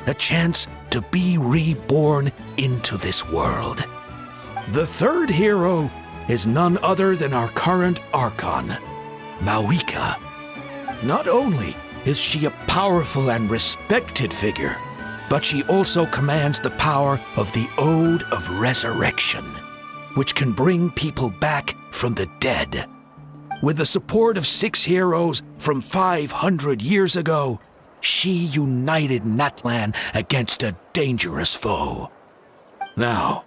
a chance to be reborn into this world. The third hero is none other than our current Archon, Mavuika. Not only is she a powerful and respected figure, but she also commands the power of the Ode of Resurrection, which can bring people back from the dead. With the support of 6 heroes from 500 years ago, she united Natlan against a dangerous foe. Now,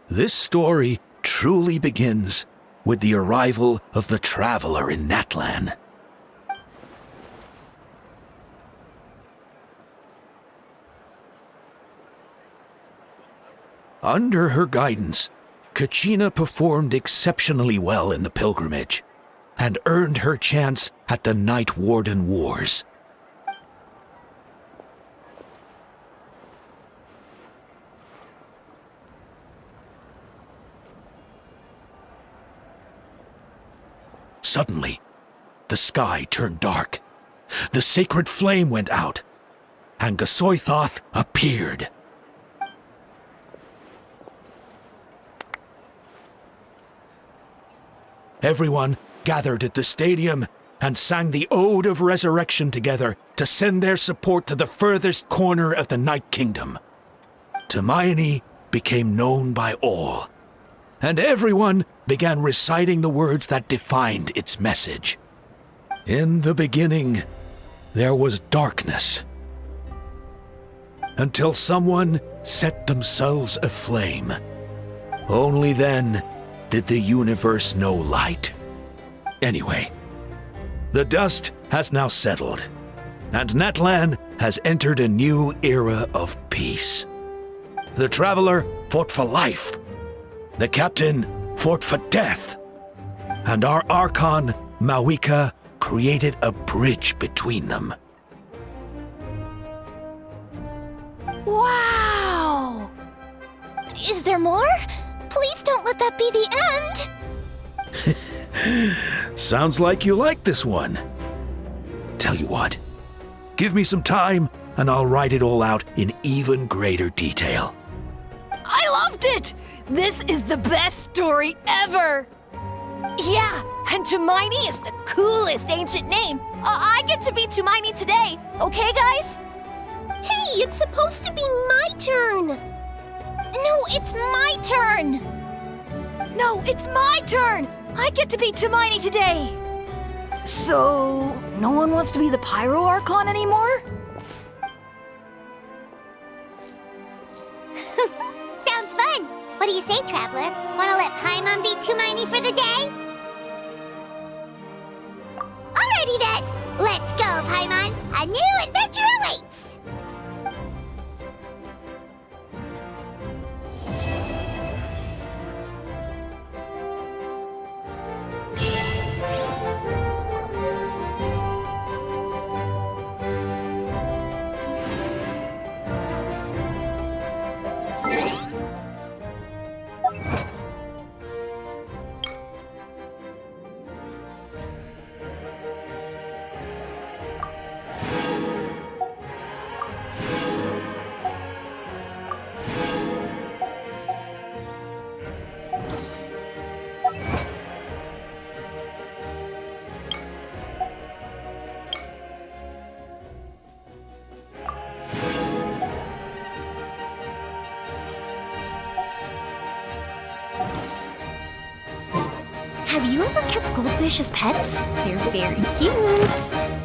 this story truly begins with the arrival of the Traveller in Natlan. Under her guidance, Kachina performed exceptionally well in the pilgrimage and earned her chance at the Night Warden Wars. Suddenly, the sky turned dark. The sacred flame went out, and Gasoithoth appeared. Everyone gathered at the stadium and sang the Ode of Resurrection together to send their support to the furthest corner of the Night Kingdom. Hermione became known by all, and everyone began reciting the words that defined its message. In the beginning, there was darkness, until someone set themselves aflame. Only then did the universe know light. Anyway, the dust has now settled, and Natlan has entered a new era of peace. The Traveler fought for life, the Captain fought for death, and our Archon, Mavuika, created a bridge between them.
Wow! Is there more? Please don't let that be the end!
Sounds like you like this one. Tell you what, give me some time and I'll write it all out in even greater detail.
I loved it! This is the best story ever! Yeah, and Hermione is the coolest ancient name. I get to be Hermione today, okay, guys?
Hey, it's supposed to be my turn! No, it's my turn!
No, it's my turn! I get to be Hermione today! So, no one wants to be the Pyro Archon anymore?
Sounds fun! What do you say, Traveler? Wanna let Paimon be Hermione for the day? Alrighty then! Let's go, Paimon! A new adventure awaits! Have you ever kept goldfish as pets? They're very cute.